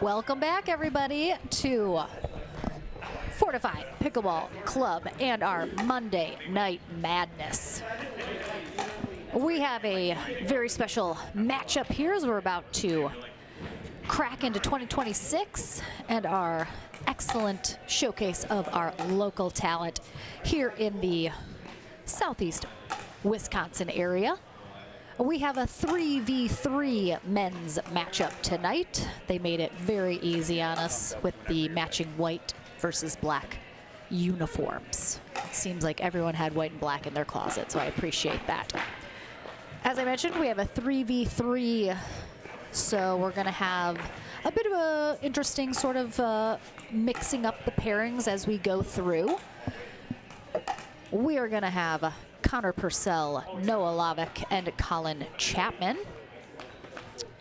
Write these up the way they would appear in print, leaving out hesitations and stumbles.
Welcome back, everybody, to Fortify Pickleball Club and our Monday Night Madness. We have a very special matchup here as we're about to crack into 2026 and our excellent showcase of our local talent here in the Southeast Wisconsin area. We have a 3v3 men's matchup tonight. They made it very easy on us with the matching white versus black uniforms. Seems like everyone had white and black in their closet, so I appreciate that. As I mentioned, we have a 3v3, so we're gonna have a bit of a interesting sort of mixing up the pairings as we go through. We are gonna have Connor Purcell, Noah Hlavac, and Colin Chapman.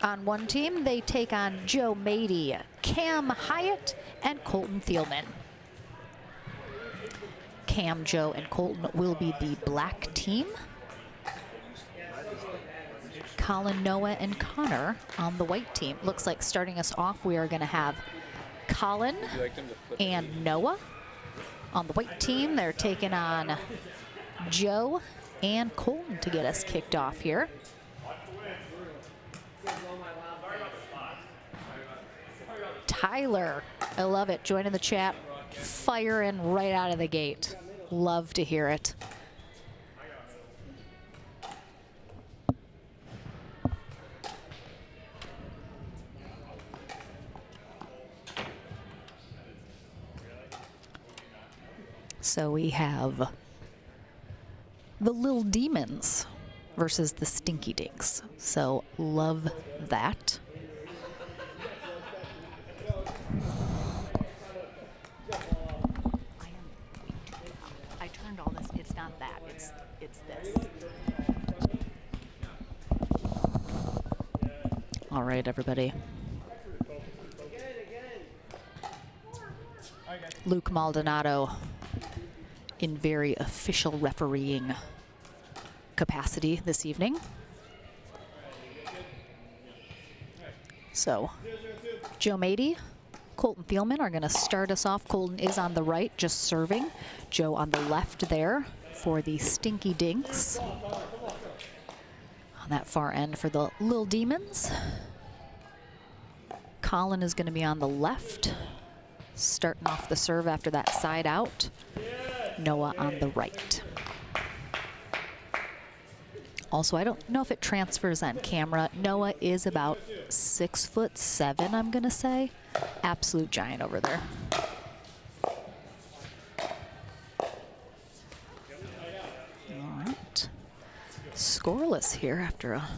On one team, they take on Joe Moede, Cam Hyatt, and Colton Thielman. Cam, Joe, and Colton will be the black team. Colin, Noah, and Connor on the white team. Looks like starting us off, we are going to have Colin and Noah. On the white team, they're taking on Joe and Colton to get us kicked off here. Tyler, I love it, joining the chat, firing right out of the gate. Love to hear it. So we have the Little Demons versus the Stinky Dinks. So love that. I turned all this, it's not that, it's this. All right, everybody. Luke Maldonado in very official refereeing capacity this evening. So, Joe Moede, Colton Thielman are gonna start us off. Colton is on the right, just serving. Joe on the left there for the Stinky Dinks. On that far end for the Lil Demons. Colin is gonna be on the left, starting off the serve after that side out. Noah on the right. Also, I don't know if it transfers on camera. Noah is about 6'7", I'm gonna say. Absolute giant over there. All right. Scoreless here after a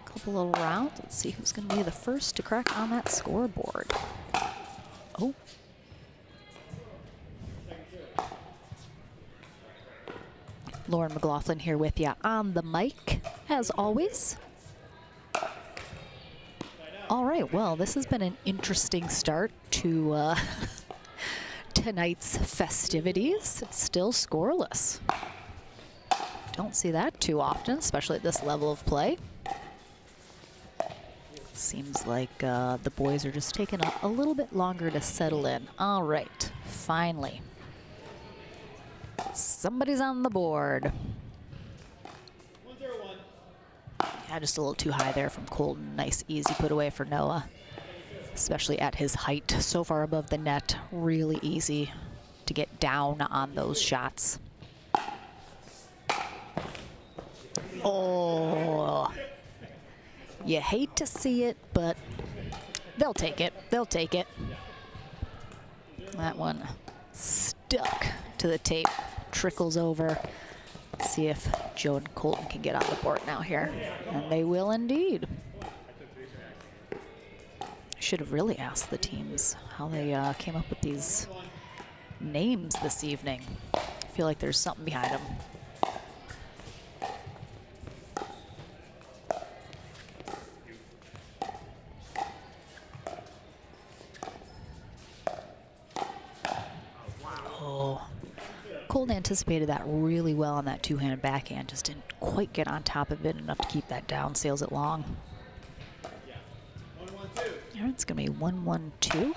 couple little rounds. Let's see who's gonna be the first to crack on that scoreboard. Oh. Lauren McLaughlin here with you on the mic, as always. All right, well, this has been an interesting start to tonight's festivities. It's still scoreless. Don't see that too often, especially at this level of play. Seems like the boys are just taking a little bit longer to settle in. All right, finally. Somebody's on the board. Yeah, just a little too high there from Colton. Nice, easy put away for Noah, especially at his height. So far above the net, really easy to get down on those shots. Oh, you hate to see it, but they'll take it. They'll take it. That one stuck to the tape, trickles over. Let's see if Joe and Colton can get on the board now here. And they will indeed. I should have really asked the teams how they came up with these names this evening. I feel like there's something behind them. Colton anticipated that really well on that two-handed backhand, just didn't quite get on top of it enough to keep that down, sails it long. All right, it's going to be 1-1-2.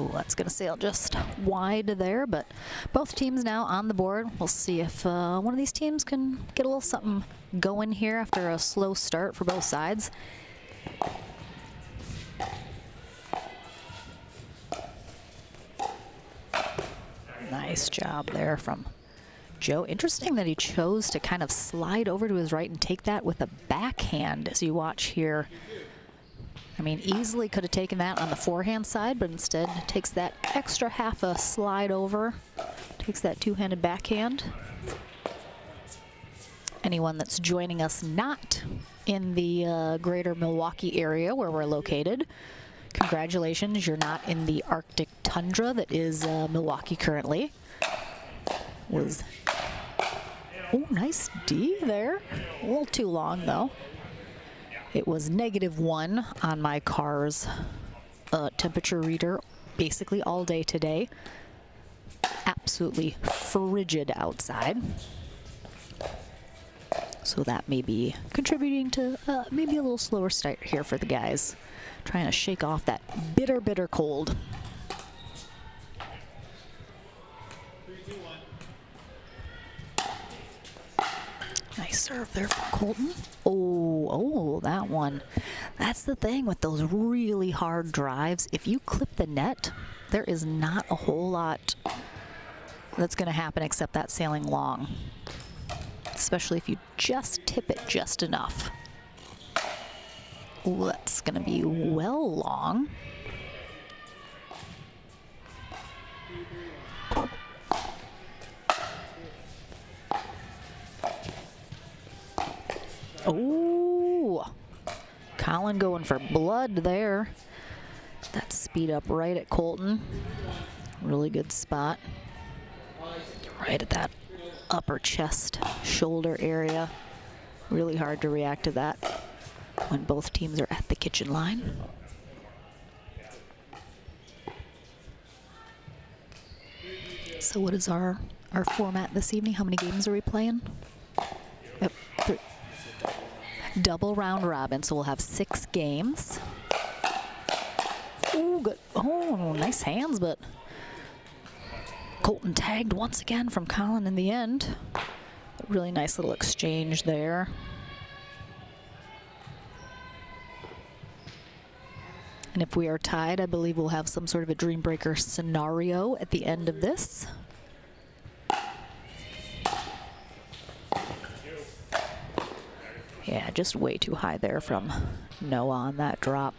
Ooh, that's going to sail just wide there, but both teams now on the board. We'll see if one of these teams can get a little something going here after a slow start for both sides. Nice job there from Joe. Interesting that he chose to kind of slide over to his right and take that with a backhand, as you watch here. I mean, easily could have taken that on the forehand side, but instead takes that extra half a slide over, takes that two-handed backhand. Anyone that's joining us not in the greater Milwaukee area where we're located, congratulations, you're not in the Arctic tundra that is Milwaukee currently. Oh, nice D there. A little too long, though. It was -1 on my car's temperature reader basically all day today. Absolutely frigid outside. So that may be contributing to maybe a little slower start here for the guys. Trying to shake off that bitter, bitter cold. Nice serve there from Colton. Oh, that one. That's the thing with those really hard drives. If you clip the net, there is not a whole lot that's going to happen except that sailing long. Especially if you just tip it just enough. Ooh, that's going to be well long. Oh, Colin going for blood there. That speed up right at Colton. Really good spot. Right at that upper chest, shoulder area. Really hard to react to that when both teams are at the kitchen line. So what is our format this evening? How many games are we playing? Yep, 3. Double round robin, so we'll have 6 games. Oh, good. Oh, nice hands, but Colton tagged once again from Colin in the end. A really nice little exchange there. And if we are tied, I believe we'll have some sort of a dream breaker scenario at the end of this. Yeah, just way too high there from Noah on that drop.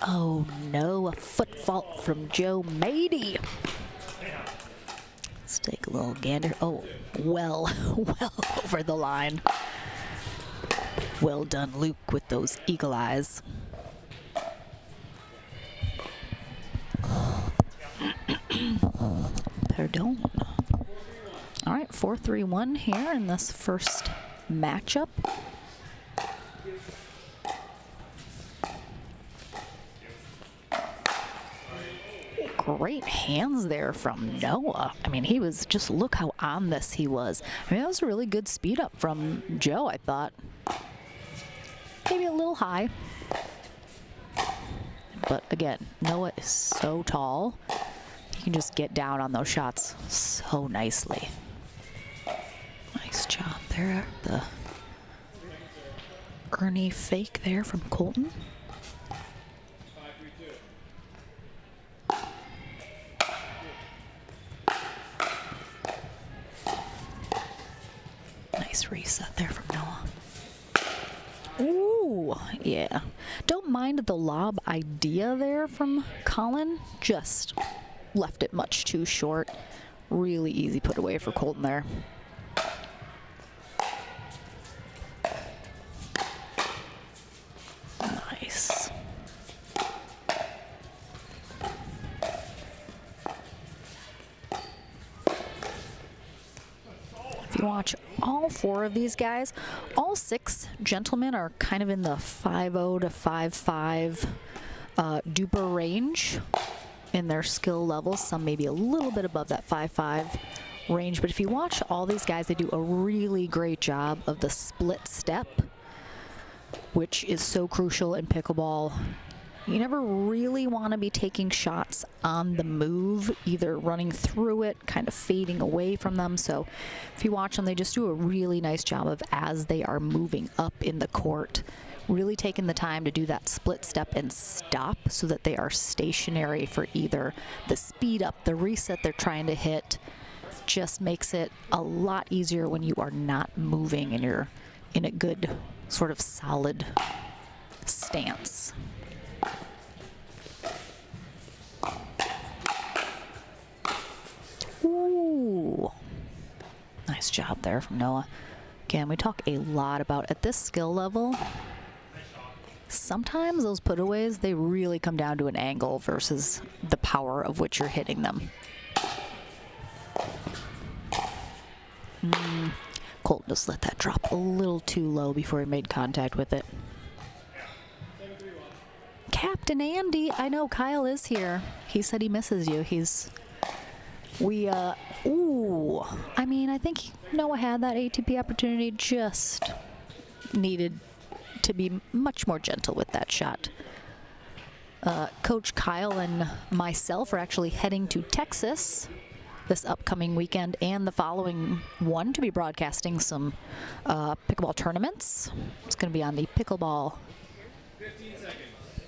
Oh no, a foot fault from Joe Moede. Let's take a little gander. Oh, well over the line. Well done, Luke, with those eagle eyes. Pardon. All right, 4-3-1 here in this first matchup. Great hands there from Noah. I mean, he was just, look how on this he was. I mean, that was a really good speed up from Joe, I thought. Maybe a little high. But again, Noah is so tall. He can just get down on those shots so nicely. Nice job there. The Ernie fake there from Colton. Nice reset there from Noah. Ooh, yeah. Don't mind the lob idea there from Colin. Just left it much too short. Really easy put away for Colton there. Nice. all 4 of these guys, all 6 gentlemen are kind of in the 5.0 to 5.5 duper range in their skill levels. Some maybe a little bit above that 5.5 range, but if you watch all these guys, they do a really great job of the split step, which is so crucial in pickleball. You never really want to be taking shots on the move, either running through it, kind of fading away from them. So if you watch them, they just do a really nice job of, as they are moving up in the court, really taking the time to do that split step and stop so that they are stationary for either the speed up, the reset they're trying to hit. Just makes it a lot easier when you are not moving and you're in a good sort of solid stance. Ooh, nice job there from Noah. Again, we talk a lot about, at this skill level, sometimes those putaways, they really come down to an angle versus the power of which you're hitting them. Colton just let that drop a little too low before he made contact with it. Captain Andy, I know Kyle is here. He said he misses you. Ooh, I mean, I think Noah had that ATP opportunity, just needed to be much more gentle with that shot. Coach Kyle and myself are actually heading to Texas this upcoming weekend and the following one to be broadcasting some pickleball tournaments. It's going to be on the Pickleball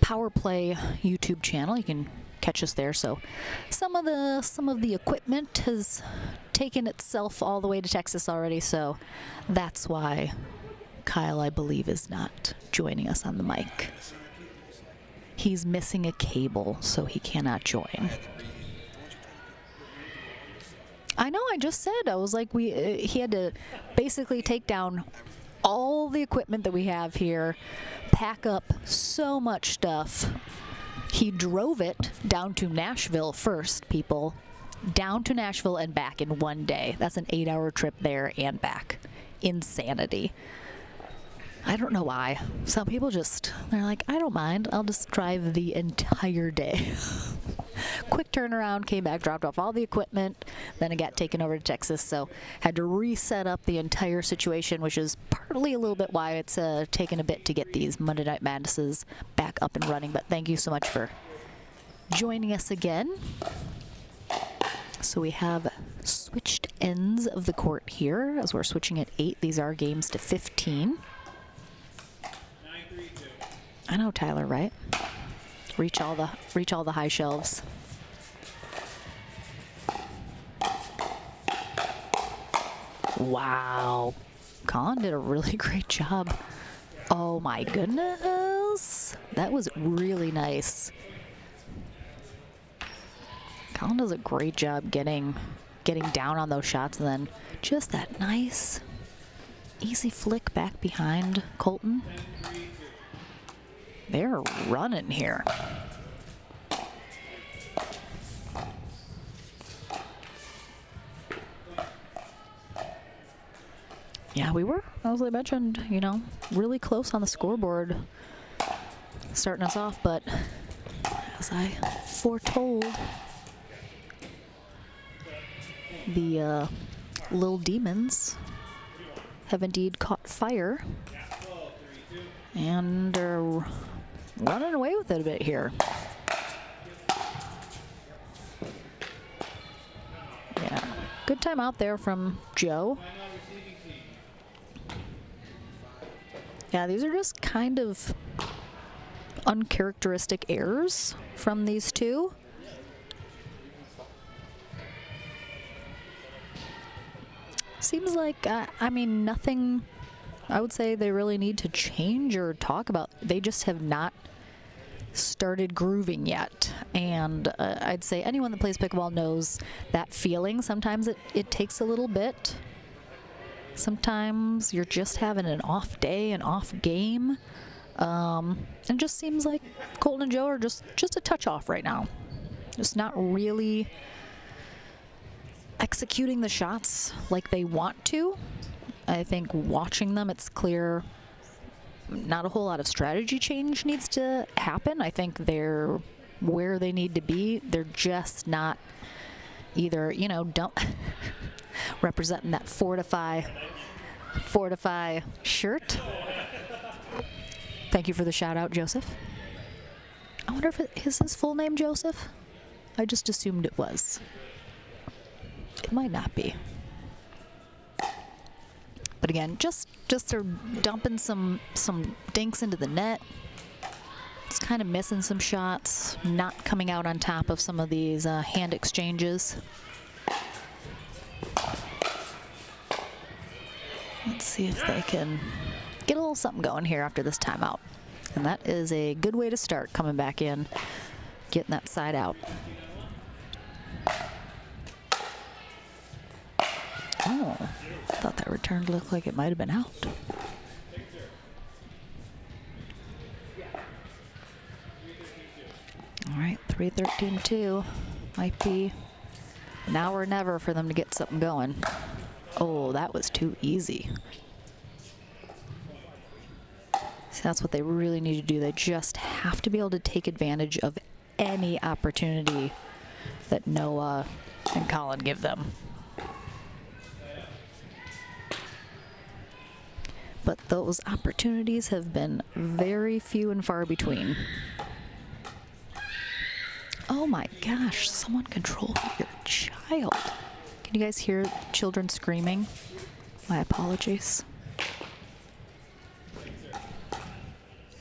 Power Play YouTube channel. You can catch us there. So some of the equipment has taken itself all the way to Texas already, so that's why Kyle, I believe, is not joining us on the mic. He's missing a cable, so he cannot join. I know, I just said, I was like, he had to basically take down all the equipment that we have here, pack up so much stuff. He drove it down to Nashville first, people. Down to Nashville and back in one day. That's an 8-hour trip there and back. Insanity. I don't know why. Some people they're like, I don't mind. I'll just drive the entire day. Quick turnaround, came back, dropped off all the equipment, then it got taken over to Texas, so had to reset up the entire situation, which is partly a little bit why it's taken a bit to get these Monday Night Madnesses back up and running. But thank you so much for joining us again. So we have switched ends of the court here, as we're switching at 8. These are games to 15. I know, Tyler, right? Reach all the high shelves. Wow. Colin did a really great job. Oh my goodness. That was really nice. Colin does a great job getting down on those shots, and then just that nice easy flick back behind Colton. They're running here. Yeah, we were, as I mentioned, really close on the scoreboard starting us off, but as I foretold, the little demons have indeed caught fire and are running away with it a bit here. Yeah, good time out there from Joe. Yeah, these are just kind of uncharacteristic errors from these two. Seems like, I mean, nothing I would say they really need to change or talk about. They just have not started grooving yet. And I'd say anyone that plays pickleball knows that feeling. Sometimes it takes a little bit. Sometimes you're just having an off day, an off game. And it just seems like Colton and Joe are just a touch off right now. Just not really executing the shots like they want to. I think watching them, it's clear not a whole lot of strategy change needs to happen. I think they're where they need to be. They're just not either, you know, don't representing that Fortify shirt. Thank you for the shout out, Joseph. I wonder if is his full name Joseph? I just assumed it was. It might not be. But again, just they're dumping some dinks into the net. It's kind of missing some shots, not coming out on top of some of these hand exchanges. Let's see if they can get a little something going here after this timeout. And that is a good way to start, coming back in, getting that side out. Oh, I thought that return looked like it might have been out. All right, 3-13-2 might be now or never for them to get something going. Oh, that was too easy. See, that's what they really need to do. They just have to be able to take advantage of any opportunity that Noah and Colin give them. But those opportunities have been very few and far between. Oh my gosh, someone control your child. Can you guys hear children screaming? My apologies.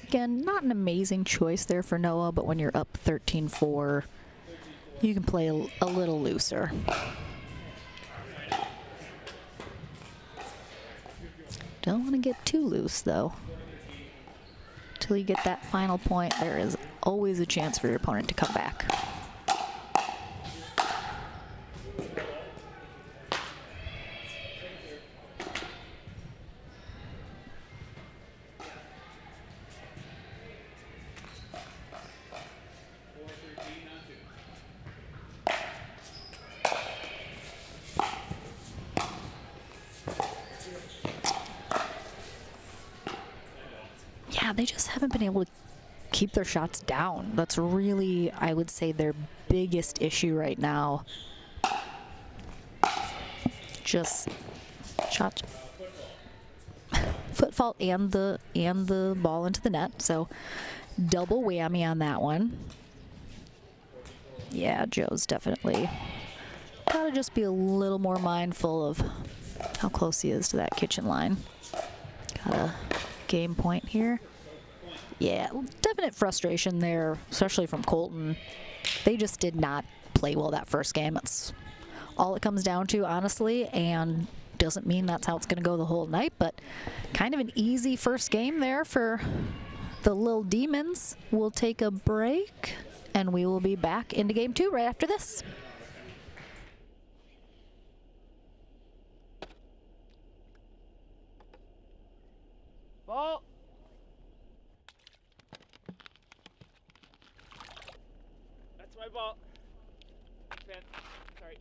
Again, not an amazing choice there for Noah, but when you're up 13-4, you can play a little looser. Don't want to get too loose, though. Until you get that final point, there is always a chance for your opponent to come back. They just haven't been able to keep their shots down. That's really, I would say, their biggest issue right now. Just shot, foot fault and the ball into the net. So double whammy on that one. Yeah, Joe's definitely gotta just be a little more mindful of how close he is to that kitchen line. Got a game point here. Yeah, definite frustration there, especially from Colton. They just did not play well that first game. That's all it comes down to, honestly, and doesn't mean that's how it's going to go the whole night, but kind of an easy first game there for the Little Demons. We'll take a break, and we will be back into game 2 right after this. Ball. That's my ball. Fan. Sorry.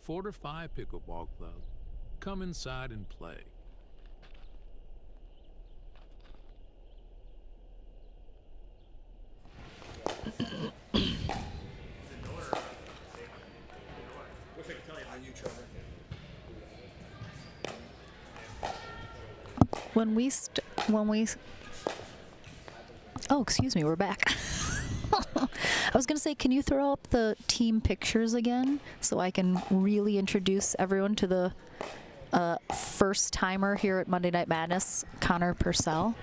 Fortify Pickleball Club. Come inside and play. Oh, excuse me, we're back. I was going to say, can you throw up the team pictures again so I can really introduce everyone to the first timer here at Monday Night Madness, Connor Purcell?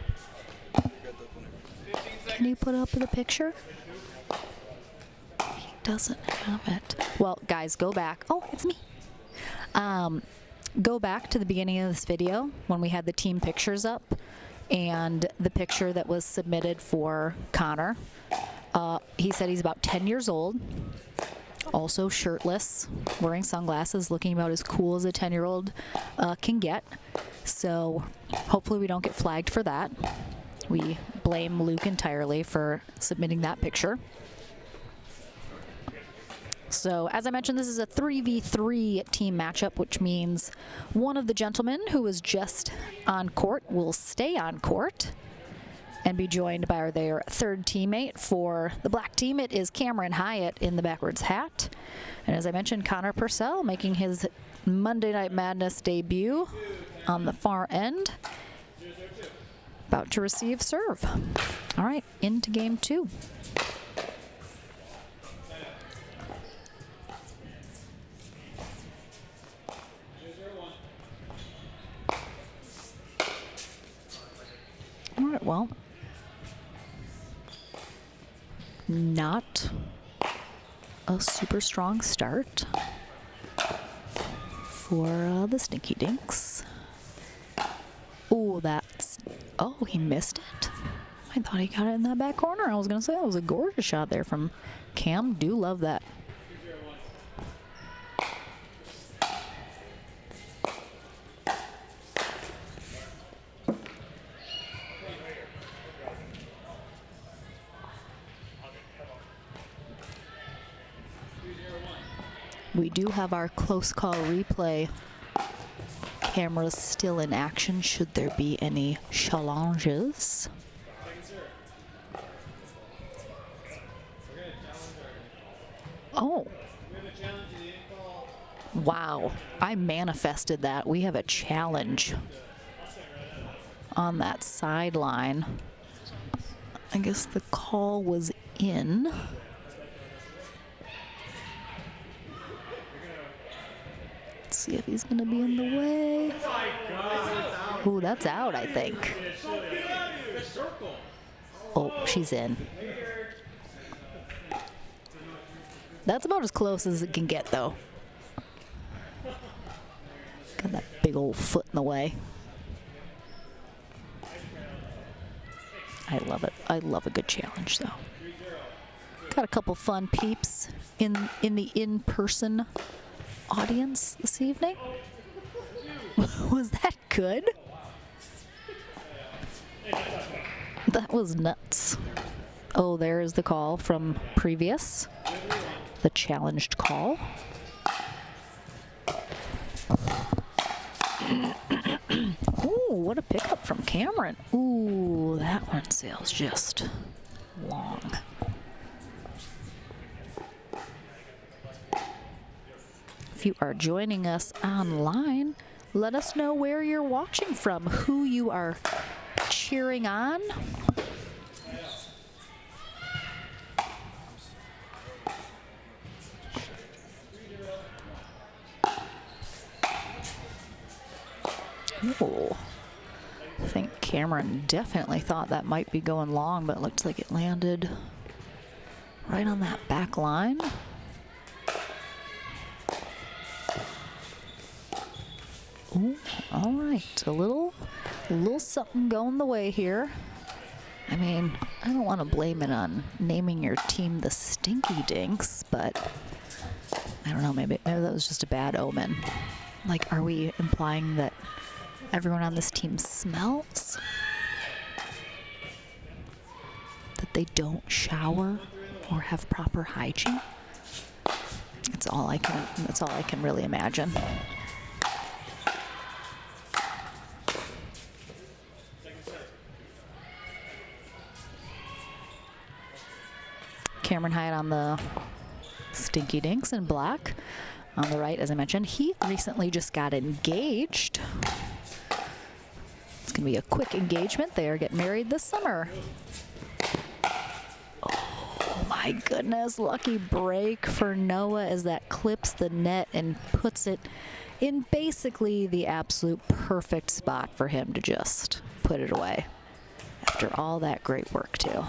Can you put up the picture? He doesn't have it. Well, guys, go back. Oh, it's me. Go back to the beginning of this video when we had the team pictures up and the picture that was submitted for Connor. He said he's about 10 years old, also shirtless, wearing sunglasses, looking about as cool as a 10-year-old can get. So hopefully we don't get flagged for that. We blame Luke entirely for submitting that picture. So as I mentioned, this is a 3v3 team matchup, which means one of the gentlemen who was just on court will stay on court and be joined by their third teammate. For the black team, it is Cameron Hyatt in the backwards hat. And as I mentioned, Connor Purcell making his Monday Night Madness debut on the far end. About to receive serve. All right, into game 2. All right, well, not a super strong start for the Stinky Dinks. Oh, he missed it. I thought he got it in that back corner. I was gonna say that was a gorgeous shot there from Cam. Do love that. We do have our close call replay cameras still in action should there be any challenges. Oh. Wow, I manifested that. We have a challenge on that sideline. I guess the call was in. See if he's gonna be in the way. Ooh, that's out, I think. Oh, she's in. That's about as close as it can get, though. Got that big old foot in the way. I love it. I love a good challenge, though. Got a couple fun peeps in the in-person audience this evening. Was that good? That was nuts. Oh, there is the call from previous. The challenged call. Ooh, what a pickup from Cameron. Ooh, that one sails just long. If you are joining us online, let us know where you're watching from, who you are cheering on. Ooh. I think Cameron definitely thought that might be going long, but it looks like it landed right on that back line. Ooh, all right, a little something going the way here. I mean, I don't want to blame it on naming your team the Stinky Dinks, but I don't know, maybe that was just a bad omen. Like, are we implying that everyone on this team smells? That they don't shower or have proper hygiene? That's all I can really imagine. Cameron Hyatt on the Stinky Dinks in black. On the right, as I mentioned, he recently just got engaged. It's going to be a quick engagement. They are getting married this summer. Oh my goodness, lucky break for Noah as that clips the net and puts it in basically the absolute perfect spot for him to just put it away after all that great work too.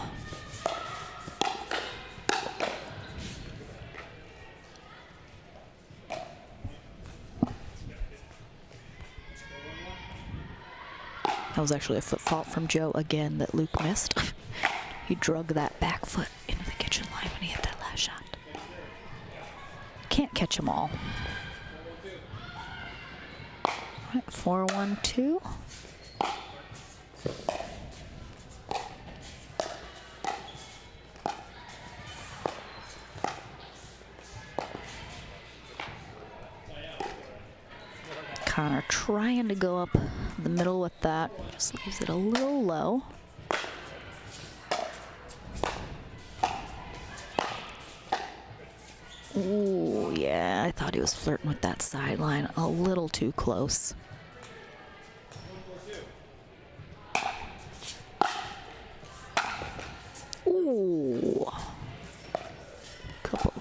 That was actually a foot fault from Joe again that Luke missed. He drug that back foot into the kitchen line when he hit that last shot. Can't catch them all. All right, 4-1-2. Connor trying to go up the middle with that. Just leaves it a little low. Ooh, yeah, I thought he was flirting with that sideline a little too close. Ooh. Couple.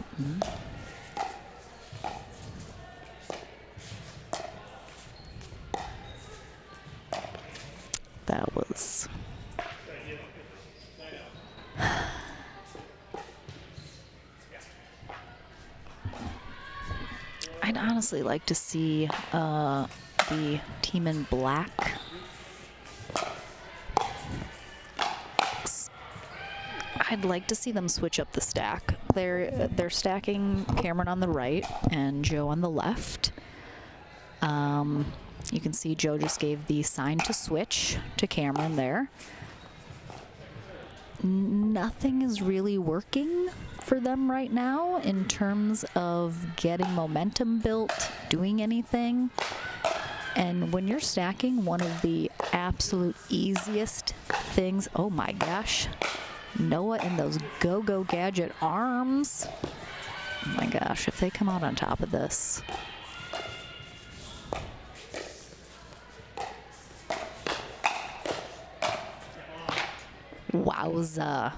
That was. I'd honestly like to see the team in black I'd like to see them switch up the stack. They're stacking Cameron on the right and Joe on the left. You can see Joe just gave the sign to switch to Cameron there. Nothing is really working for them right now in terms of getting momentum built, doing anything. And when you're stacking, one of the absolute easiest things, oh my gosh, Noah and those go-go gadget arms. Oh my gosh, if they come out on top of this. Wowza.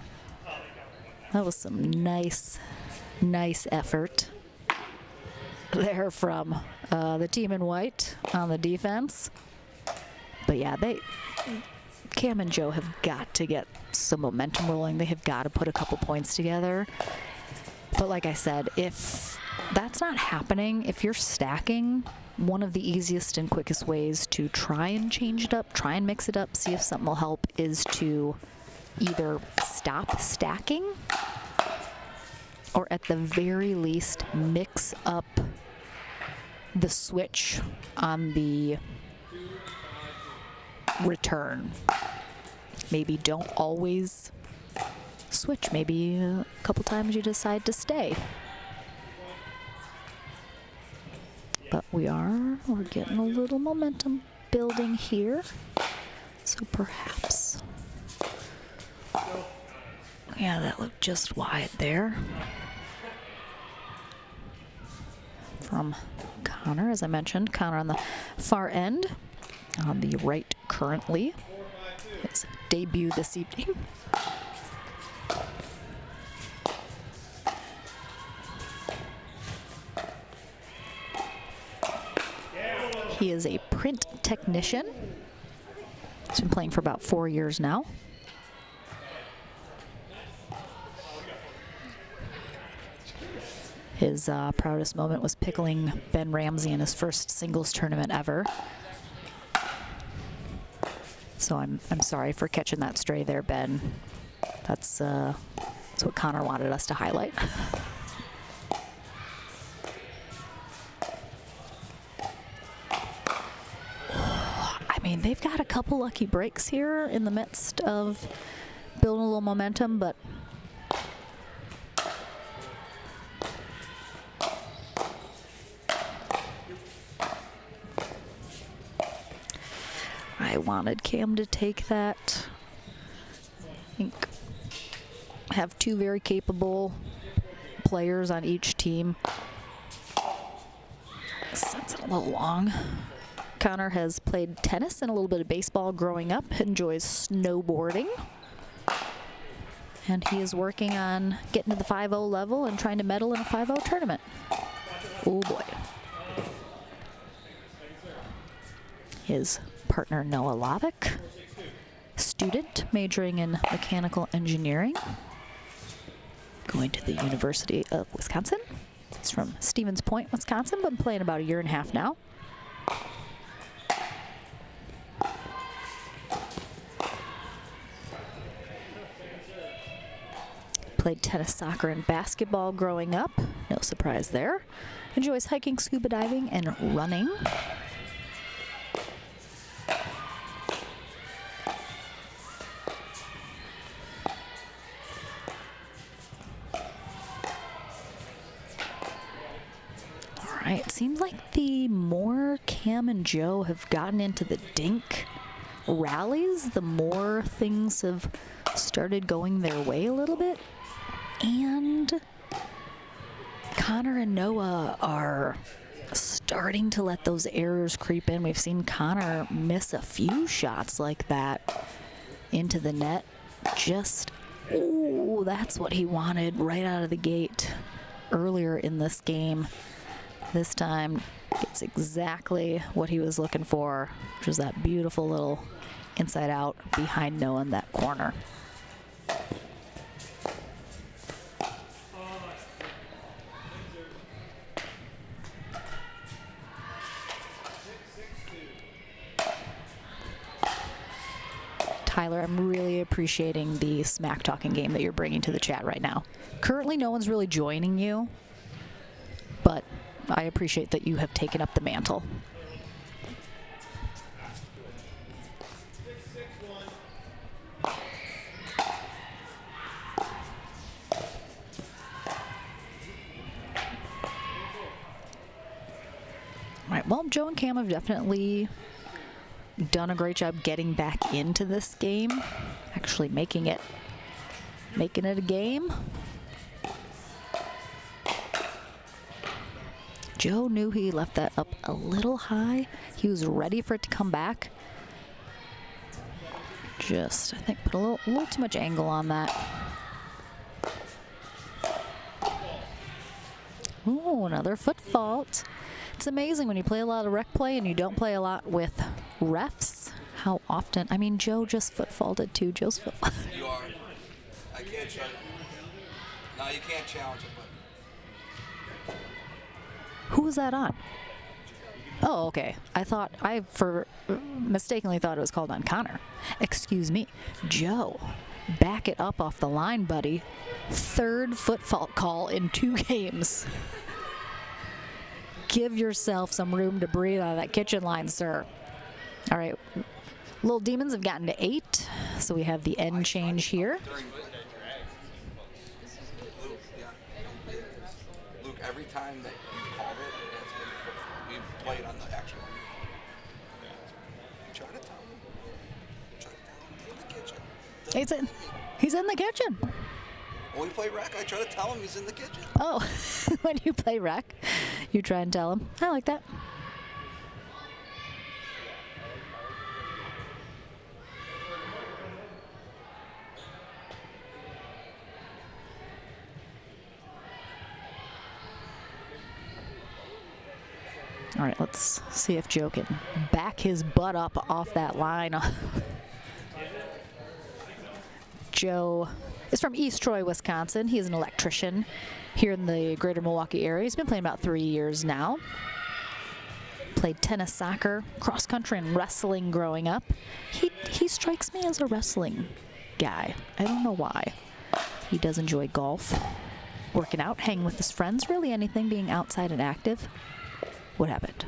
That was some nice effort there from the team in white on the defense. But yeah, Cam and Joe have got to get some momentum rolling. They have got to put a couple points together. But like I said, if that's not happening, if you're stacking, one of the easiest and quickest ways to try and change it up, try and mix it up, see if something will help, is to either stop stacking or at the very least mix up the switch on the return. Maybe don't always switch. Maybe a couple times you decide to stay. But we're getting a little momentum building here. So perhaps, yeah, that looked just wide there. From Connor, as I mentioned, Connor on the far end, on the right currently. His debut this evening. He is a print technician. He's been playing for about 4 years now. His proudest moment was pickling Ben Ramsey in his first singles tournament ever. So I'm sorry for catching that stray there, Ben. That's what Connor wanted us to highlight. I mean, they've got a couple lucky breaks here in the midst of building a little momentum, but I wanted Cam to take that. I think I have two very capable players on each team. Sends it a little long. Connor has played tennis and a little bit of baseball growing up, enjoys snowboarding. And he is working on getting to the 5-0 level and trying to medal in a 5-0 tournament. Oh boy. His partner Noah Hlavac, student majoring in mechanical engineering, going to the University of Wisconsin. He's from Stevens Point, Wisconsin, been playing about a year and a half now. Played tennis, soccer, and basketball growing up. No surprise there. Enjoys hiking, scuba diving, and running. right, it seems like the more Cam and Joe have gotten into the dink rallies, the more things have started going their way a little bit. And Connor and Noah are starting to let those errors creep in. We've seen Connor miss a few shots like that into the net. Just, oh, that's what he wanted right out of the gate earlier in this game. This time, it's exactly what he was looking for, which is that beautiful little inside out behind Noah in that corner. Tyler, I'm really appreciating the smack talking game that you're bringing to the chat right now. Currently, no one's really joining you, but I appreciate that you have taken up the mantle. All right, well, Joe and Cam have definitely done a great job getting back into this game, actually making it a game. Joe knew he left that up a little high. He was ready for it to come back. Just, I think, put a little too much angle on that. Ooh, another foot fault. It's amazing when you play a lot of rec play and you don't play a lot with refs, how often, I mean, Joe just foot faulted too. Joe's foot faulted. You are. I can't show you. No, you can't challenge it, but. Who was that on? Oh, okay. I mistakenly thought it was called on Connor. Excuse me. Joe, back it up off the line, buddy. Third foot fault call in 2 games. Give yourself some room to breathe out of that kitchen line, sir. All right. Little Demons have gotten to 8, so we have the end change here. Luke, every time that you called it, it has been, you play it on the actual. Try to tell him. He's in the kitchen. He's in the kitchen. When we play rec, I try to tell him he's in the kitchen. Oh, when you play rec, you try and tell him. I like that. All right, let's see if Joe can back his butt up off that line. Joe is from East Troy, Wisconsin. He is an electrician here in the greater Milwaukee area. He's been playing about 3 years now. Played tennis, soccer, cross country, and wrestling growing up. He strikes me as a wrestling guy. I don't know why. He does enjoy golf, working out, hanging with his friends, really anything, being outside and active. What happened?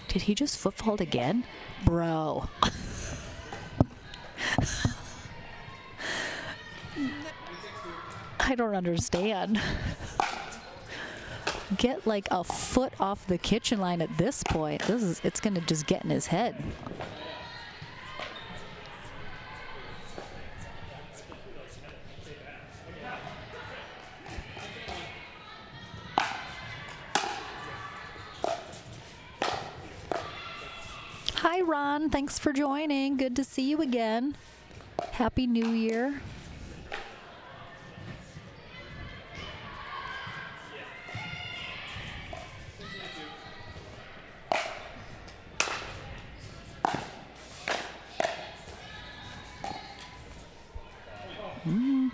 Did he just foot fault again? Bro. I don't understand. Get like a foot off the kitchen line at this point. It's gonna just get in his head. Hi, Ron. Thanks for joining. Good to see you again. Happy New Year.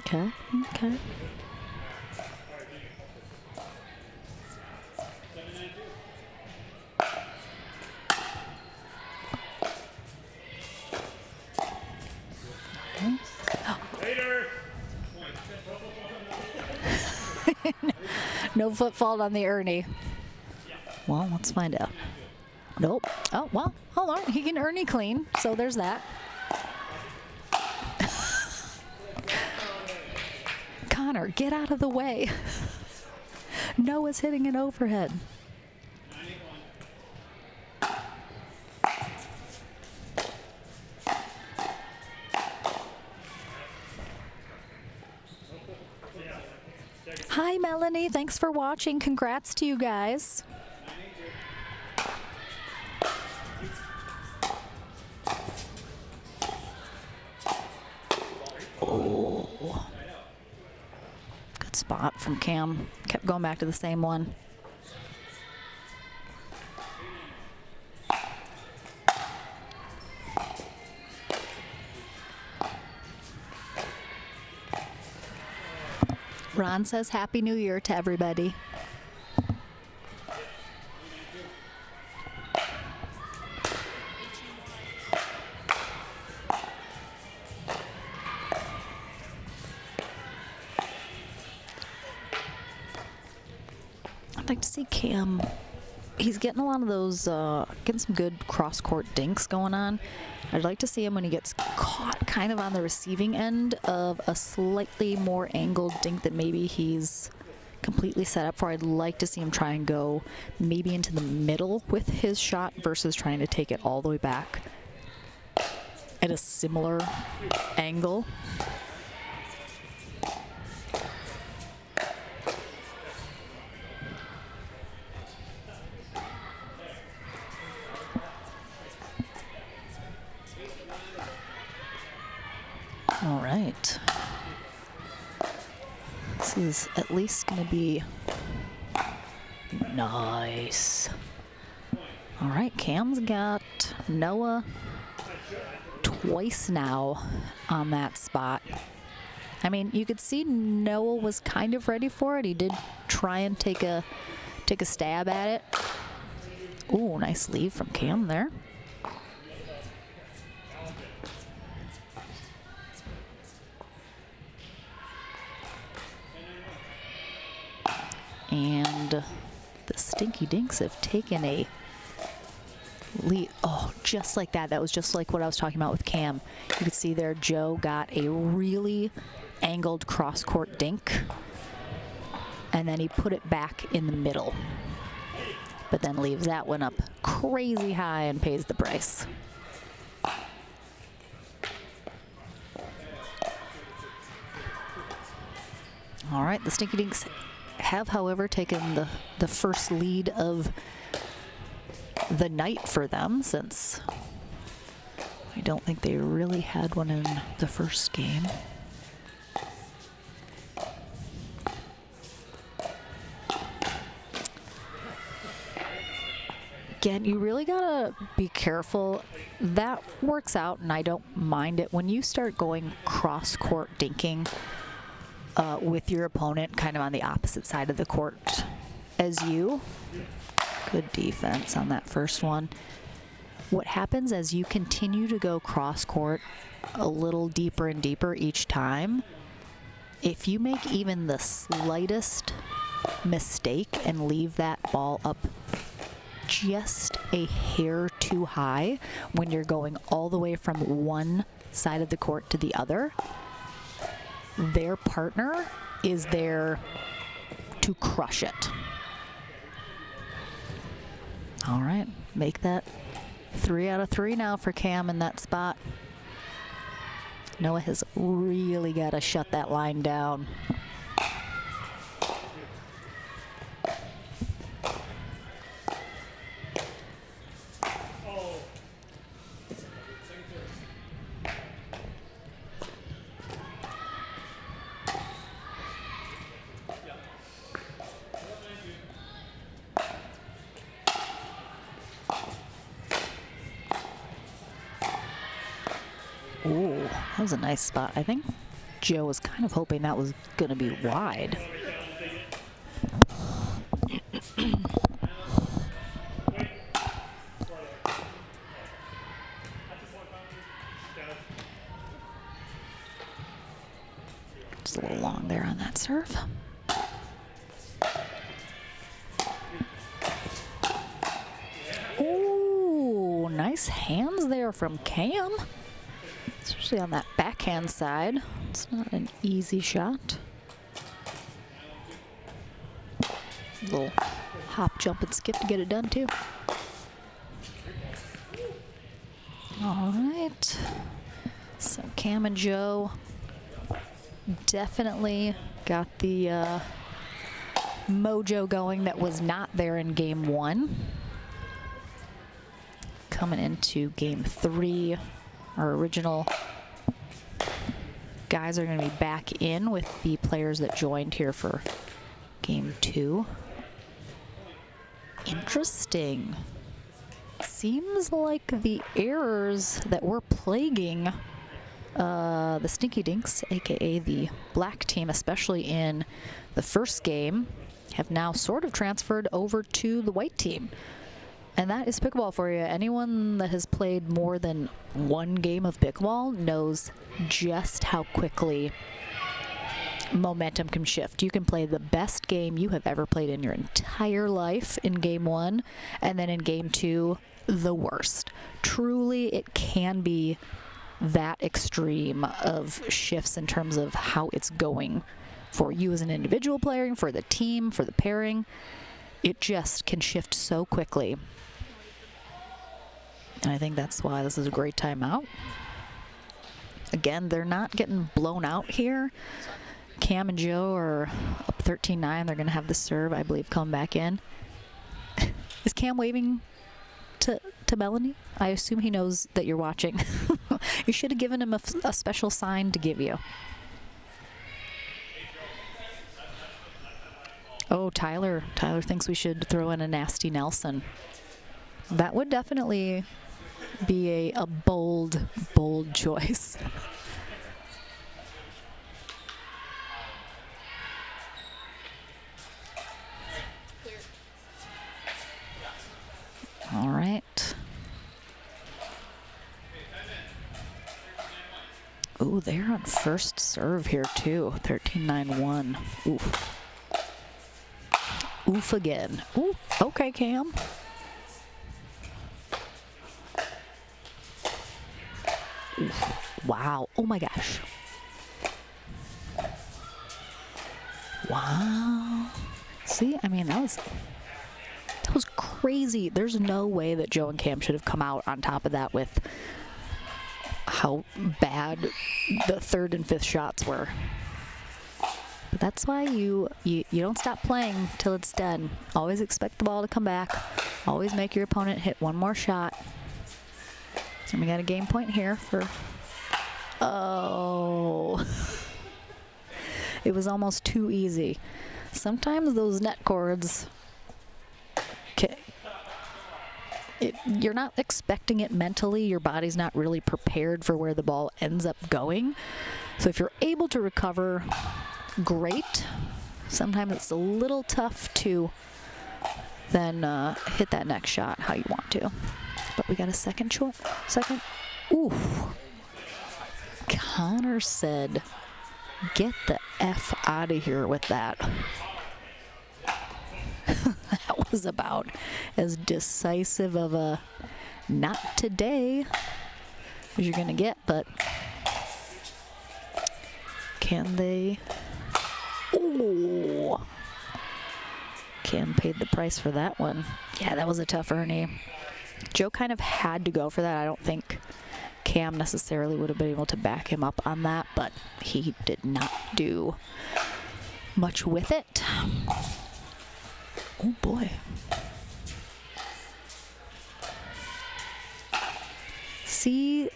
Okay, okay. No foot fault on the Ernie. Well, let's find out. Nope. Oh, well, hold on. He can Ernie clean, so there's that. Connor, get out of the way. Noah's hitting an overhead. Hi, Melanie. Thanks for watching. Congrats to you guys. Oh. Good spot from Cam. Kept going back to the same one. Ron says Happy New Year to everybody. I'd like to see Cam. He's getting a lot of those, getting some good cross-court dinks going on. I'd like to see him when he gets caught kind of on the receiving end of a slightly more angled dink that maybe he's completely set up for. I'd like to see him try and go maybe into the middle with his shot versus trying to take it all the way back at a similar angle. All right. This is at least going to be nice. All right, Cam's got Noah twice now on that spot. I mean, you could see Noah was kind of ready for it. He did try and take a stab at it. Ooh, nice leave from Cam there. And the Stinky Dinks have taken a lead. Oh, just like that. That was just like what I was talking about with Cam. You could see there Joe got a really angled cross-court dink. And then he put it back in the middle. But then leaves that one up crazy high and pays the price. All right, the Stinky Dinks have, however, taken the first lead of the night for them, since I don't think they really had one in the first game. Again, you really gotta be careful. That works out, and I don't mind it. When you start going cross-court dinking with your opponent kind of on the opposite side of the court as you. Good defense on that first one. What happens as you continue to go cross-court a little deeper and deeper each time, if you make even the slightest mistake and leave that ball up just a hair too high when you're going all the way from one side of the court to the other, their partner is there to crush it. All right, make that 3 out of 3 now for Cam in that spot. Noah has really got to shut that line down. Ooh, that was a nice spot. I think Joe was kind of hoping that was going to be wide. Just a little long there on that serve. Ooh, nice hands there from Cam. Especially on that backhand side. It's not an easy shot. Little hop, jump, and skip to get it done too. All right. So Cam and Joe definitely got the mojo going that was not there in game 1. Coming into game 3, our original guys are going to be back in with the players that joined here for game 2. Interesting. Seems like the errors that were plaguing the Stinky Dinks, aka the black team, especially in the first game, have now sort of transferred over to the white team. And that is pickleball for you. Anyone that has played more than one game of pickleball knows just how quickly momentum can shift. You can play the best game you have ever played in your entire life in game 1, and then in game 2, the worst. Truly, it can be that extreme of shifts in terms of how it's going for you as an individual player, for the team, for the pairing. It just can shift so quickly. And I think that's why this is a great timeout. Again, they're not getting blown out here. Cam and Joe are up 13-9. They're going to have the serve, I believe, come back in. Is Cam waving to Melanie? I assume he knows that you're watching. You should have given him a special sign to give you. Oh, Tyler thinks we should throw in a nasty Nelson. That would definitely be a bold choice. All right. Ooh, they're on first serve here too. 13-9-1. Oof. Oof again. Ooh, okay, Cam. Oof. Wow. Oh my gosh. Wow. See, I mean, that was crazy. There's no way that Joe and Cam should have come out on top of that with how bad the third and fifth shots were. But that's why you don't stop playing till it's done. Always expect the ball to come back. Always make your opponent hit one more shot. And we got a game point here for... Oh. It was almost too easy. Sometimes those net cords... you're not expecting it mentally. Your body's not really prepared for where the ball ends up going. So if you're able to recover, great. Sometimes it's a little tough to then hit that next shot how you want to. But we got a second. Ooh. Connor said, get the F out of here with that. That was about as decisive of a not today as you're going to get, but can they? Ooh. Cam paid the price for that one. Yeah, that was a tough Ernie. Joe kind of had to go for that. I don't think Cam necessarily would have been able to back him up on that, but he did not do much with it. Oh boy. See,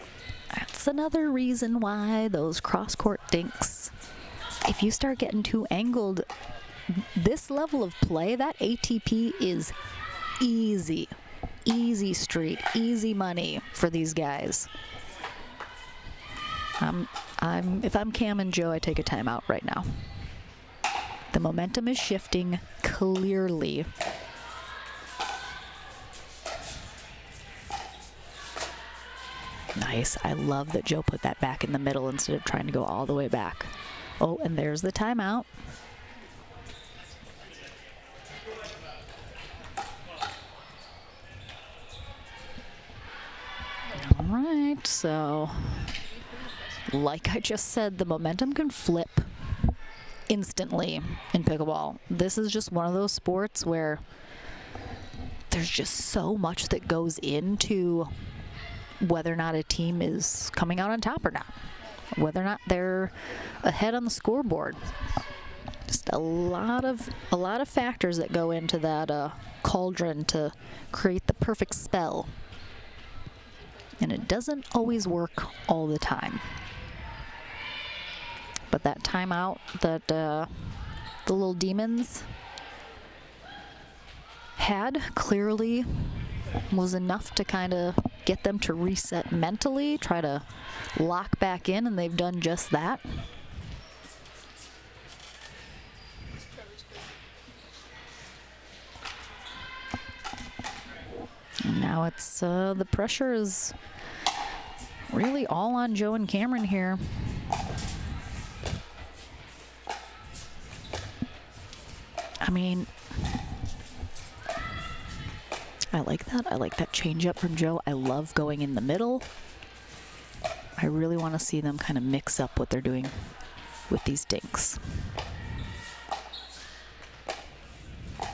that's another reason why those cross-court dinks, if you start getting too angled, this level of play, that ATP is easy. Easy street, easy money for these guys. If I'm Cam and Joe, I take a timeout right now. The momentum is shifting clearly. Nice. I love that Joe put that back in the middle instead of trying to go all the way back. Oh, and there's the timeout. All right, so like I just said, the momentum can flip instantly in pickleball. This is just one of those sports where there's just so much that goes into whether or not a team is coming out on top or not, whether or not they're ahead on the scoreboard. Just a lot of factors that go into that cauldron to create the perfect spell. And it doesn't always work all the time. But that timeout that the little demons had clearly was enough to kind of get them to reset mentally, try to lock back in, and they've done just that. And now it's the pressure is really all on Joe and Cameron here. I mean, I like that. I like that change up from Joe. I love going in the middle. I really want to see them kind of mix up what they're doing with these dinks. All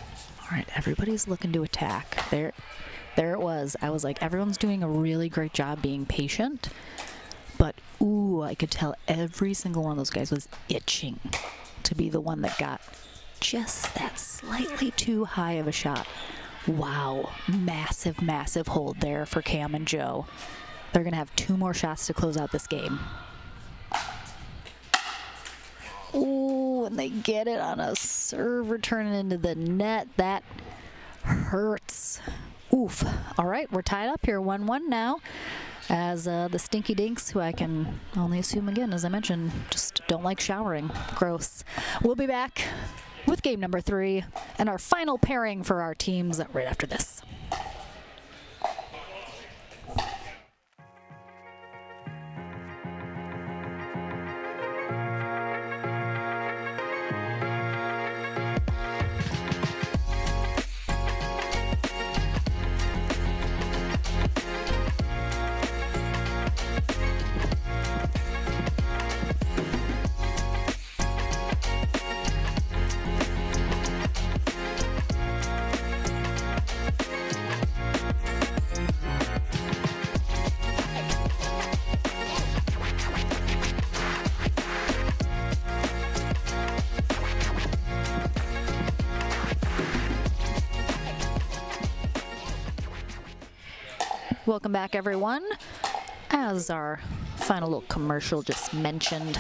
right, everybody's looking to attack. There it was. I was like, everyone's doing a really great job being patient, but ooh, I could tell every single one of those guys was itching to be the one that got just that slightly too high of a shot. Wow, massive, massive hold there for Cam and Joe. They're gonna have 2 more shots to close out this game. Ooh, and they get it on a serve returning into the net. That hurts. Oof. All right, we're tied up here, 1-1 now, as the Stinky Dinks, who I can only assume again, as I mentioned, just don't like showering. Gross. We'll be back with game number 3 and our final pairing for our teams right after this. Welcome back, everyone. As our final little commercial just mentioned,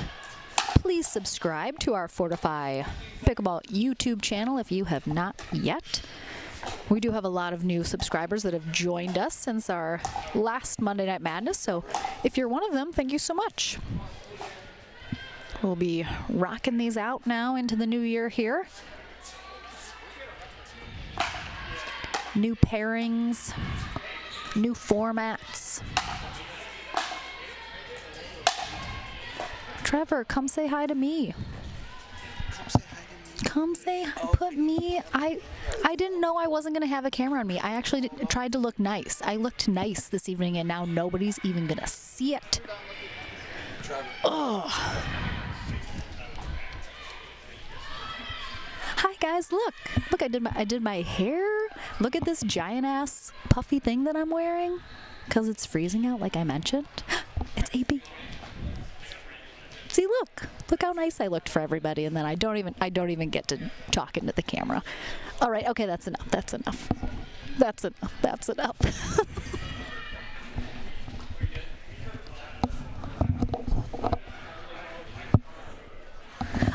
please subscribe to our Fortify Pickleball YouTube channel if you have not yet. We do have a lot of new subscribers that have joined us since our last Monday Night Madness, so if you're one of them, thank you so much. We'll be rocking these out now into the new year here. New pairings, new formats. Trevor, come say hi to me. Come say hi. Put me. I didn't know I wasn't gonna have a camera on me. I actually tried to look nice. I looked nice this evening, and now nobody's even gonna see it. Oh. Hi guys, look. Look, I did my hair. Look at this giant ass puffy thing that I'm wearing because it's freezing out, like I mentioned. It's AB. See, look how nice I looked for everybody, and then I don't even get to talk into the camera. All right, okay, that's enough. That's enough. That's enough. That's enough.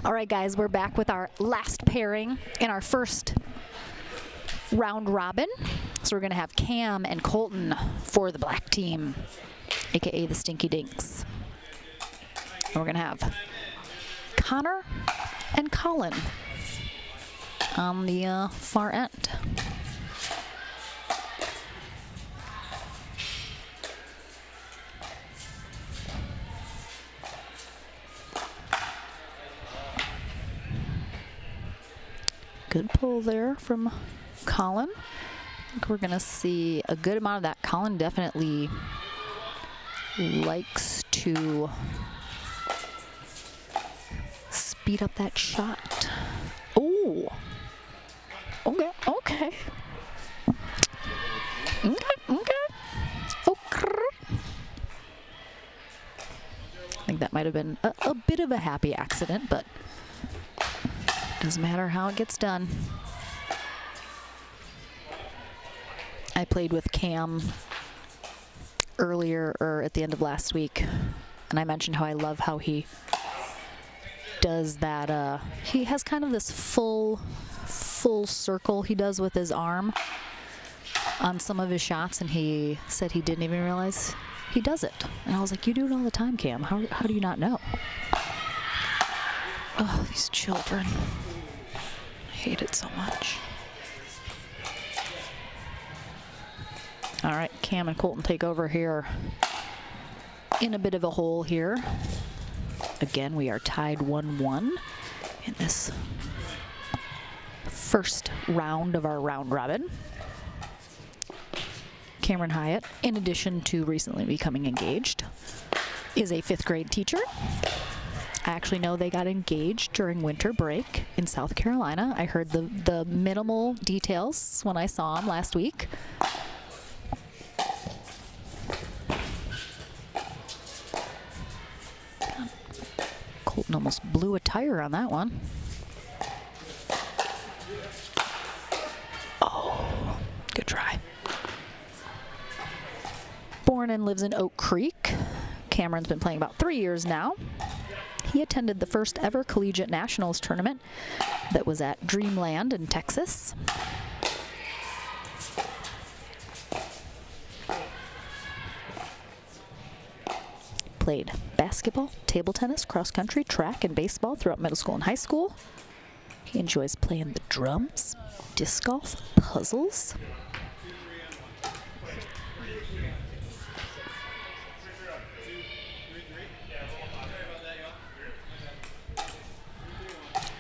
All right, guys, we're back with our last pairing in our first round robin. So we're going to have Cam and Colton for the black team, aka the Stinky Dinks. And we're going to have Connor and Colin on the far end. Good pull there from Colin. I think we're going to see a good amount of that. Colin definitely likes to speed speed up that shot. Oh. Okay, okay. Okay, okay. Okay. I think that might have been a bit of a happy accident, but doesn't matter how it gets done. I played with Cam earlier, or at the end of last week, and I mentioned how I love how he does that. He has kind of this full circle he does with his arm on some of his shots, and he said he didn't even realize he does it. And I was like, you do it all the time, Cam. How do you not know? Oh, these children. I hate it so much. All right, Cam and Colton take over here in a bit of a hole here. Again, we are tied 1-1 in this first round of our round robin. Cameron Hyatt, in addition to recently becoming engaged, is a 5th grade teacher. I actually know they got engaged during winter break in South Carolina. I heard the minimal details when I saw him last week. Colton almost blew a tire on that one. Oh, good try. Born and lives in Oak Creek. Cameron's been playing about 3 years now. He attended the first ever Collegiate Nationals tournament that was at Dreamland in Texas. Played basketball, table tennis, cross country, track, and baseball throughout middle school and high school. He enjoys playing the drums, disc golf, puzzles.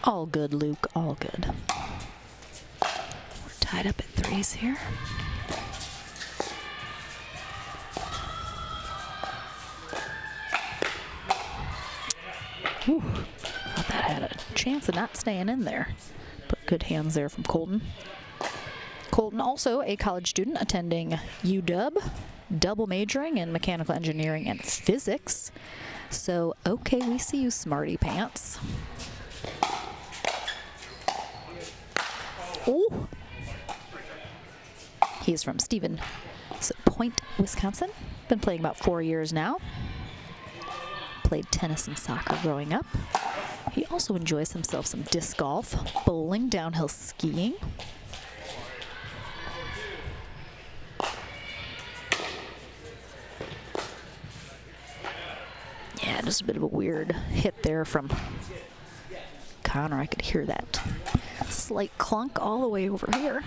All good, Luke, all good. We're tied up at 3s here. Whew. Thought that had a chance of not staying in there. But good hands there from Colton. Colton, also a college student attending UW, double majoring in mechanical engineering and physics. So, okay, we see you, smarty pants. Oh! He's from Stevens Point, Wisconsin. Been playing about 4 years now. Played tennis and soccer growing up. He also enjoys himself some disc golf, bowling, downhill skiing. Yeah, just a bit of a weird hit there from Connor. I could hear that slight clunk all the way over here.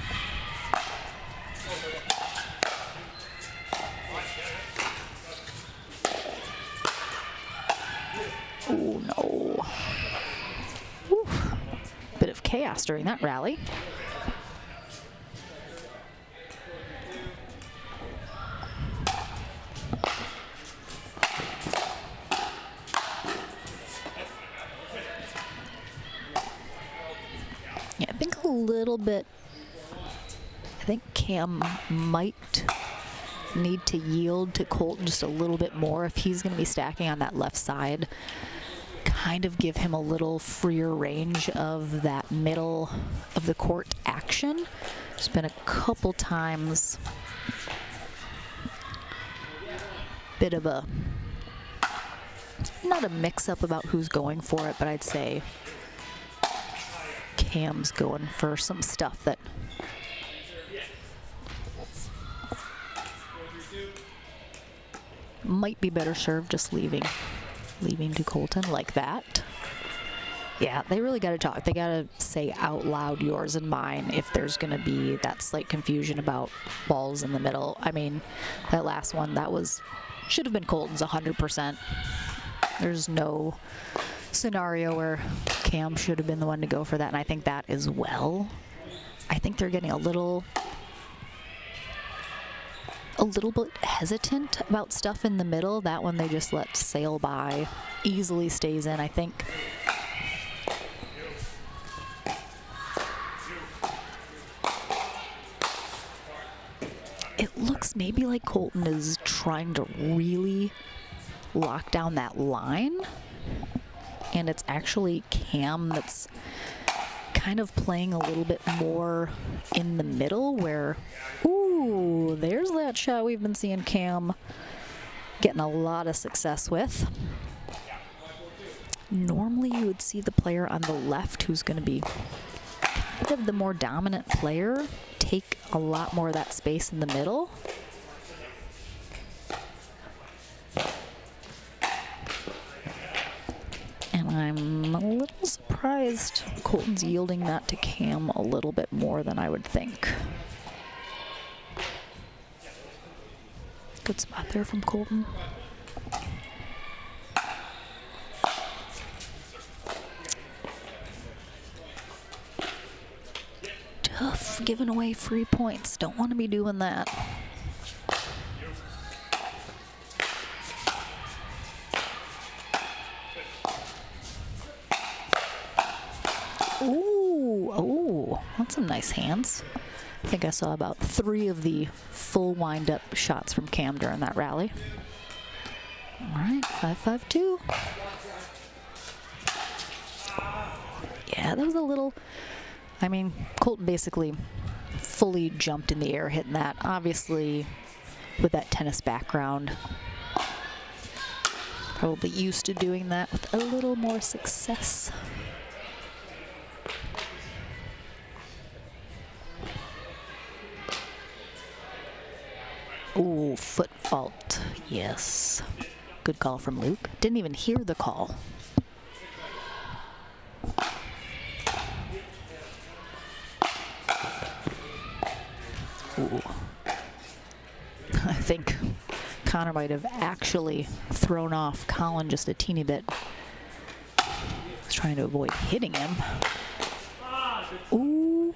Oh no. Whew. Bit of chaos during that rally. Yeah, I think a little bit, I think Cam might need to yield to Colton just a little bit more if he's going to be stacking on that left side. Kind of give him a little freer range of that middle of the court action. There's been a couple times, bit of a, not a mix-up about who's going for it, but I'd say Cam's going for some stuff that might be better served just leaving to Colton like that. Yeah, they really got to talk. They got to say out loud yours and mine if there's going to be that slight confusion about balls in the middle. I mean, that last one, that was, should have been Colton's 100%. There's no scenario where Cam should have been the one to go for that, and I think that as well. I think they're getting a little bit hesitant about stuff in the middle. That one they just let sail by, easily stays in. I think feels maybe like Colton is trying to really lock down that line, and it's actually Cam that's kind of playing a little bit more in the middle where, ooh, there's that shot we've been seeing Cam getting a lot of success with. Normally you would see the player on the left who's going to be kind of the more dominant player take a lot more of that space in the middle. And I'm a little surprised Colton's yielding that to Cam a little bit more than I would think. Good spot there from Colton. Tough giving away free points. Don't want to be doing that. Ooh, oh, that's some nice hands. I think I saw about 3 of the full wind-up shots from Cam during that rally. All right, 5-5-2. Yeah, that was a little, I mean, Colton basically fully jumped in the air hitting that. Obviously, with that tennis background, probably used to doing that with a little more success. Ooh, foot fault. Yes. Good call from Luke. Didn't even hear the call. Ooh. I think Connor might have actually thrown off Colin just a teeny bit. He's trying to avoid hitting him. Ooh.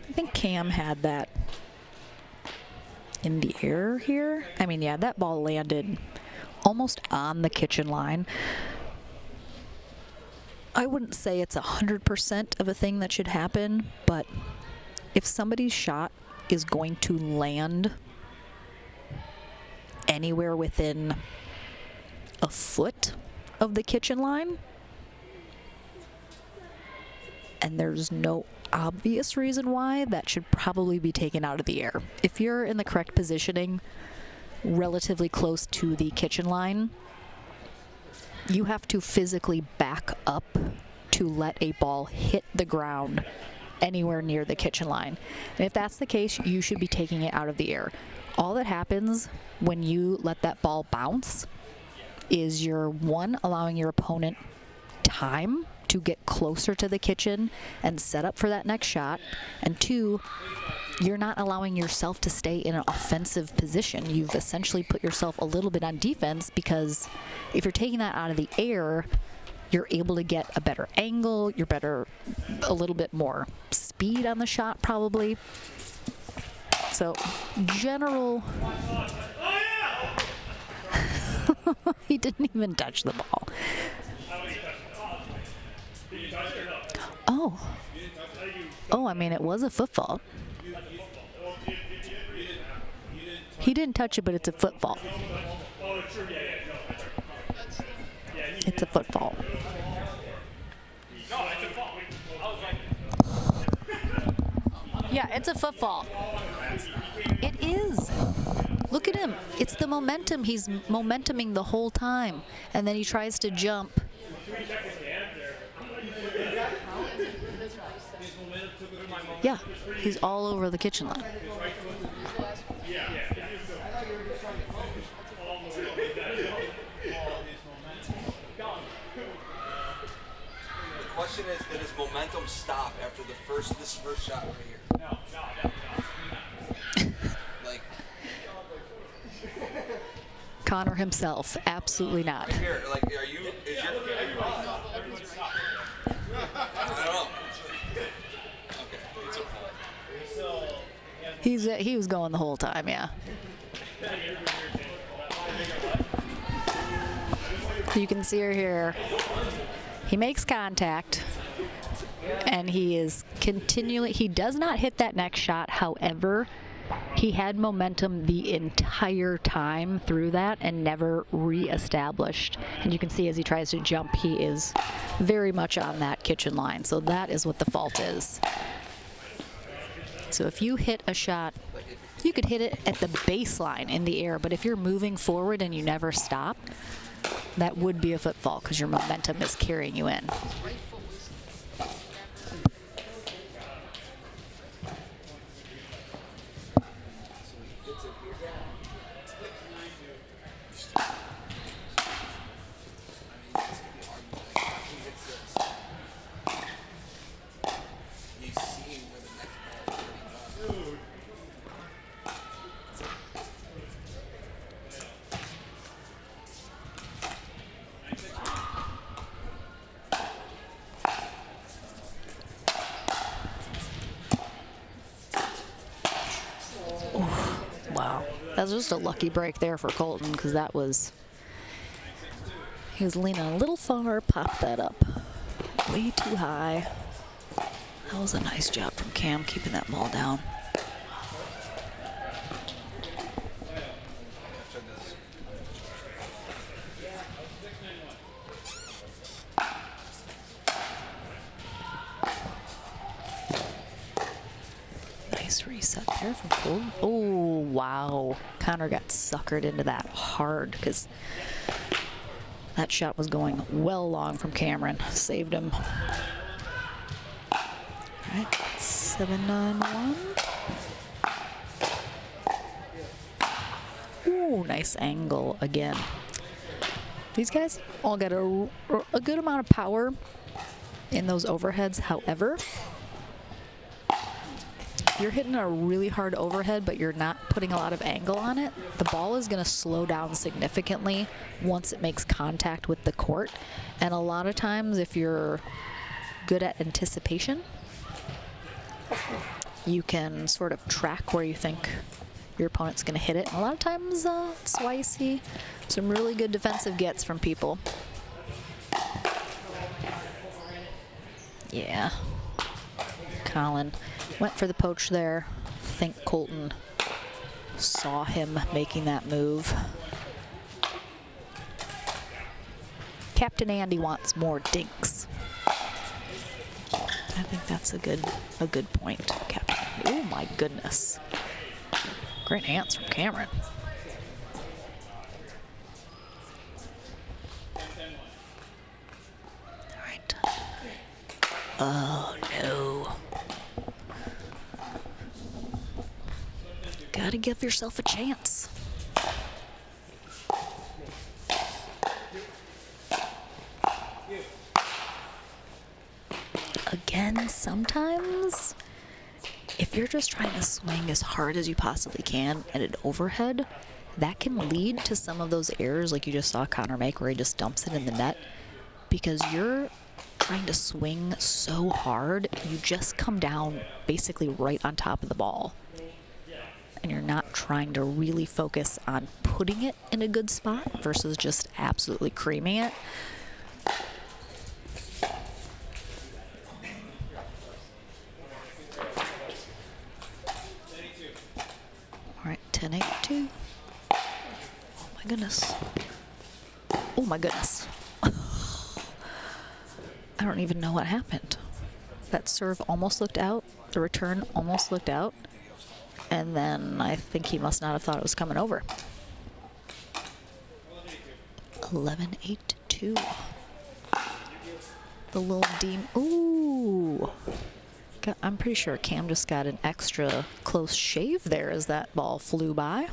I think Cam had that in the air here. I mean, yeah, that ball landed almost on the kitchen line. I wouldn't say it's 100% of a thing that should happen, but if somebody's shot is going to land anywhere within a foot of the kitchen line, and there's no obvious reason why, that should probably be taken out of the air. If you're in the correct positioning relatively close to the kitchen line, you have to physically back up to let a ball hit the ground anywhere near the kitchen line. And if that's the case, you should be taking it out of the air. All that happens when you let that ball bounce is you're, one, allowing your opponent time to get closer to the kitchen and set up for that next shot, and 2, you're not allowing yourself to stay in an offensive position. You've essentially put yourself a little bit on defense, because if you're taking that out of the air, you're able to get a better angle, a little bit more speed on the shot probably. So general, he didn't even touch the ball. Oh, I mean, it was a foot fault. He didn't touch it, but it's a foot fault. It's a foot fault. Yeah, it's a foot fault. It is. Look at him. It's the momentum. He's momentuming the whole time. And then he tries to jump. Yeah, he's all over the kitchen line. The question is, did his momentum stop after this first shot right here? No. Like Connor himself, absolutely not. right here, like, I don't know. Okay, it's a fault. he was going the whole time, yeah. You can see her here. He makes contact, and he is continually, he does not hit that next shot. However, he had momentum the entire time through that and never re-established. And you can see as he tries to jump, he is very much on that kitchen line. So that is what the fault is. So if you hit a shot, you could hit it at the baseline in the air, but if you're moving forward and you never stop, that would be a foot fault because your momentum is carrying you in. That was just a lucky break there for Colton because that was, he was leaning a little far, popped that up way too high. That was a nice job from Cam keeping that ball down. Reset there from Colton. Oh, wow. Connor got suckered into that hard because that shot was going well long from Cameron. Saved him. All right, 7-9-1. Ooh, nice angle again. These guys all got a good amount of power in those overheads. However, you're hitting a really hard overhead, but you're not putting a lot of angle on it, the ball is going to slow down significantly once it makes contact with the court. And a lot of times, if you're good at anticipation, you can sort of track where you think your opponent's going to hit it. And a lot of times, it's why you see some really good defensive gets from people. Yeah. Colin went for the poach there. I think Colton saw him making that move. Captain Andy wants more dinks. I think that's a good point, Captain. Oh my goodness. Great hands from Cameron. All right. Oh no. Gotta give yourself a chance. Again, sometimes if you're just trying to swing as hard as you possibly can at an overhead, that can lead to some of those errors like you just saw Connor make where he just dumps it in the net because you're trying to swing so hard, you just come down basically right on top of the ball. And you're not trying to really focus on putting it in a good spot versus just absolutely creaming it. All right, 10-8-2. Oh my goodness. Oh my goodness. I don't even know what happened. That serve almost looked out. The return almost looked out. And then I think he must not have thought it was coming over. 11-8-2. The little deem. Ooh. I'm pretty sure Cam just got an extra close shave there as that ball flew by.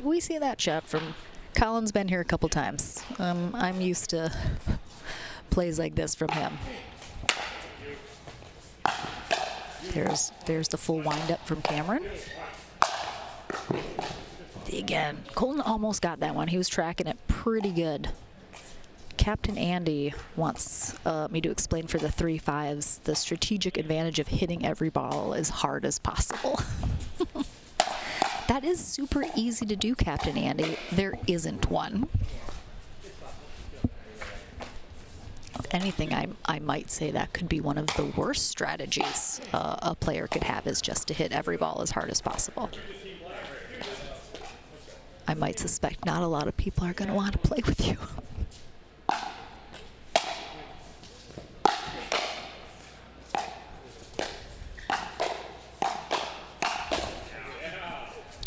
We see that shot from Colin's been here a couple times. I'm used to plays like this from him. There's the full wind up from Cameron. Again, Colton almost got that one. He was tracking it pretty good. Captain Andy wants me to explain for the 3-5s the strategic advantage of hitting every ball as hard as possible. That is super easy to do, Captain Andy. There isn't one. If anything, I might say that could be one of the worst strategies a player could have, is just to hit every ball as hard as possible. I might suspect not a lot of people are going to want to play with you.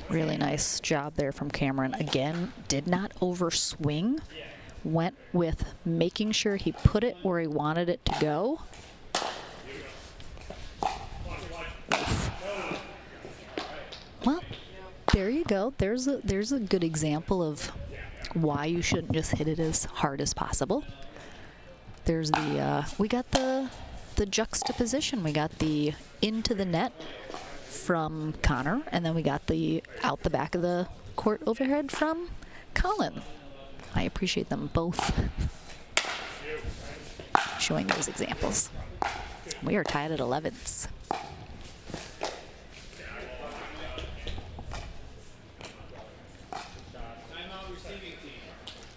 Really nice job there from Cameron. Again, did not overswing. Went with making sure he put it where he wanted it to go. Oof. Well, there you go. There's a good example of why you shouldn't just hit it as hard as possible. There's the we got the juxtaposition. We got the into the net from Connor, and then we got the out the back of the court overhead from Colin. I appreciate them both showing those examples. We are tied at 11s.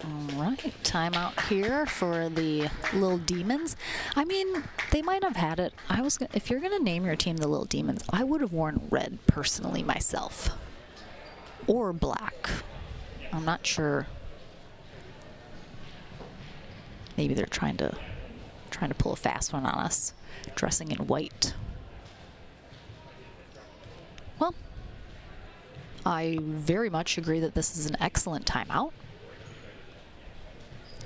All right, timeout here for the Little Demons. I mean, they might have had it. If you're gonna name your team the Little Demons, I would have worn red personally myself, or black. I'm not sure. Maybe they're trying to pull a fast one on us, dressing in white. Well, I very much agree that this is an excellent timeout.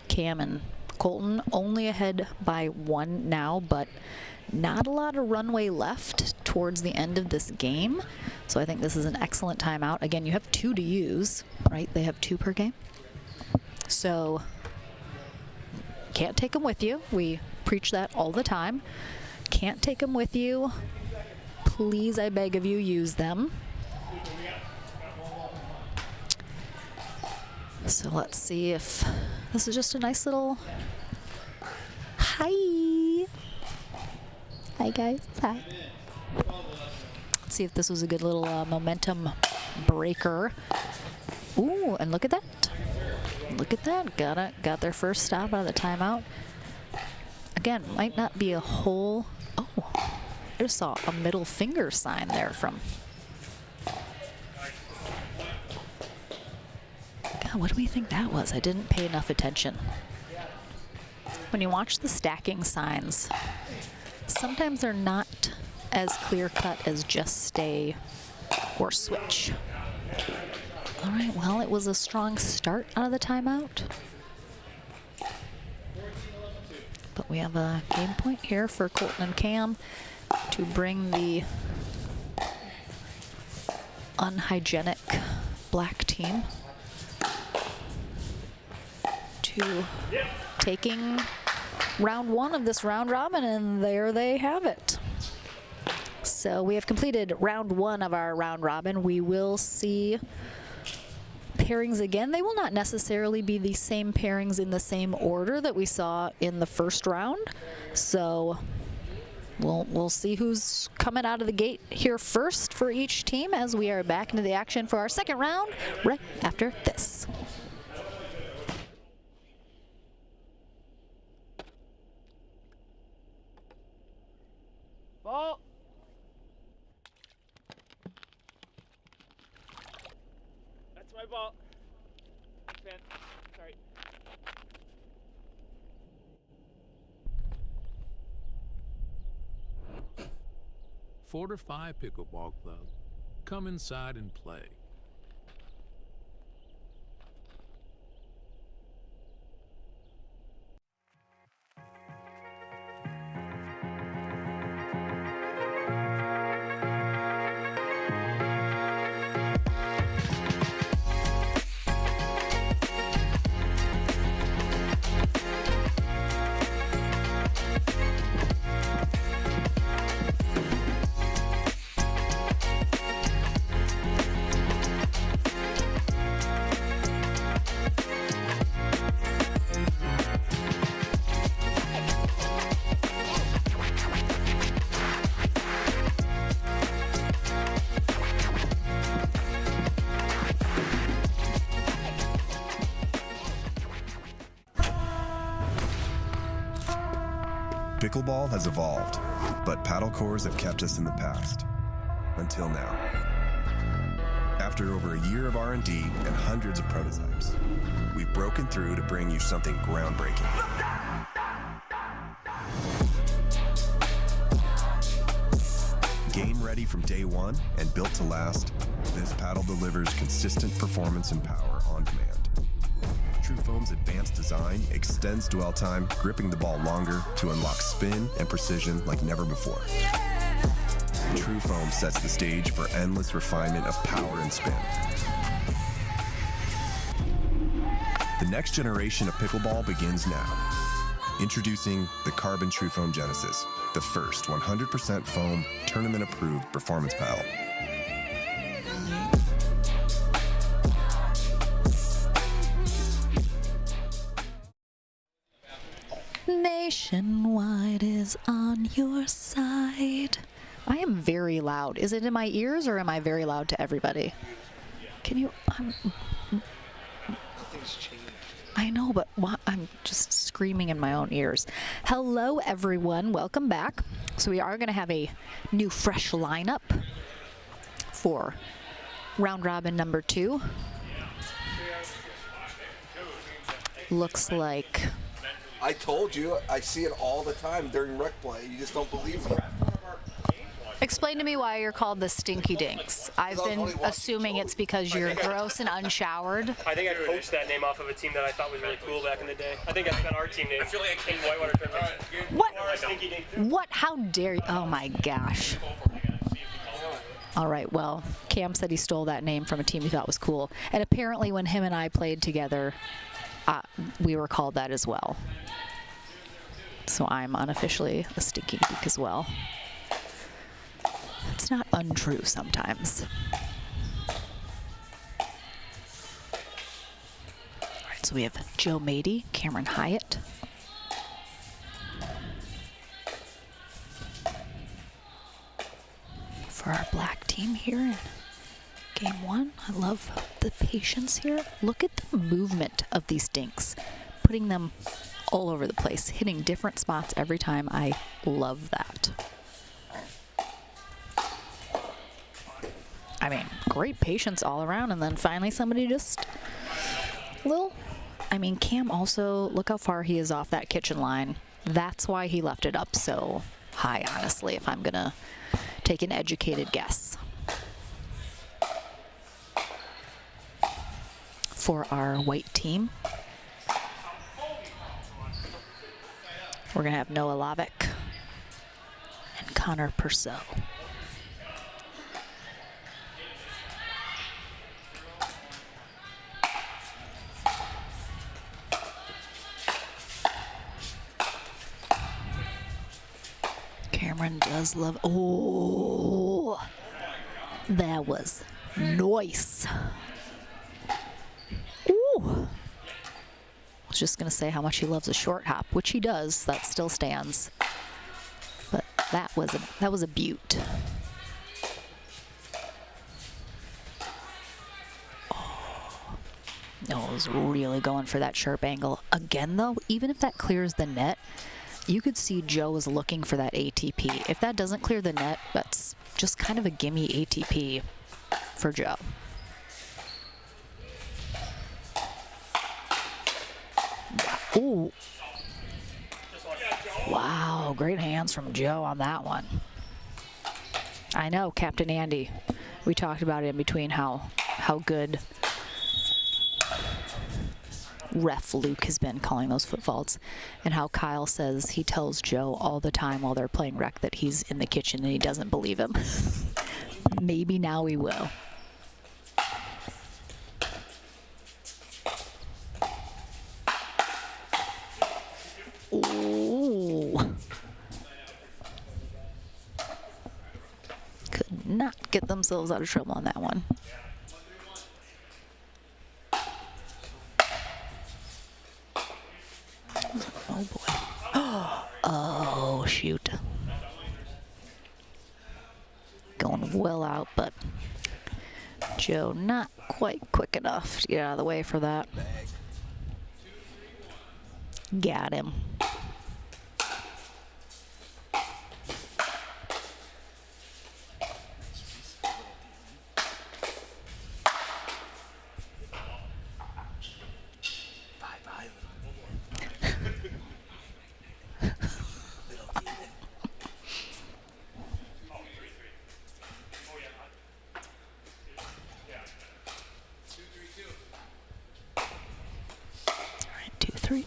Cam and Colton only ahead by 1 now, but not a lot of runway left towards the end of this game. So I think this is an excellent timeout. Again, you have 2 to use, right? They have 2 per game. So can't take them with you. We preach that all the time. Can't take them with you. Please, I beg of you, use them. So let's see if this is just a nice little hi. Hi guys, hi. Let's see if this was a good little momentum breaker. Ooh, and look at that. Look at that. Got their first stop out of the timeout. Again, might not be a whole. Oh, I just saw a middle finger sign there from. God, what do we think that was? I didn't pay enough attention. When you watch the stacking signs, sometimes they're not as clear-cut as just stay or switch. All right, well, it was a strong start out of the timeout. But we have a game point here for Colton and Cam to bring the unhygienic black team to taking round 1 of this round robin, and there they have it. So we have completed round 1 of our round robin. We will see pairings again. They will not necessarily be the same pairings in the same order that we saw in the first round. So we'll see who's coming out of the gate here first for each team as we are back into the action for our second round right after this. Ball. That's my ball. Fan. Sorry. Fortify Pickleball Club. Come inside and play. Pickleball has evolved, but paddle cores have kept us in the past. Until now. After over a year of R&D and hundreds of prototypes, we've broken through to bring you something groundbreaking. Game ready from day one and built to last, this paddle delivers consistent performance and power on demand. True Foam's advanced design extends dwell time, gripping the ball longer to unlock spin and precision like never before. True Foam sets the stage for endless refinement of power and spin. The next generation of pickleball begins now. Introducing the Carbon True Foam Genesis, the first 100% foam, tournament-approved performance paddle. Nationwide is on your side. I am very loud. Is it in my ears or am I very loud to everybody? Can you... I know, but I'm just screaming in my own ears. Hello, everyone. Welcome back. So we are going to have a new, fresh lineup for round robin number 2. Looks like... I told you, I see it all the time during rec play. You just don't believe me. Explain to me why you're called the Stinky Dinks. I've been assuming it's because you're gross and unshowered. I think I poached that name off of a team that I thought was really cool back in the day. I think that's been our team name. I feel like I came Whitewater tournament. What? How dare you? Oh my gosh. All right, well, Cam said he stole that name from a team he thought was cool. And apparently when him and I played together, we were called that as well. So I'm unofficially a Stinky Dink as well. It's not untrue sometimes. All right, so we have Joe Moede, Cameron Hyatt. For our black team here in game 1. I love the patience here. Look at the movement of these dinks. Putting them all over the place, hitting different spots every time. I love that. I mean, great patience all around, and then finally somebody just I mean, Cam also, look how far he is off that kitchen line. That's why he left it up so high, honestly, if I'm gonna take an educated guess. For our white team, we're gonna have Noah Hlavac and Connor Purcell. Cameron does love, oh, that was nice. Ooh. I was just gonna say how much he loves a short hop, which he does, that still stands. But that was a beaut. Oh. Noah was really going for that sharp angle. Again though, even if that clears the net, you could see Joe was looking for that ATP. If that doesn't clear the net, that's just kind of a gimme ATP for Joe. Ooh. Wow, great hands from Joe on that one. I know, Captain Andy. We talked about it in between how good ref Luke has been calling those foot faults, and how Kyle says he tells Joe all the time while they're playing rec that he's in the kitchen and he doesn't believe him. Maybe now he will. Ooh. Could not get themselves out of trouble on that one. Oh boy. Oh shoot. Going well out, but Joe not quite quick enough to get out of the way for that. Got him.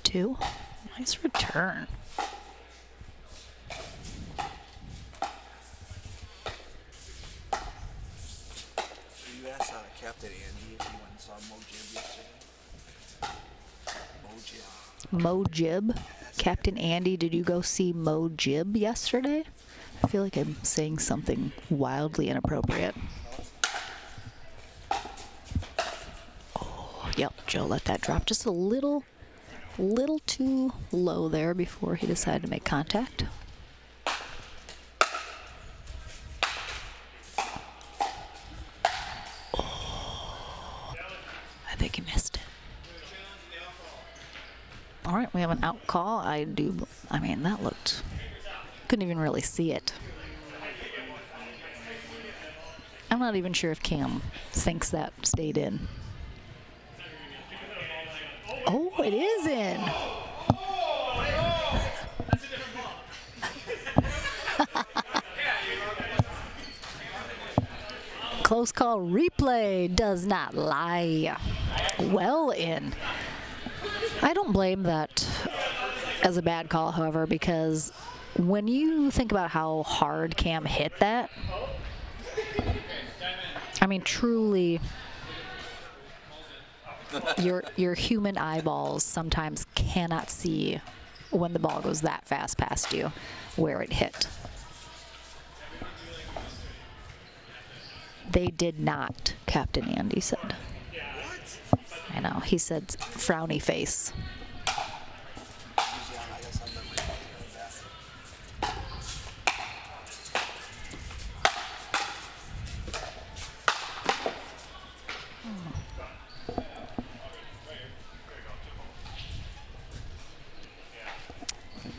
2. Nice return. You asked Captain Andy if he went and saw Mo Jib yesterday. Mo Jib. Captain Andy, did you go see Mo Jib yesterday? I feel like I'm saying something wildly inappropriate. Oh, yep, Joe let that drop just a little too low there before he decided to make contact. Oh, I think he missed it. All right, we have an out call. I mean, that looked, couldn't even really see it. I'm not even sure if Cam thinks that stayed in. Oh, it is in. Close call replay does not lie. Well in. I don't blame that as a bad call, however, because when you think about how hard Cam hit that, I mean, truly, your human eyeballs sometimes cannot see when the ball goes that fast past you where it hit. They did not, Captain Andy said. I know, he said frowny face.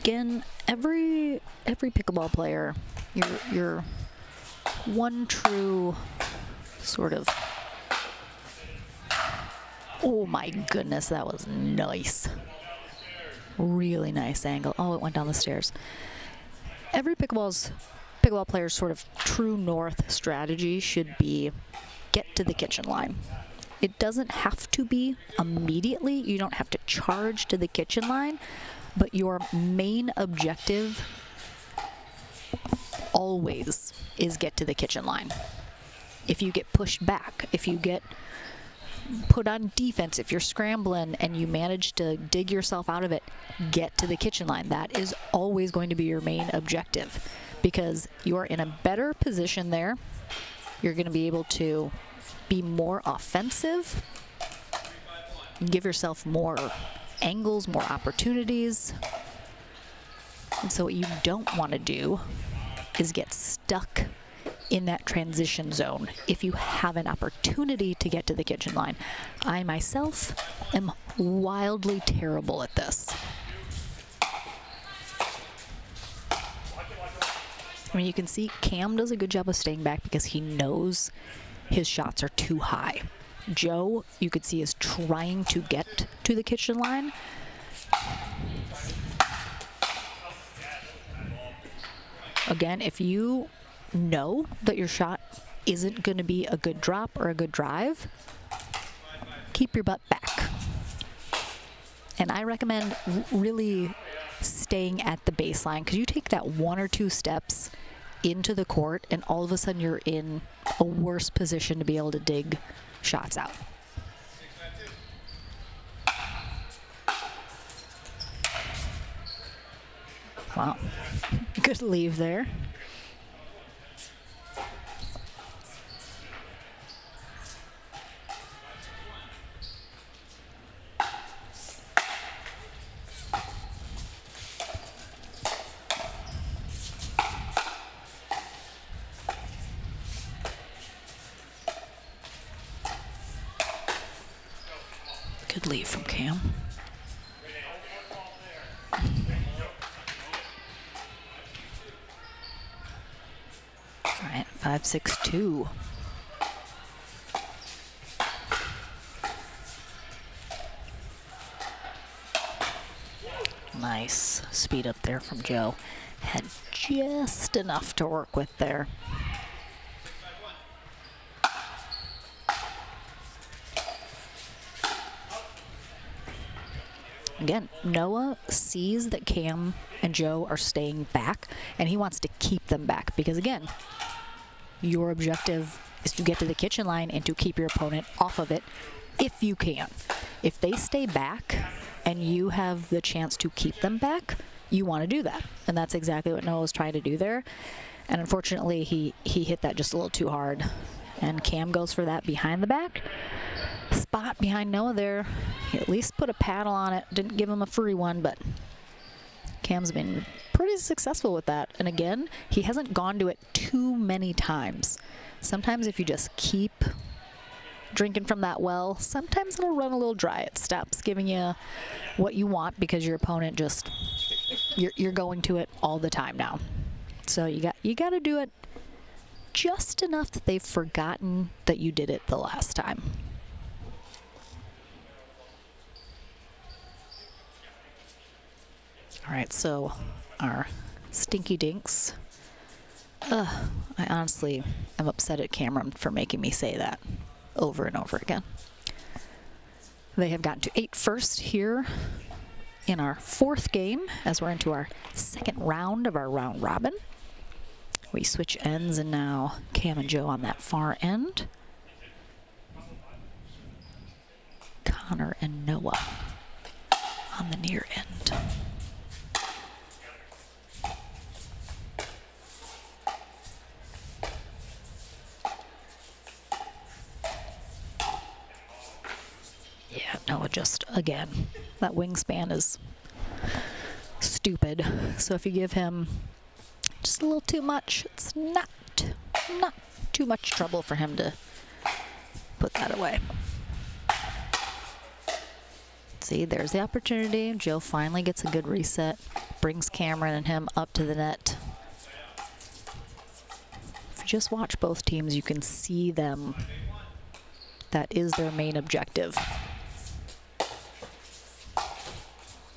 Again, every pickleball player, you're one true sort of. Oh my goodness, that was nice. Really nice angle. Oh, it went down the stairs. Every pickleball player's sort of true north strategy should be get to the kitchen line. It doesn't have to be immediately. You don't have to charge to the kitchen line. But your main objective always is get to the kitchen line. If you get pushed back, if you get put on defense, if you're scrambling and you manage to dig yourself out of it, get to the kitchen line. That is always going to be your main objective because you're in a better position there. You're going to be able to be more offensive, give yourself more angles, more opportunities. And so what you don't want to do is get stuck in that transition zone if you have an opportunity to get to the kitchen line. I myself am wildly terrible at this. I mean, you can see Cam does a good job of staying back because he knows his shots are too high. Joe, you could see, is trying to get to the kitchen line. Again, if you know that your shot isn't going to be a good drop or a good drive, keep your butt back. And I recommend really staying at the baseline because you take that 1 or 2 steps into the court and all of a sudden you're in a worse position to be able to dig shots out. Wow, good leave there. Good leave from Cam. All right, 5-6-2. Nice speed up there from Joe. Had just enough to work with there. Again, Noah sees that Cam and Joe are staying back, and he wants to keep them back because, again, your objective is to get to the kitchen line and to keep your opponent off of it if you can. If they stay back and you have the chance to keep them back, you want to do that. And that's exactly what Noah was trying to do there. And unfortunately, he hit that just a little too hard. And Cam goes for that behind the back spot behind Noah there. He at least put a paddle on it. Didn't give him a free one, but Cam's been pretty successful with that. And again, he hasn't gone to it too many times. Sometimes if you just keep drinking from that well, sometimes it'll run a little dry. It stops giving you what you want because your opponent just, you're going to it all the time now. So you got to do it just enough that they've forgotten that you did it the last time. All right, so our Stinky Dinks. I honestly am upset at Cameron for making me say that over and over again. They have gotten to 8 first here in our 4th game as we're into our 2nd round of our round robin. We switch ends, and now Cam and Joe on that far end. Connor and Noah on the near end. Yeah, Noah just, again, that wingspan is stupid. So if you give him just a little too much, it's not too much trouble for him to put that away. See, there's the opportunity. Joe finally gets a good reset, brings Cameron and him up to the net. If you just watch both teams, you can see them. That is their main objective.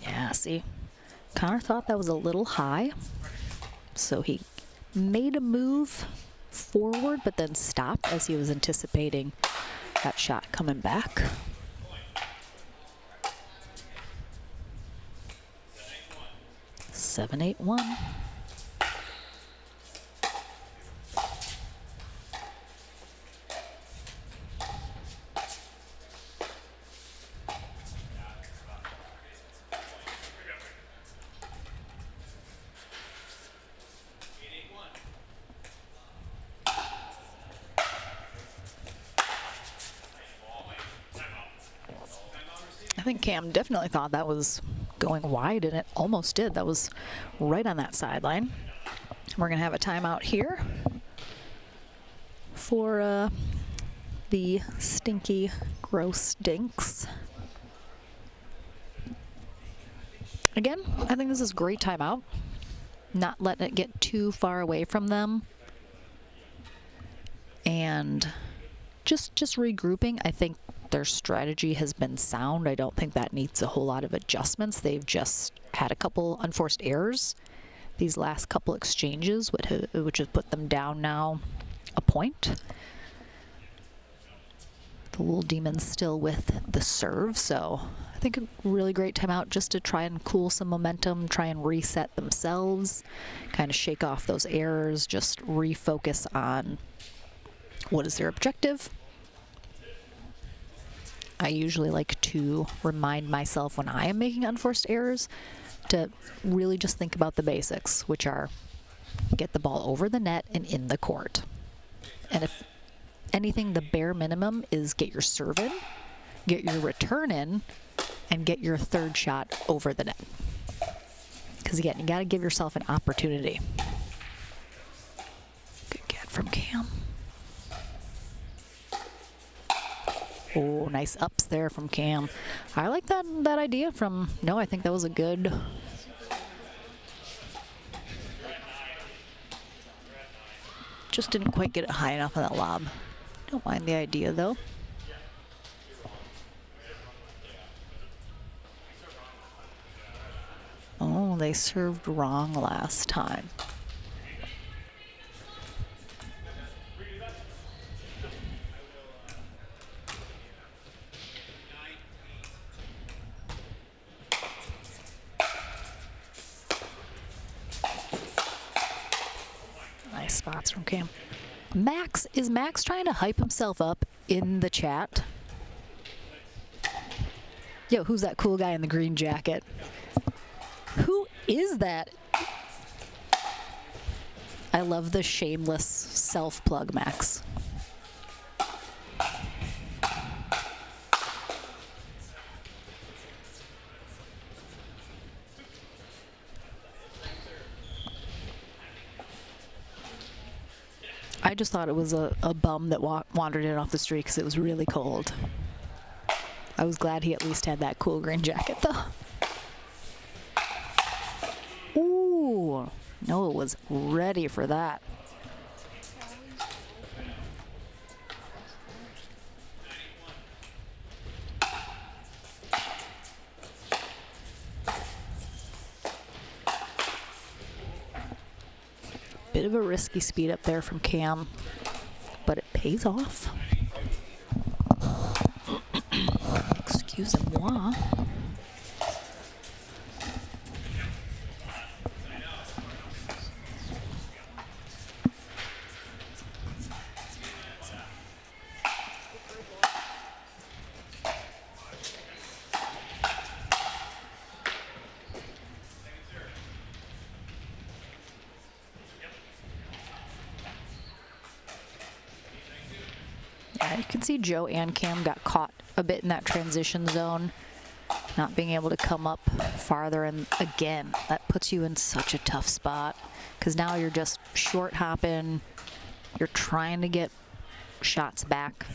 Yeah, see, Connor thought that was a little high, so he made a move forward, but then stopped as he was anticipating that shot coming back. Seven, 8-1. I think Cam definitely thought that was going wide, and it almost did. That was right on that sideline. We're going to have a timeout here for the Stinky Gross Dinks. Again, I think this is a great timeout. Not letting it get too far away from them. And just regrouping. I think their strategy has been sound. I don't think that needs a whole lot of adjustments. They've just had a couple unforced errors these last couple exchanges, which has put them down now a point. The little demon's still with the serve, so I think a really great timeout just to try and cool some momentum, try and reset themselves, kind of shake off those errors, just refocus on what is their objective. I usually like to remind myself when I am making unforced errors to really just think about the basics, which are get the ball over the net and in the court. And if anything, the bare minimum is get your serve in, get your return in, and get your third shot over the net. Because again, you got to give yourself an opportunity. Good get from Cam. Oh, nice ups there from Cam. I like that idea from Noah. I think that was a good. Just didn't quite get it high enough on that lob. Don't mind the idea though. Oh, they served wrong last time. Nice spots from Cam. Max, is Max trying to hype himself up in the chat? Yo, who's that cool guy in the green jacket? Who is that? I love the shameless self-plug, Max. I just thought it was a bum that wandered in off the street because it was really cold. I was glad he at least had that cool green jacket, though. Ooh, Noah was ready for that. Bit of a risky speed up there from Cam, but it pays off. Excusez-moi. You can see Joe and Cam got caught a bit in that transition zone, not being able to come up farther. And again, that puts you in such a tough spot because now you're just short hopping. You're trying to get shots back.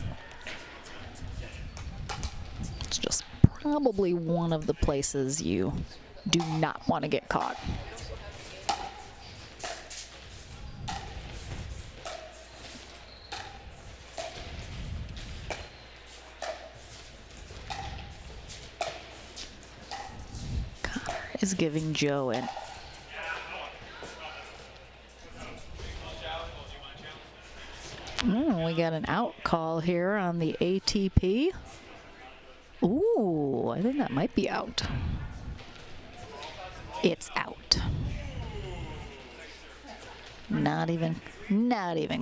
It's just probably one of the places you do not want to get caught. Is giving Joe an we got an out call here on the ATP. Ooh, I think that might be out. It's out. Not even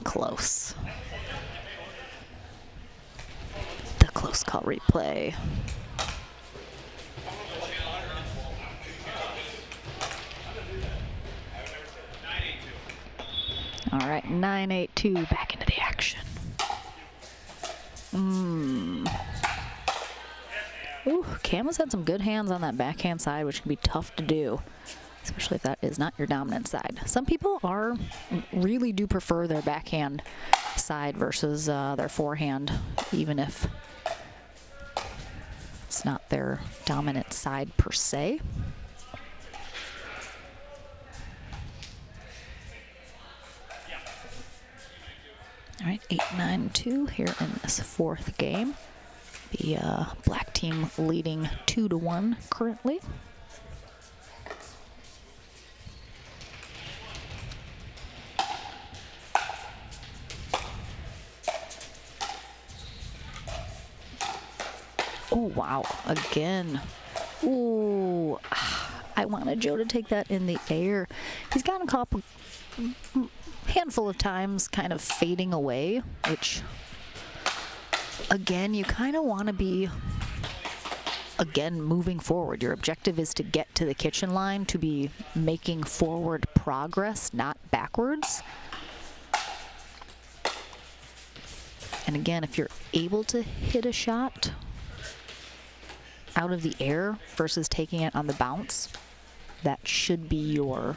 close. The close call replay. All right, 9-8-2 back into the action. Ooh, Cam has had some good hands on that backhand side, which can be tough to do, especially if that is not your dominant side. Some people really do prefer their backhand side versus their forehand, even if it's not their dominant side per se. All right, 8-9-2 here in this fourth game. The black team leading 2-1 currently. Oh, wow, again. Ooh, I wanted Joe to take that in the air. He's gotten a couple handful of times kind of fading away, which again, you kind of want to be moving forward. Your objective is to get to the kitchen line, to be making forward progress, not backwards. And again, if you're able to hit a shot out of the air versus taking it on the bounce, that should be your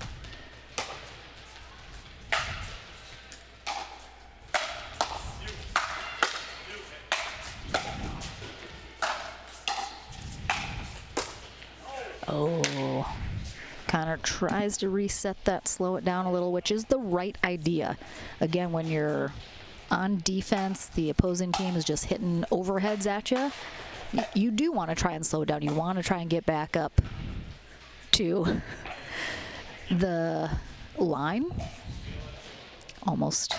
Oh, Connor tries to reset that, slow it down a little, which is the right idea. Again, when you're on defense, the opposing team is just hitting overheads at you. You do want to try and slow it down. You want to try and get back up to the line. Almost,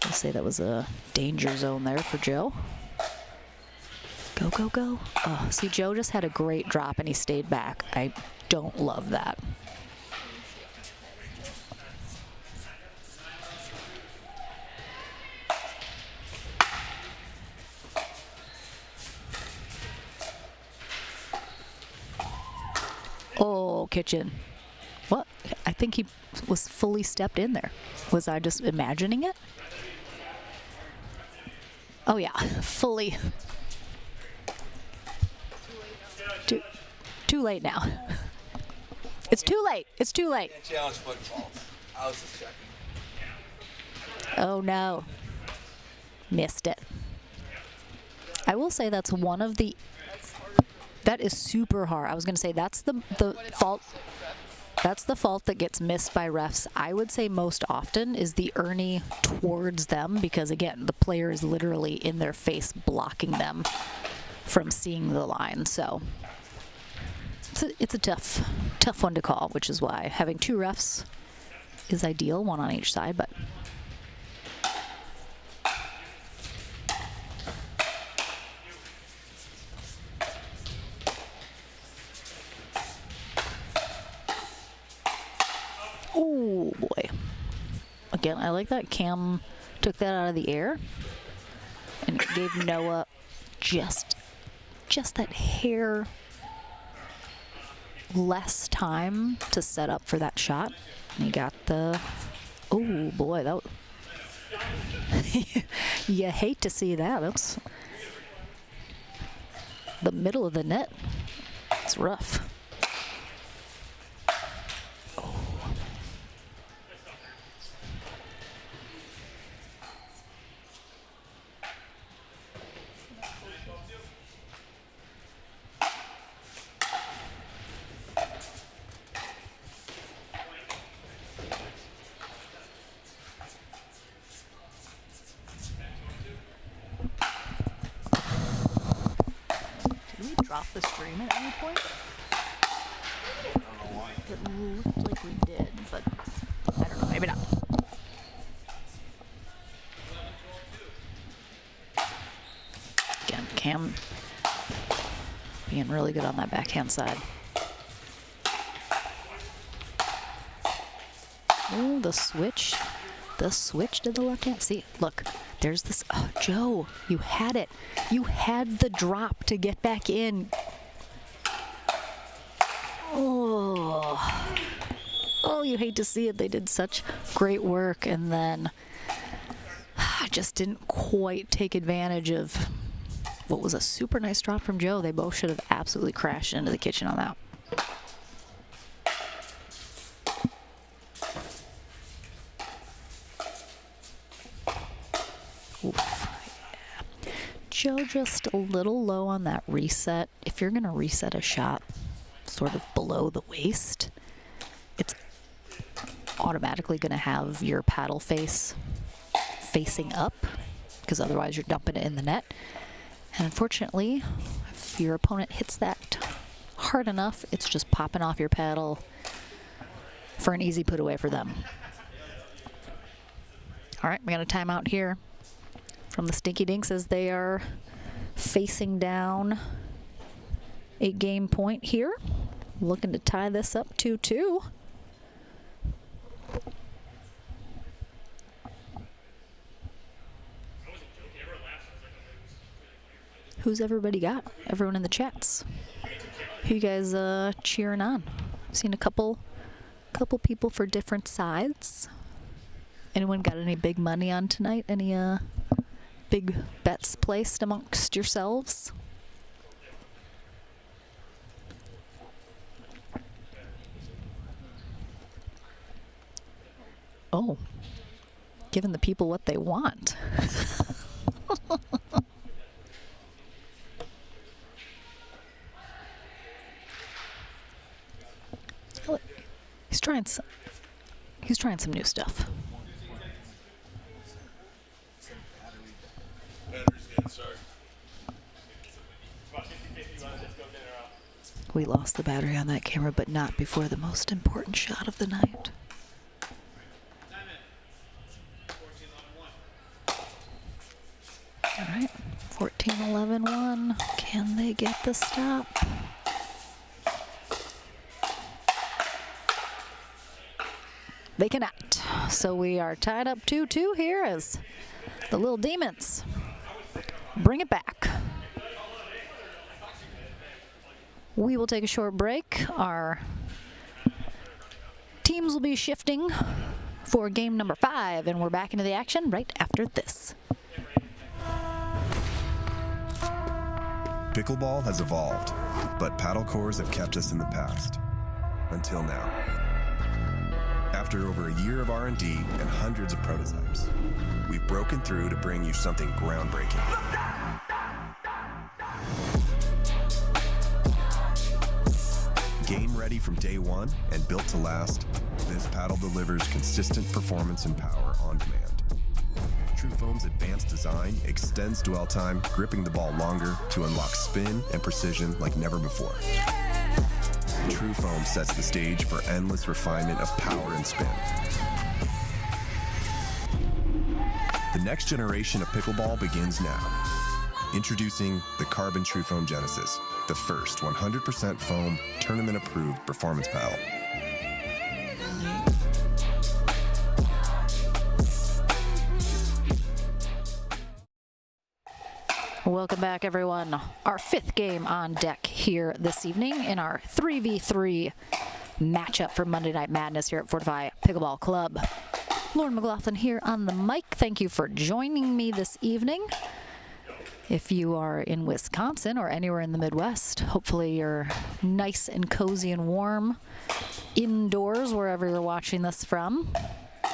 I'll say that was a danger zone there for Joe. Go, go, go. Oh, see, Joe just had a great drop and he stayed back. I don't love that. kitchen. What? I think he was fully stepped in there. Was I just imagining it? Oh yeah, fully. Too late now. It's too late. It's too late. Can't challenge foot faults. I was just checking. Oh no. Missed it. I will say that's one of the... That is super hard. I was going to say that's the fault. That's the fault that gets missed by refs. I would say most often is the Ernie towards them, because again, the player is literally in their face blocking them from seeing the line. So it's a tough one to call, which is why having 2 refs is ideal, 1 on each side, but oh boy. Again, I like that Cam took that out of the air and it gave Noah just that hair less time to set up for that shot. And he got the, oh boy, that was, you hate to see that. That's the middle of the net. It's rough. Drop the stream at any point? I don't know why. It looked like we did, but I don't know, maybe not. Again, Cam being really good on that backhand side. Oh, the switch to the left hand. See, look, there's this. Oh, Joe, you had it. You had the drop to get back in. Oh, you hate to see it. They did such great work, and then I just didn't quite take advantage of what was a super nice drop from Joe. They both should have absolutely crashed into the kitchen on that. Yeah. Joe just a little low on that reset. If you're going to reset a shot sort of below the waist, it's automatically going to have your paddle face facing up, because otherwise you're dumping it in the net. And unfortunately, if your opponent hits that hard enough, it's just popping off your paddle for an easy put away for them. All right, we got a timeout here from the Stinky Dinks as they are facing down a game point here. Looking to tie this up 2-2. Who's everybody got? Everyone in the chats. Who you guys cheering on? I've seen a couple people for different sides. Anyone got any big money on tonight? Any big bets placed amongst yourselves? Oh, giving the people what they want. He's trying some new stuff. We lost the battery on that camera, but not before the most important shot of the night. All right, 14-11-1. Can they get the stop? They cannot. So we are tied up 2-2 here as the Little Demons bring it back. We will take a short break. Our Teams will be shifting for game number 5, and we're back into the action right after this. Pickleball has evolved, but paddle cores have kept us in the past. Until now. After over a year of R&D and hundreds of prototypes, we've broken through to bring you something groundbreaking. Game ready from day one and built to last, this paddle delivers consistent performance and power on demand. TrueFoam's advanced design extends dwell time, gripping the ball longer to unlock spin and precision like never before. TrueFoam sets the stage for endless refinement of power and spin. The next generation of pickleball begins now. Introducing the Carbon TrueFoam Genesis, the first 100% foam, tournament-approved performance paddle. Welcome back, everyone. Our 5th game on deck here this evening in our 3v3 matchup for Monday Night Madness here at Fortify Pickleball Club. Lauren McLaughlin here on the mic. Thank you for joining me this evening. If you are in Wisconsin or anywhere in the Midwest, hopefully you're nice and cozy and warm indoors wherever you're watching this from.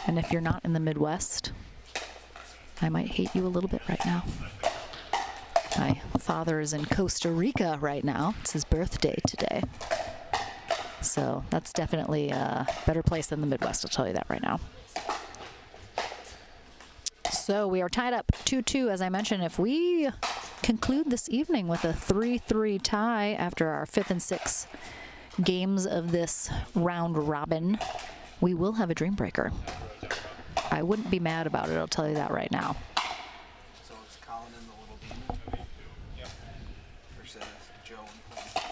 And if you're not in the Midwest, I might hate you a little bit right now. My father is in Costa Rica right now. It's his birthday today. So that's definitely a better place than the Midwest, I'll tell you that right now. So we are tied up 2-2, as I mentioned. If we conclude this evening with a 3-3 tie after our 5th and 6th games of this round robin, we will have a dream breaker. I wouldn't be mad about it, I'll tell you that right now. So it's Colin and the little demon? Yep. Versus Joe and Colton.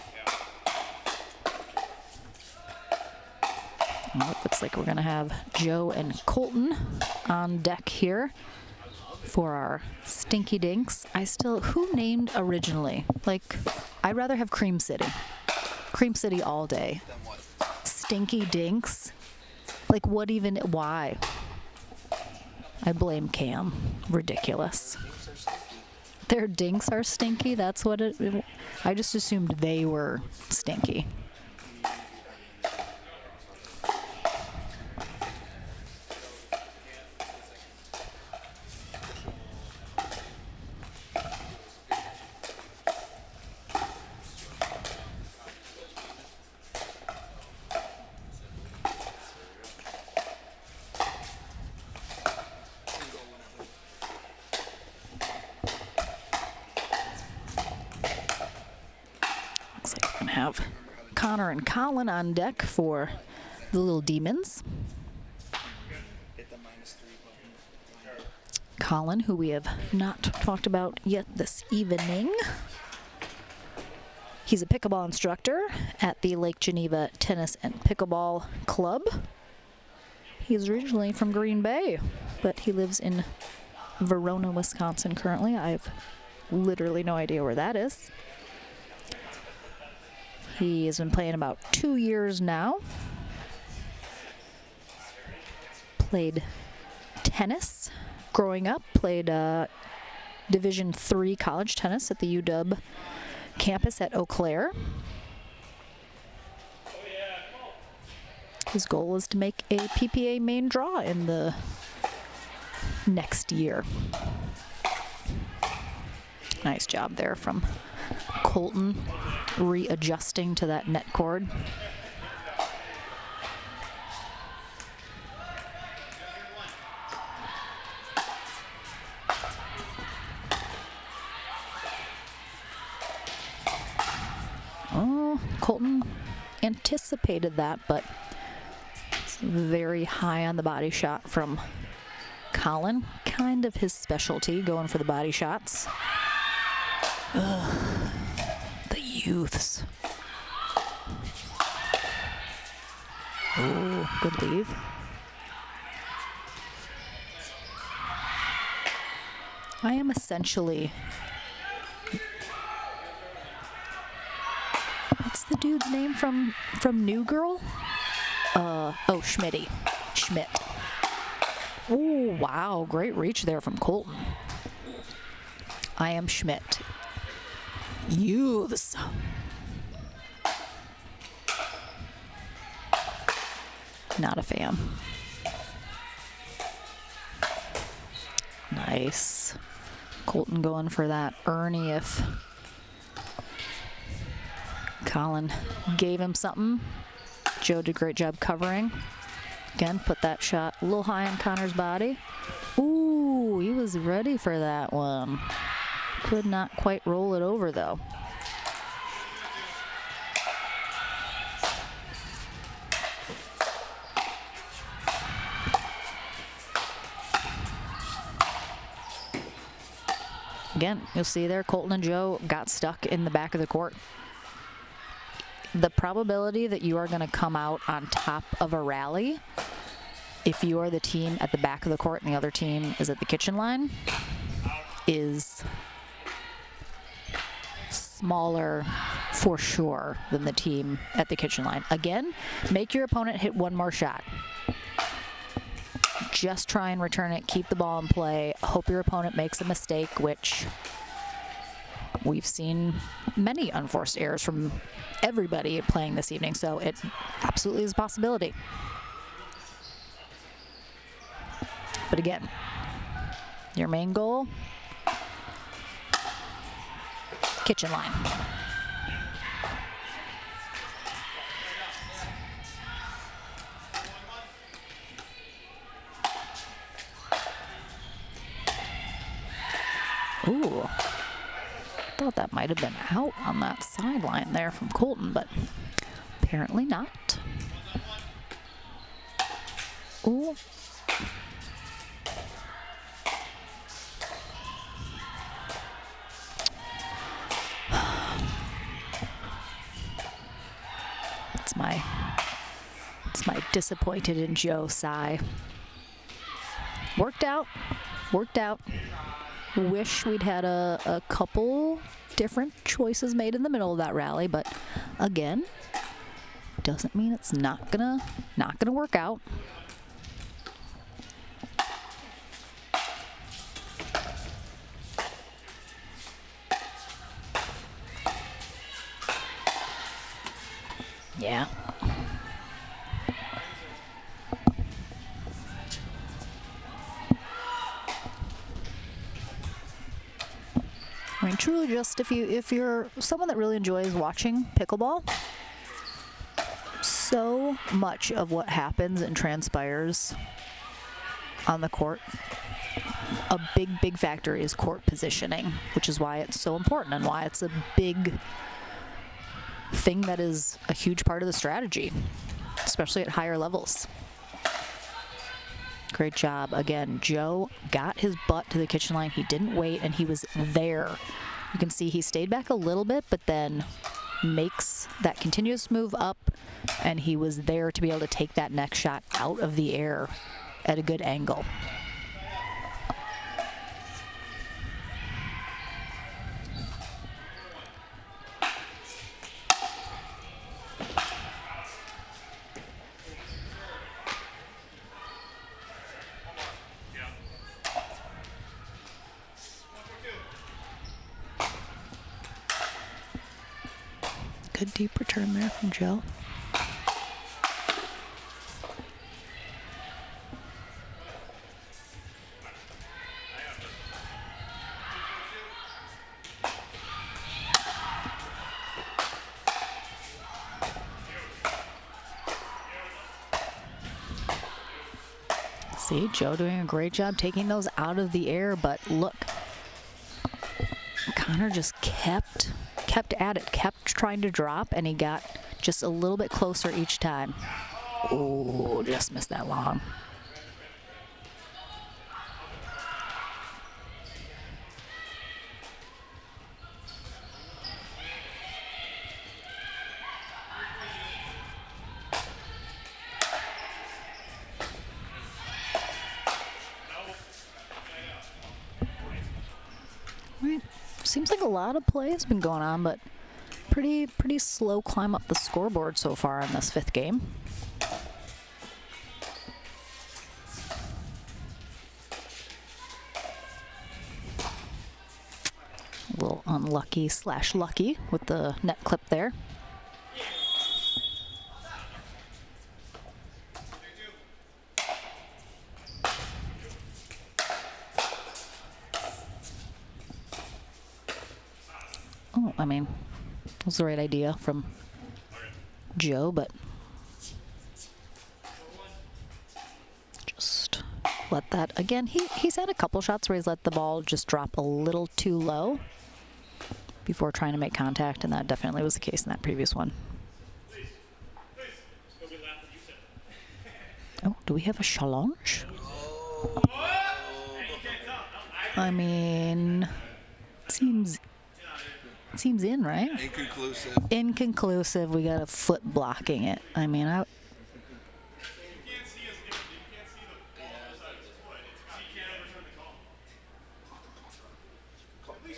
Well, it looks like we're going to have Joe and Colton on deck here for our Stinky Dinks. Who named originally? Like, I'd rather have Cream City. Cream City all day. Then what? Stinky Dinks? Like, why? I blame Cam. Ridiculous. Their dinks are stinky? That's what I just assumed they were stinky. Looks like we're going to have Connor and Colin on deck for the little demons. Colin, who we have not talked about yet this evening. He's a pickleball instructor at the Lake Geneva Tennis and Pickleball Club. He's originally from Green Bay, but he lives in Verona, Wisconsin currently. I have literally no idea where that is. He has been playing about 2 years now. Played tennis growing up, played Division III college tennis at the UW campus at Eau Claire. His goal is to make a PPA main draw in the next year. Nice job there from Colton, readjusting to that net cord. Oh, Colton anticipated that, but it's very high on the body shot from Colin. Kind of his specialty, going for the body shots. Ugh, the youths. Oh, good leave. I am essentially... What's the dude's name from New Girl? Schmidt. Oh, wow, great reach there from Colton. I am Schmidt. Youths. Not a fan. Nice. Colton going for that Ernie if Colin gave him something. Joe did a great job covering. Again, put that shot a little high on Connor's body. Ooh, he was ready for that one. Could not quite roll it over, though. Again, you'll see there, Colton and Joe got stuck in the back of the court. The probability that you are going to come out on top of a rally, if you are the team at the back of the court and the other team is at the kitchen line, is smaller for sure than the team at the kitchen line. Again, make your opponent hit one more shot. Just try and return it, keep the ball in play, hope your opponent makes a mistake, which we've seen many unforced errors from everybody playing this evening, so it absolutely is a possibility. But again, your main goal, kitchen line. Ooh, thought that might have been out on that sideline there from Colton, but apparently not. Ooh. It's my disappointed in Joe sigh. Worked out. Wish we'd had a couple different choices made in the middle of that rally, but again, doesn't mean it's not gonna work out. Yeah. I mean, truly, just if you're someone that really enjoys watching pickleball, so much of what happens and transpires on the court, a big factor is court positioning, which is why it's so important and why it's a big thing that is a huge part of the strategy, especially at higher levels. Great job. Again, Joe got his butt to the kitchen line. He didn't wait, and he was there. You can see he stayed back a little bit, but then makes that continuous move up, and he was there to be able to take that next shot out of the air at a good angle. Good deep return there from Joe. See, Joe doing a great job taking those out of the air, but look, Connor just kept at it, kept trying to drop, and he got just a little bit closer each time. Oh, just missed that long. Seems like a lot of play has been going on, but pretty slow climb up the scoreboard so far in this fifth game. little unlucky / lucky with the net clip there. Oh, I mean, it was the right idea from Joe, but just let that, again, he's had a couple shots where he's let the ball just drop a little too low before trying to make contact, and that definitely was the case in that previous one. Oh, do we have a challenge? I mean, seems in, right? Inconclusive. Inconclusive. We got a foot blocking it. I mean,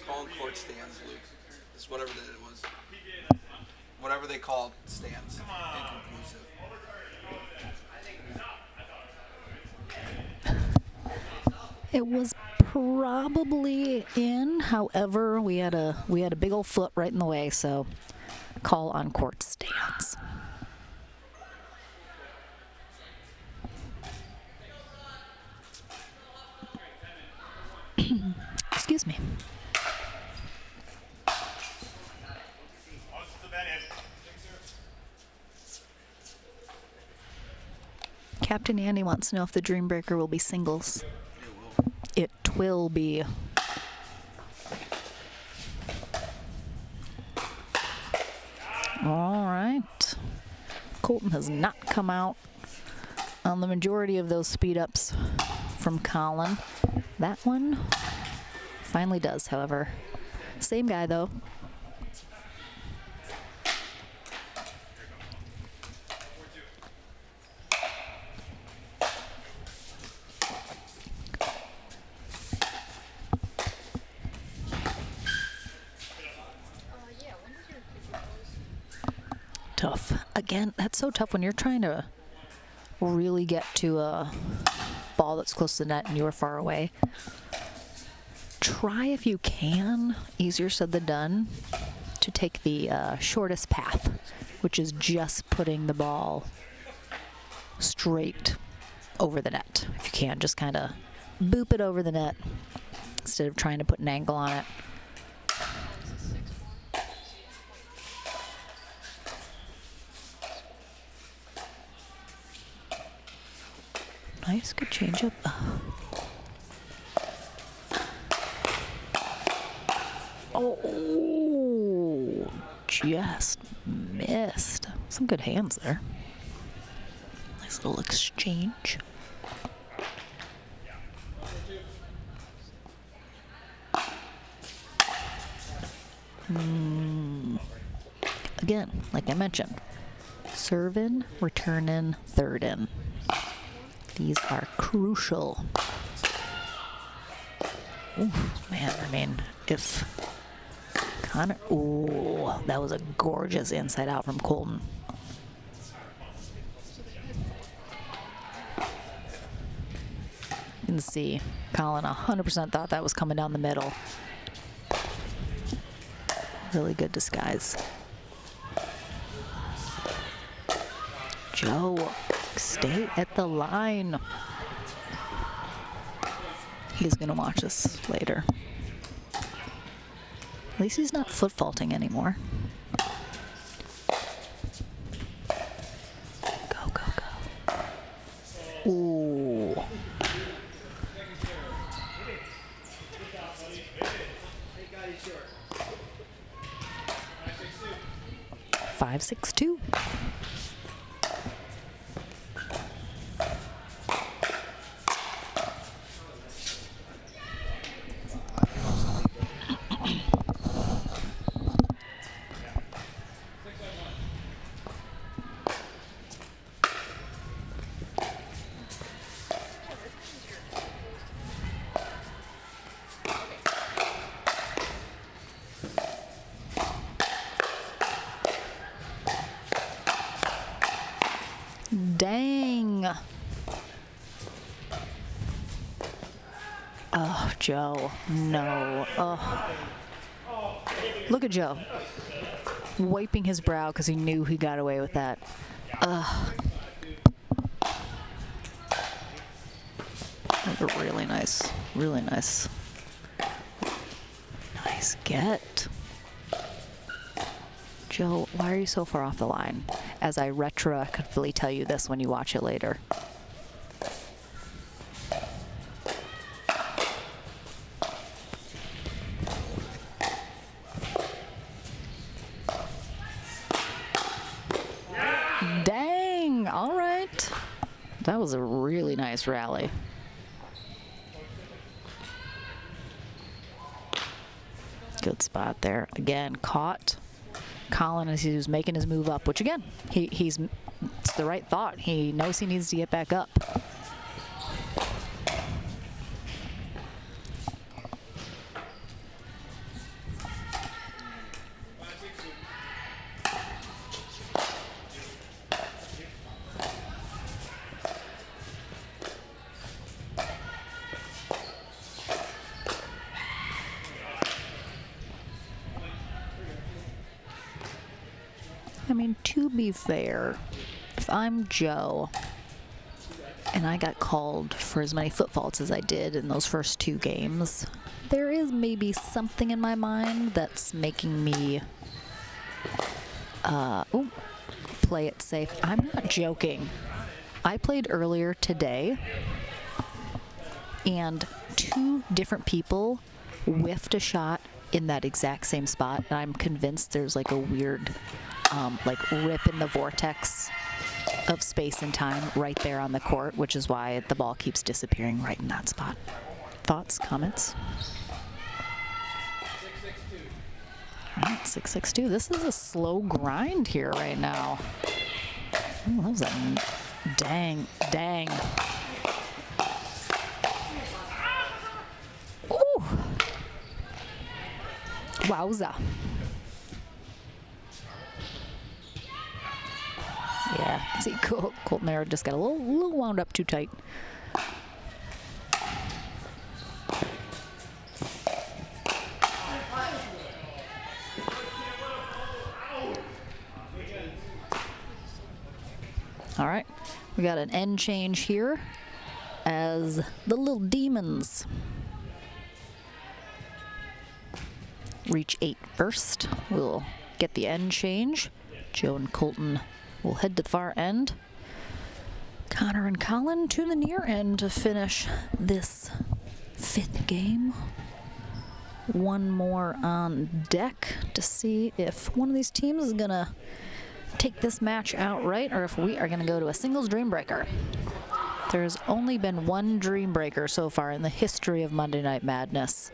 Calling court stands, Luke. It's whatever that it was. Whatever they called stands. Inconclusive. it was probably in. However, we had a big old foot right in the way, so call on court stance. Excuse me. Captain Andy wants to know if the Dream Breaker will be singles. It will be. All right. Colton has not come out on the majority of those speed ups from Colin. That one finally does, however. Same guy, though. Tough. Again, that's so tough when you're trying to really get to a ball that's close to the net and you're far away. Try, if you can, easier said than done, to take the shortest path, which is just putting the ball straight over the net. If you can, just kind of boop it over the net instead of trying to put an angle on it. Nice, good change up. Oh, just missed. Some good hands there. Nice little exchange. Again, like I mentioned, serve in, return in, third in. These are crucial. Ooh, man, I mean, if Connor, ooh, that was a gorgeous inside out from Colton. You can see Colin 100% thought that was coming down the middle. Really good disguise. Joe, stay at the line. He's gonna watch this later. At least he's not foot faulting anymore. Go, go, go. Ooh. Five, 6-2. Dang. Oh, Joe. No. Oh. Look at Joe wiping his brow because he knew he got away with that. Ugh. That was really nice. Really nice. Nice get. Joe, why are you so far off the line? As I retroactively tell you this when you watch it later. Dang, all right. That was a really nice rally. Good spot there. Again, caught Colin as he was making his move up, which again, it's the right thought. He knows he needs to get back up. I mean, to be fair, if I'm Joe and I got called for as many foot faults as I did in those first 2 games, there is maybe something in my mind that's making me play it safe. I'm not joking. I played earlier today and 2 different people whiffed a shot in that exact same spot, and I'm convinced there's like a weird like rip in the vortex of space and time right there on the court, which is why the ball keeps disappearing right in that spot. Thoughts, comments? All right, 6-6-2. This is a slow grind here right now. Ooh, that was a dang. Ooh. Wowza. Yeah, see, Colton there just got a little wound up too tight. All right, we got an end change here as the little demons reach 8 first. We'll get the end change. Joe and Colton will head to the far end. Connor and Colin to the near end to finish this 5th game. One more on deck to see if one of these teams is gonna take this match outright or if we are gonna go to a singles dream breaker. There's only been 1 dream breaker so far in the history of Monday Night Madness.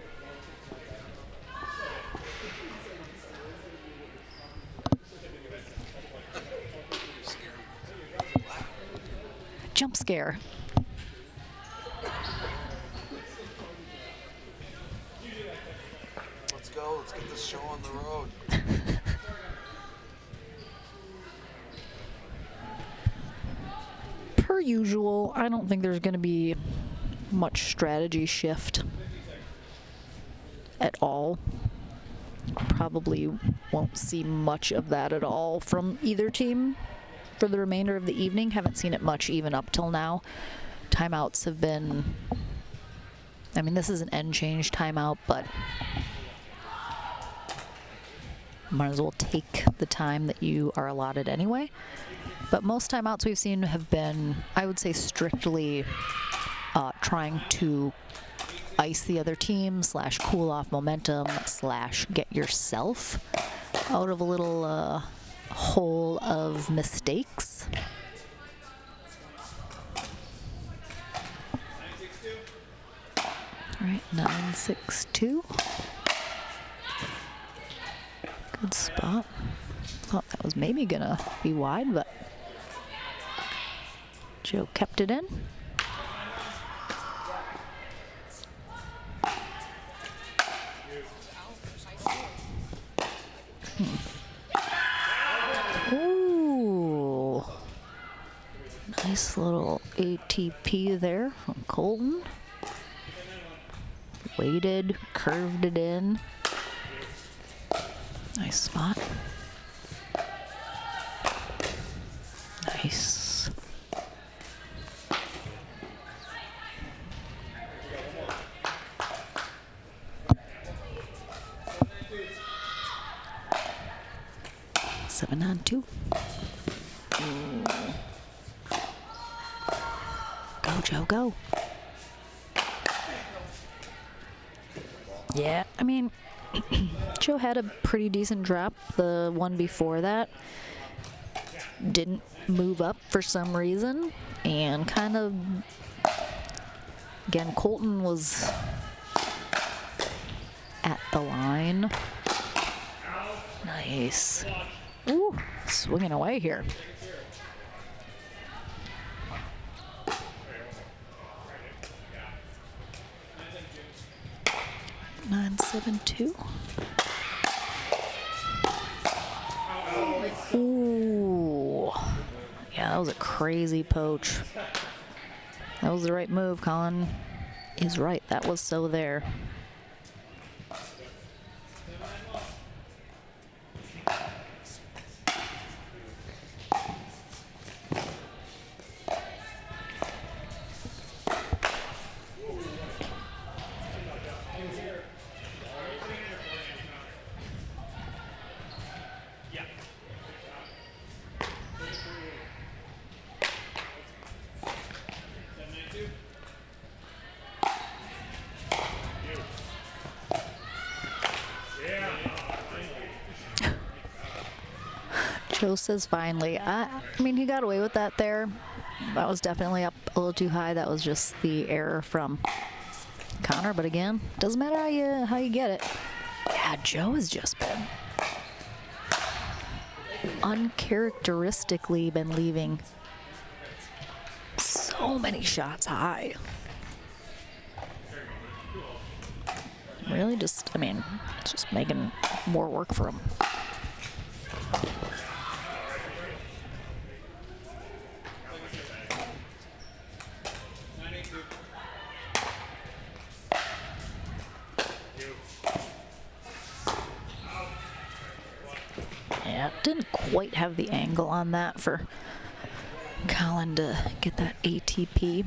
Jump scare. Let's go. Let's get this show on the road. Per usual, I don't think there's going to be much strategy shift at all. Probably won't see much of that at all from either team for the remainder of the evening. Haven't seen it much even up till now. Timeouts have been, I mean, this is an end change timeout, but might as well take the time that you are allotted anyway. But most timeouts we've seen have been, I would say, strictly trying to ice the other team / cool off momentum / get yourself out of a little hole of mistakes. All right, 9-6-2. Good spot. Thought that was maybe gonna be wide, but Joe kept it in. Ooh. Nice little ATP there from Colton. Weighted, curved it in. Nice spot. Nice. Seven on two. Go, Joe, go. Yeah, I mean, Joe had a pretty decent drop. The one before that didn't move up for some reason, and kind of, again, Colton was at the line. Nice. Ooh, swinging away here. 9-7-2. Ooh. Yeah, that was a crazy poach. That was the right move. Colin is right. That was so there. Joe says finally. I mean, he got away with that there. That was definitely up a little too high. That was just the error from Connor. But again, doesn't matter how you get it. Yeah, Joe has just been uncharacteristically been leaving so many shots high. Really just, I mean, it's just making more work for him. Yeah, didn't quite have the angle on that for Colin to get that ATP.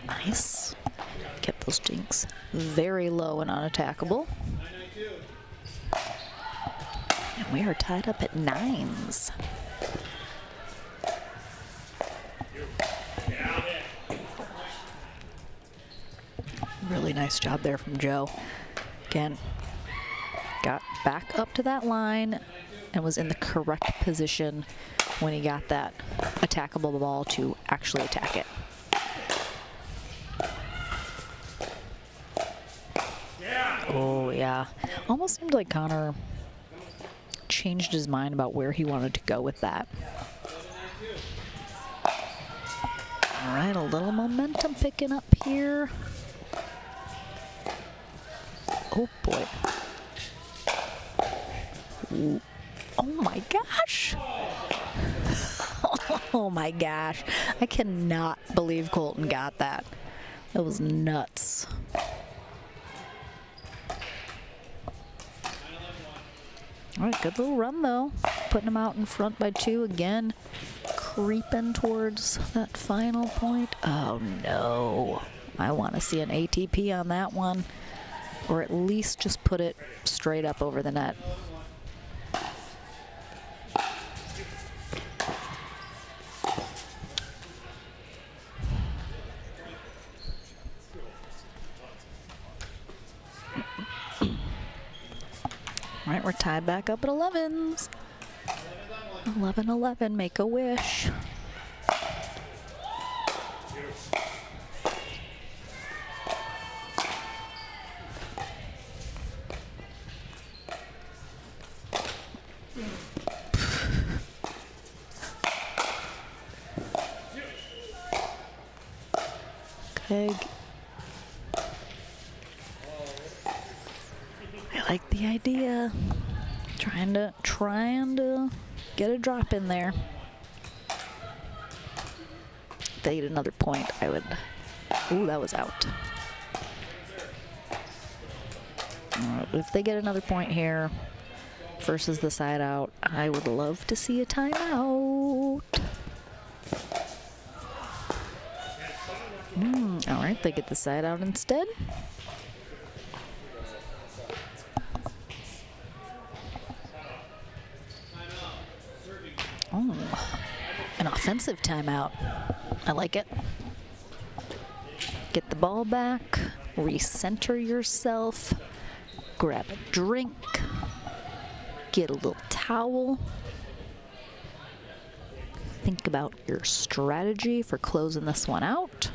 Nice. Kept those dinks very low and unattackable. And we are tied up at 9s. Really nice job there from Joe. Again, got back up to that line and was in the correct position when he got that attackable ball to actually attack it. Oh, yeah. Almost seemed like Connor changed his mind about where he wanted to go with that. All right, a little momentum picking up here. Oh, boy. Ooh. Oh, my gosh. Oh, my gosh. I cannot believe Colton got that. That was nuts. All right, good little run, though. Putting him out in front by 2 again. Creeping towards that final point. Oh, no. I want to see an ATP on that one. Or at least just put it straight up over the net. All right, we're tied back up at 11s. 11-11, make a wish. peg. I like the idea. Trying to get a drop in there. If they get another point, I would. Ooh, that was out. If they get another point here versus the side out, I would love to see a timeout. All right, they get the side out instead. Oh, an offensive timeout. I like it. Get the ball back, recenter yourself, grab a drink, get a little towel. Think about your strategy for closing this one out.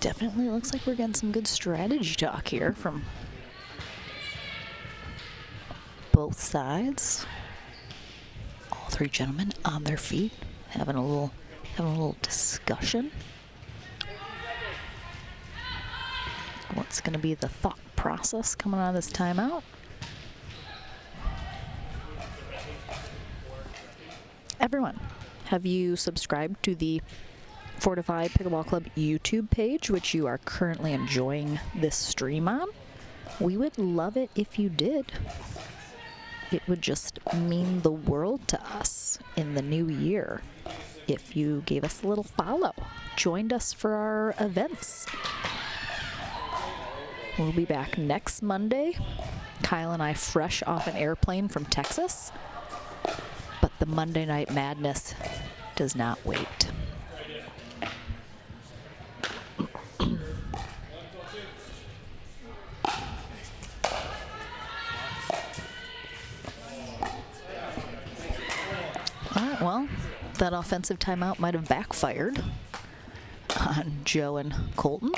Definitely looks like we're getting some good strategy talk here from both sides. All three gentlemen on their feet, having a little discussion. What's going to be the thought process coming out of this timeout? Everyone, have you subscribed to the Fortify Pickleball Club YouTube page, which you are currently enjoying this stream on? We would love it if you did. It would just mean the world to us in the new year if you gave us a little follow, joined us for our events. We'll be back next Monday. Kyle and I fresh off an airplane from Texas, but the Monday Night Madness does not wait. Well, that offensive timeout might have backfired on Joe and Colton.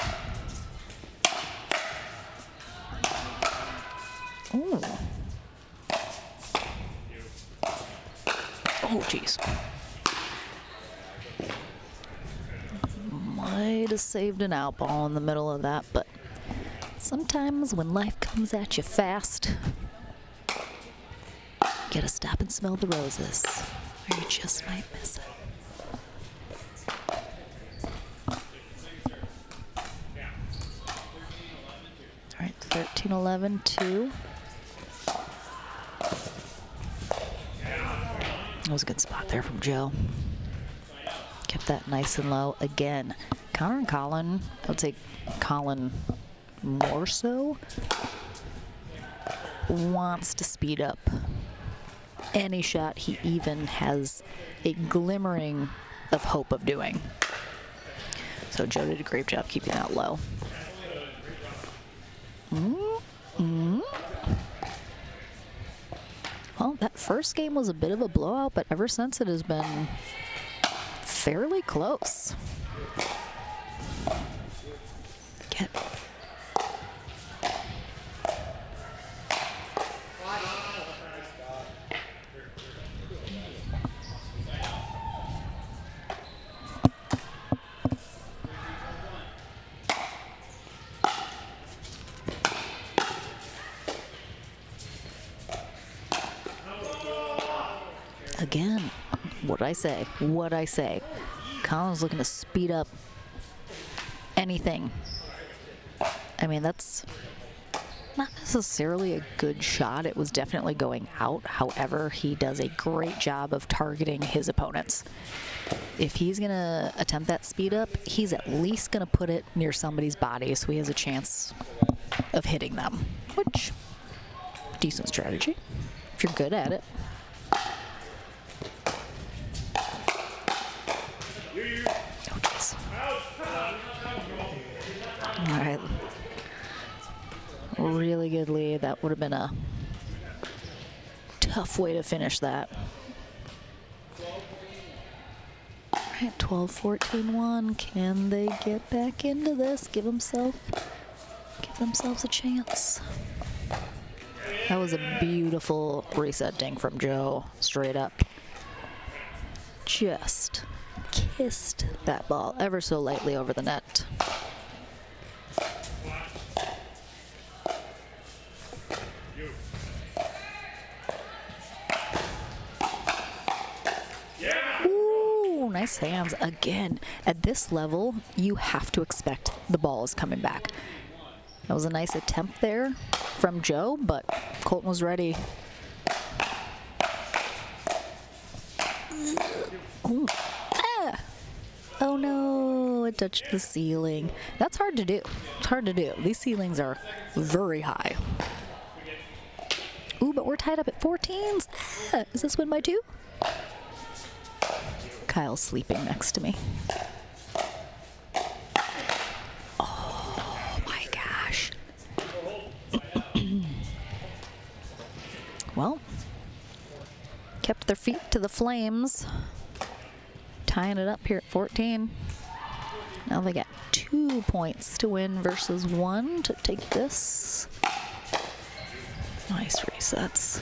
Ooh. Oh, geez. Might have saved an out ball in the middle of that, but sometimes when life comes at you fast, you gotta stop and smell the roses, or you just might miss it. All right, 13-11, 2. That was a good spot there from Joe. Kept that nice and low. Again, Connor and Colin, I would say Colin more so, wants to speed up any shot he even has a glimmering of hope of doing. So Joe did a great job keeping that low. Well, that first game was a bit of a blowout, but ever since it has been fairly close. Again, what'd I say? Colin's looking to speed up anything. I mean, that's not necessarily a good shot. It was definitely going out. However, he does a great job of targeting his opponents. If he's going to attempt that speed up, he's at least going to put it near somebody's body so he has a chance of hitting them, which, decent strategy if you're good at it. Really good lead. That would have been a tough way to finish that. All right, 12-14-1. Can they get back into this? Give themselves a chance. That was a beautiful reset dink from Joe, straight up. Just kissed that ball ever so lightly over the net. Ooh, nice hands. Again, at this level, you have to expect the ball is coming back. That was a nice attempt there from Joe, but Colton was ready. Ooh. Ah. Oh no, it touched the ceiling. That's hard to do. It's hard to do. These ceilings are very high. Ooh, but we're tied up at 14s. Ah. Is this win by 2? Kyle's sleeping next to me. Well, kept their feet to the flames, tying it up here at 14. Now they got 2 points to win versus 1 to take this. Nice resets.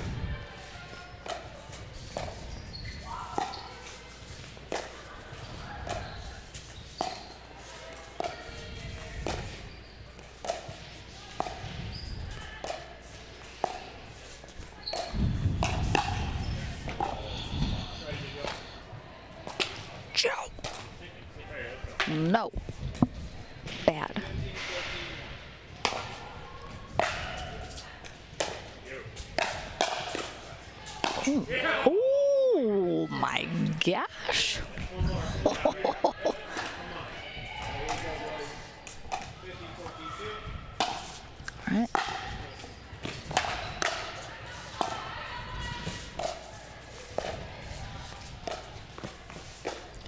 No. Bad. Ooh. Oh my gosh. All right.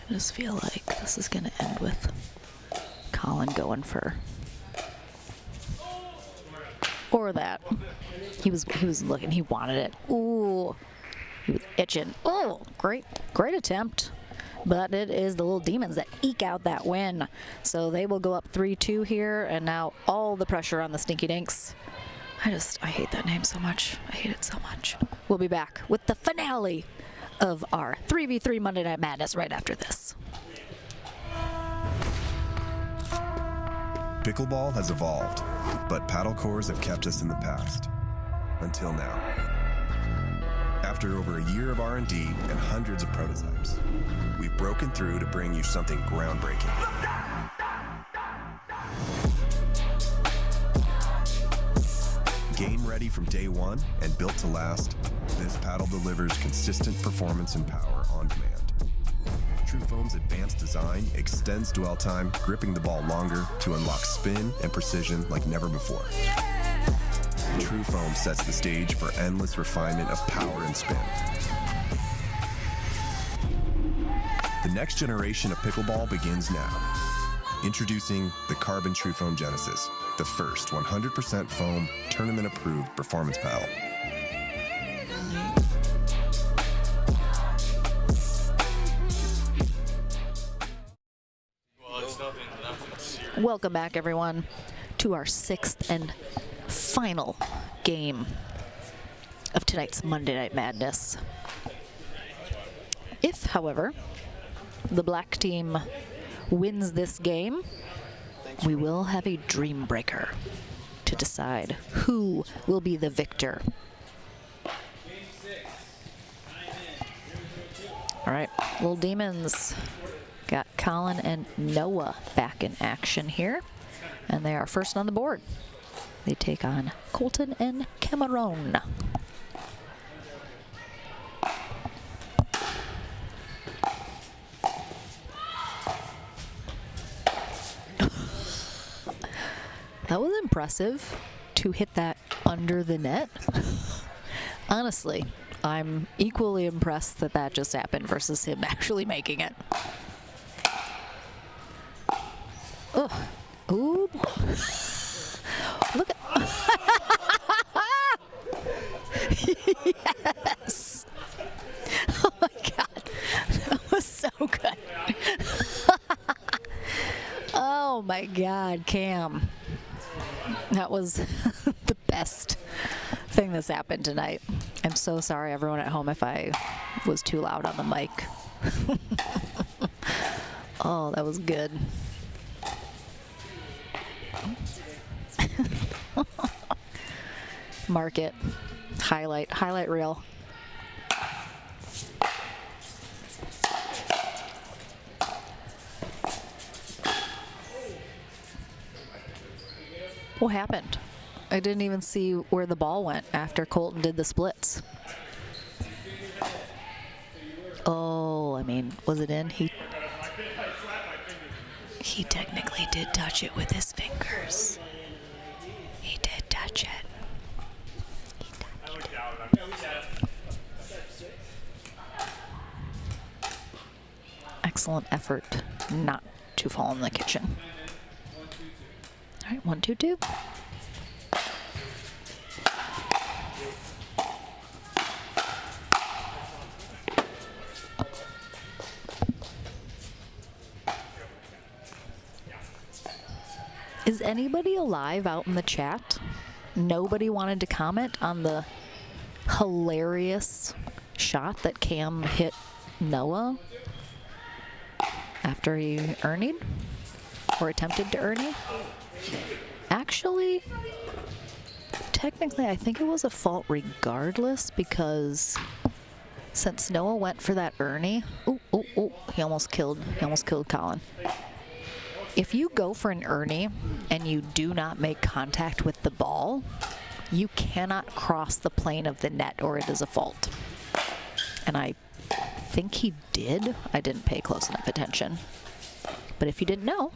I just feel like this is going to end with Colin going for, or that. He was looking, he wanted it. Ooh, he was itching. Oh, great attempt. But it is the little demons that eke out that win. So they will go up 3-2 here, and now all the pressure on the Stinky Dinks. I hate that name so much. I hate it so much. We'll be back with the finale of our 3v3 Monday Night Madness right after this. Pickleball has evolved, but paddle cores have kept us in the past. Until now. After over a year of R&D and hundreds of prototypes, we've broken through to bring you something groundbreaking. Game ready from day one and built to last, this paddle delivers consistent performance and power on demand. TrueFoam's advanced design extends dwell time, gripping the ball longer to unlock spin and precision like never before. TrueFoam sets the stage for endless refinement of power and spin. The next generation of pickleball begins now. Introducing the Carbon TrueFoam Genesis, the first 100% foam, tournament-approved performance paddle. Welcome back, everyone, to our 6th and final game of tonight's Monday Night Madness. If, however, the black team wins this game, we will have a dream breaker to decide who will be the victor. All right, Little Demons got Colin and Noah back in action here, and they are first on the board. They take on Colton and Cameron. That was impressive to hit that under the net. Honestly, I'm equally impressed that that just happened versus him actually making it. Ugh. Ooh. Look at my God, Cam. That was the best thing that's happened tonight. I'm so sorry, everyone at home, if I was too loud on the mic. Oh, that was good. Mark it. Highlight reel. What happened? I didn't even see where the ball went after Colton did the splits. Oh, I mean, was it in? He technically did touch it with his fingers. He did touch it. Excellent effort not to fall in the kitchen. All right, 1-2-2. Is anybody alive out in the chat? Nobody wanted to comment on the hilarious shot that Cam hit Noah after he earned or attempted to earn. Actually, technically, I think it was a fault regardless, because since Noah went for that Ernie, he almost killed Colin. If you go for an Ernie and you do not make contact with the ball, you cannot cross the plane of the net, or it is a fault. And I think he did. I didn't pay close enough attention. But if you didn't know,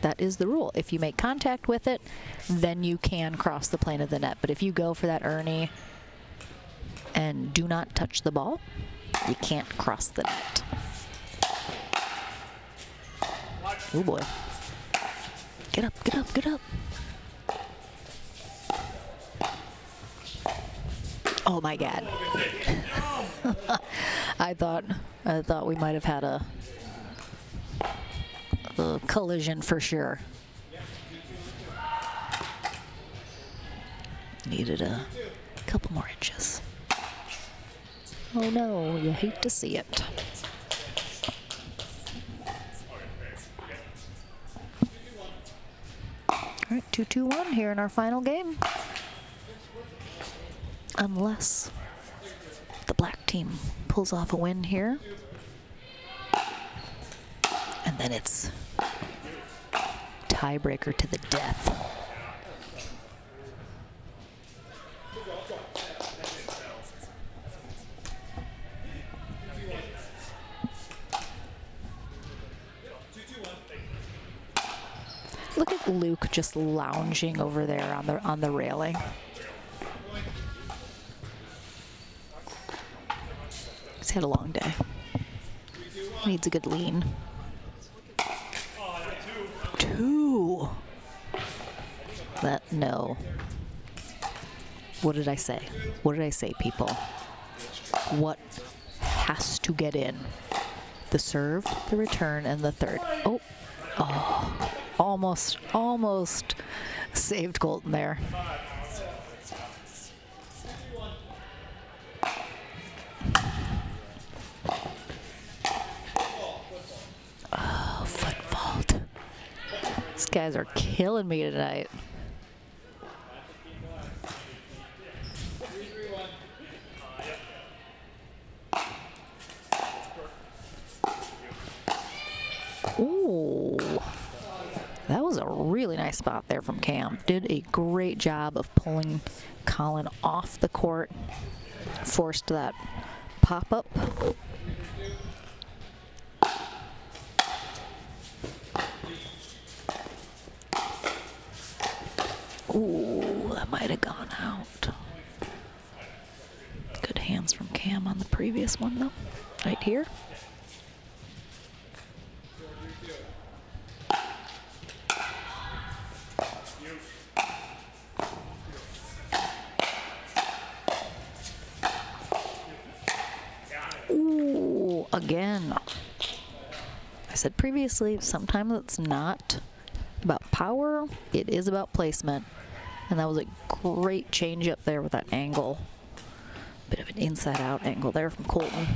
that is the rule. If you make contact with it, then you can cross the plane of the net. But if you go for that Ernie and do not touch the ball, you can't cross the net. Oh boy. Get up, get up, get up. Oh my God. I thought we might have had a collision for sure. Needed a couple more inches. Oh no, you hate to see it. All right, 2-2-1 here in our final game. Unless the black team pulls off a win here. And then it's tiebreaker to the death. Look at Luke just lounging over there on the railing. He's had a long day. Needs a good lean. 2. No. What did I say? What did I say, people? What has to get in? The serve, the return, and the third. Oh. Almost saved Colton there. Oh, foot fault. These guys are killing me tonight. Ooh. That was a really nice spot there from Cam. Did a great job of pulling Colin off the court. Forced that pop-up. Ooh, that might have gone out. Good hands from Cam on the previous one, though. Right here. Again, I said previously, sometimes it's not more, it is about placement. And that was a great change up there with that angle. Bit of an inside-out angle there from Colton.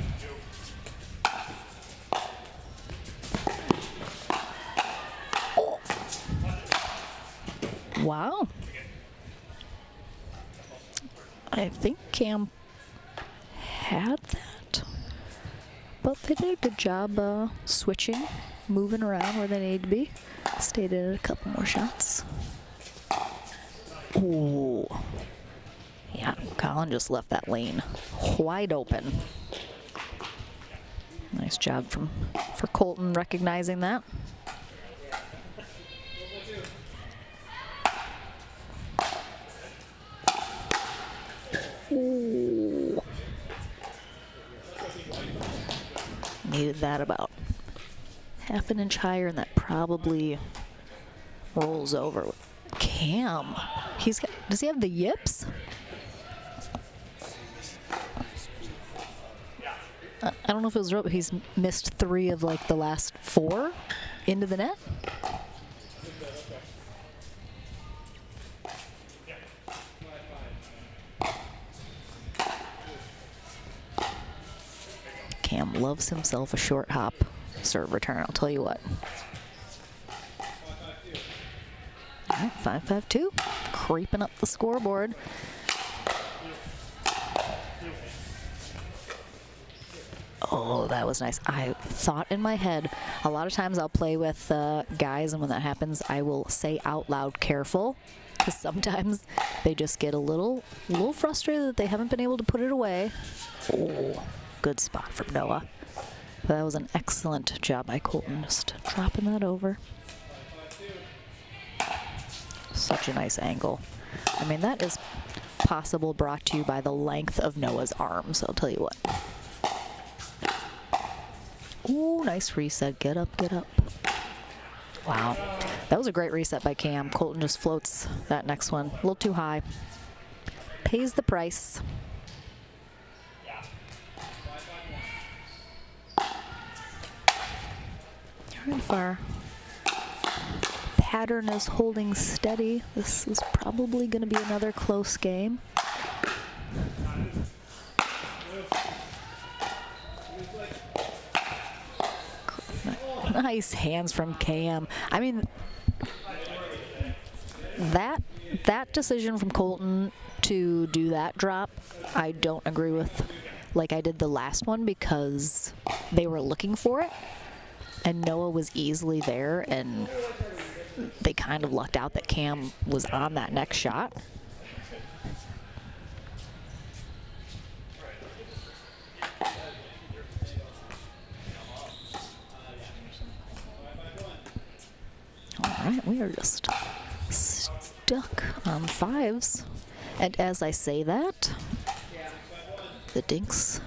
Oh. Wow. I think Cam had that, but they did a good job switching, moving around where they need to be. Stayed in a couple more shots. Ooh. Yeah, Colin just left that lane wide open. Nice job for Colton recognizing that. Ooh. Needed that about half an inch higher, and that probably rolls over. Cam, does he have the yips? I don't know if it was right, but he's missed 3 of like the last 4 into the net. Cam loves himself a short hop serve return, I'll tell you what. All right, 5-5-2, creeping up the scoreboard. Oh, that was nice. I thought in my head, a lot of times I'll play with guys, and when that happens, I will say out loud, careful, because sometimes they just get a little frustrated that they haven't been able to put it away. Oh, good spot from Noah. But that was an excellent job by Colton, just dropping that over. Such a nice angle. I mean, that is possible brought to you by the length of Noah's arms, I'll tell you what. Ooh, nice reset. Get up, get up. Wow. That was a great reset by Cam. Colton just floats that next one. A little too high. Pays the price. All right, if our pattern is holding steady, this is probably going to be another close game. Nice hands from Cam. I mean, that decision from Colton to do that drop, I don't agree with like I did the last one, because they were looking for it and Noah was easily there, and they kind of lucked out that Cam was on that next shot. All right, we are just stuck on 5s. And as I say that, the dinks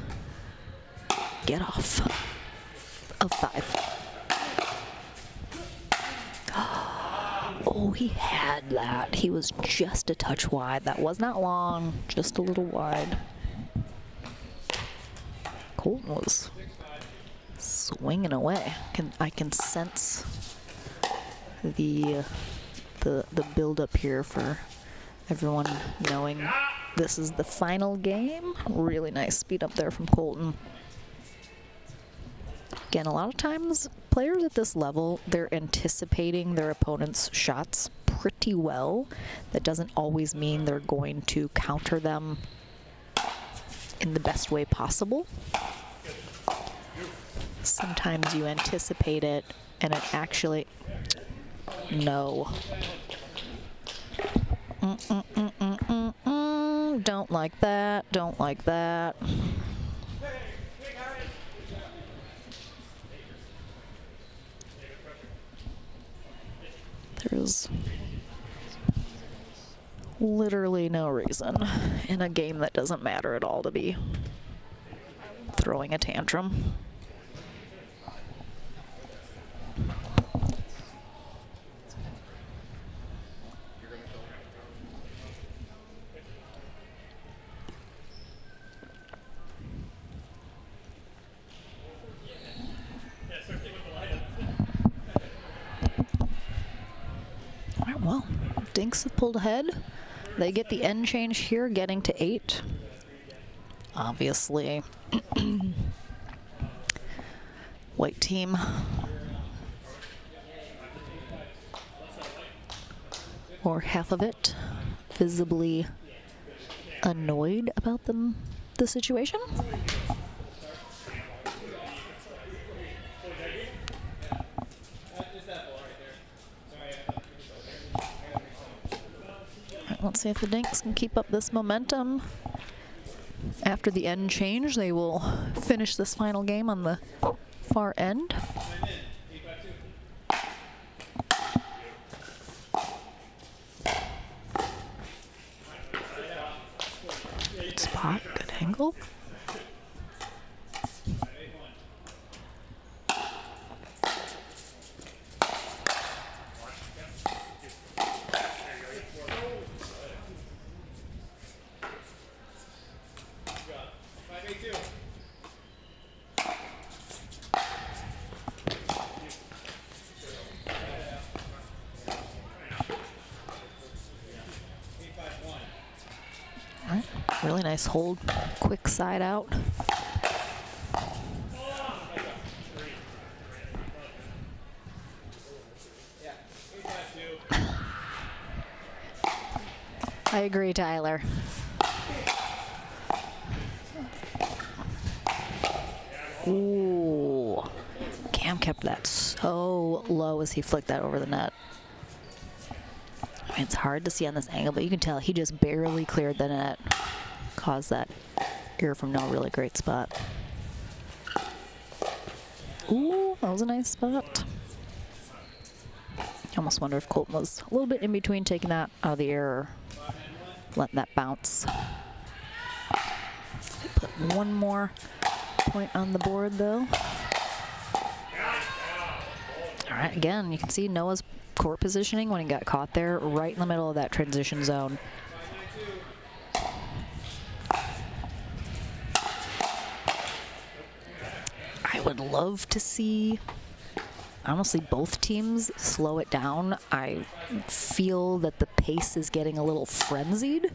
get off of 5. Oh, he had that. He was just a touch wide. That was not long, just a little wide. Colton was swinging away. I can sense the build up here for everyone knowing this is the final game. Really nice speed up there from Colton. Again, a lot of times players at this level, they're anticipating their opponent's shots pretty well. That doesn't always mean they're going to counter them in the best way possible. Sometimes you anticipate it and it actually, no. Don't like that, don't like that. There's literally no reason in a game that doesn't matter at all to be throwing a tantrum. Well, Dinks have pulled ahead. They get the end change here, getting to 8. Obviously, white team. Or half of it, visibly annoyed about the situation. Let's see if the Dinks can keep up this momentum. After the end change, they will finish this final game on the far end. Good spot, good angle. Really nice hold, quick side out. I agree, Tyler. Ooh, Cam kept that so low as he flicked that over the net. I mean, it's hard to see on this angle, but you can tell he just barely cleared the net. Caused that error from no really great spot. Ooh, that was a nice spot. I almost wonder if Colton was a little bit in between taking that out of the air or letting that bounce. They put one more point on the board though. All right, again, you can see Noah's court positioning when he got caught there, right in the middle of that transition zone. I would love to see, honestly, both teams slow it down. I feel that the pace is getting a little frenzied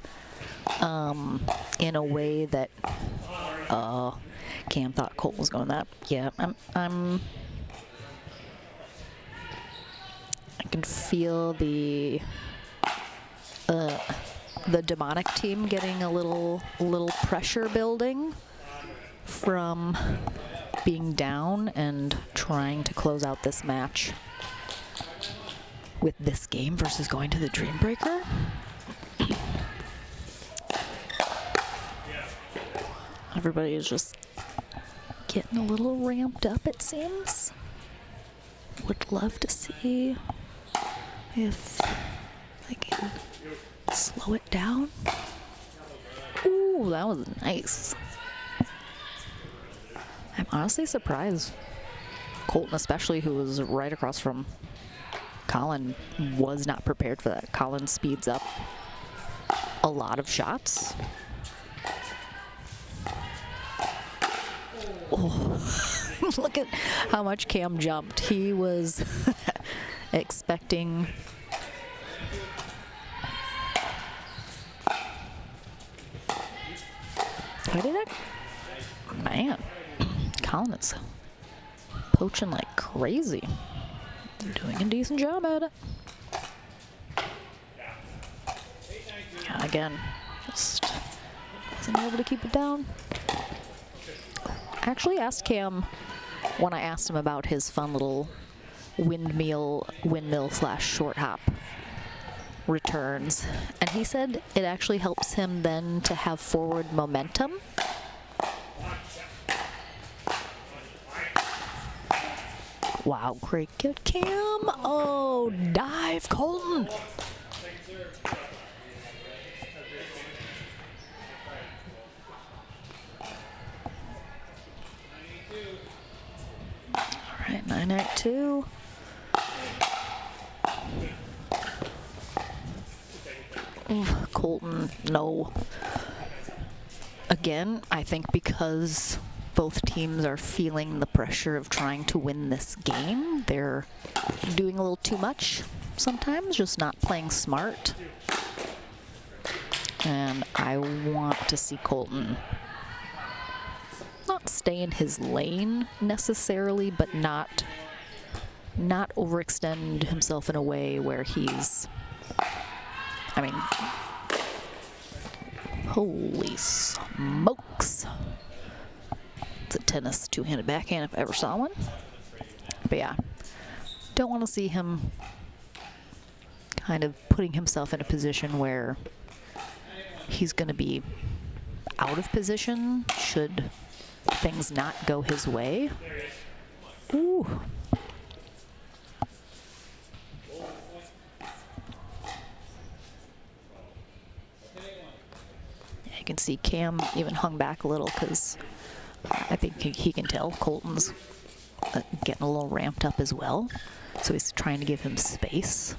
in a way that Cam thought Colt was going that. Yeah, I can feel the demonic team getting a little pressure building from being down and trying to close out this match with this game versus going to the Dream Breaker. Everybody is just getting a little ramped up, it seems. Would love to see if they can slow it down. Ooh, that was nice. I'm honestly surprised Colton, especially, who was right across from Colin, was not prepared for that. Colin speeds up a lot of shots. Oh, look at how much Cam jumped. He was expecting. Why did that? Man. Colin is poaching like crazy. Doing a decent job at it. Yeah, again, just wasn't able to keep it down. I actually asked Cam when I asked him about his fun little windmill / short hop returns, and he said it actually helps him then to have forward momentum. Wow, great get, Cam. Oh, dive, Colton. All right, 9-8-2. Colton, no. Again, I think because both teams are feeling the pressure of trying to win this game, they're doing a little too much sometimes just not playing smart. And I want to see Colton not stay in his lane necessarily, but not overextend himself in a way where he's, I mean, holy smokes. It's a tennis two-handed backhand if I ever saw one. But yeah, don't want to see him kind of putting himself in a position where he's going to be out of position should things not go his way. Ooh. Yeah, you can see Cam even hung back a little because I think he can tell Colton's getting a little ramped up as well. So he's trying to give him space.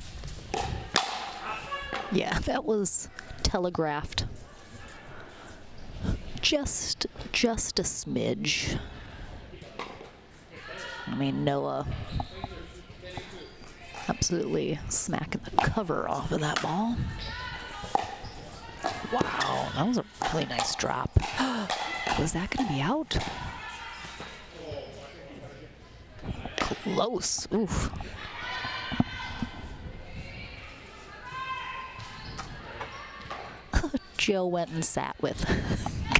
Yeah, that was telegraphed just a smidge. I mean, Noah absolutely smacking the cover off of that ball. Wow, that was a really nice drop. Was that going to be out? Close. Oof. Joe went and sat with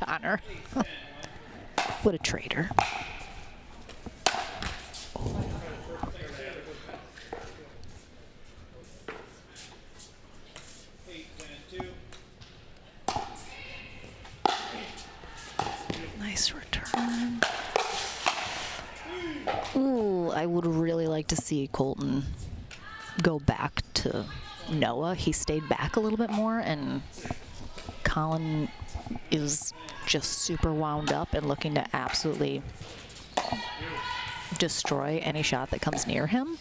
Connor. What a traitor. Nice return. Ooh, I would really like to see Colton go back to Noah. He stayed back a little bit more, and Colin is just super wound up and looking to absolutely destroy any shot that comes near him.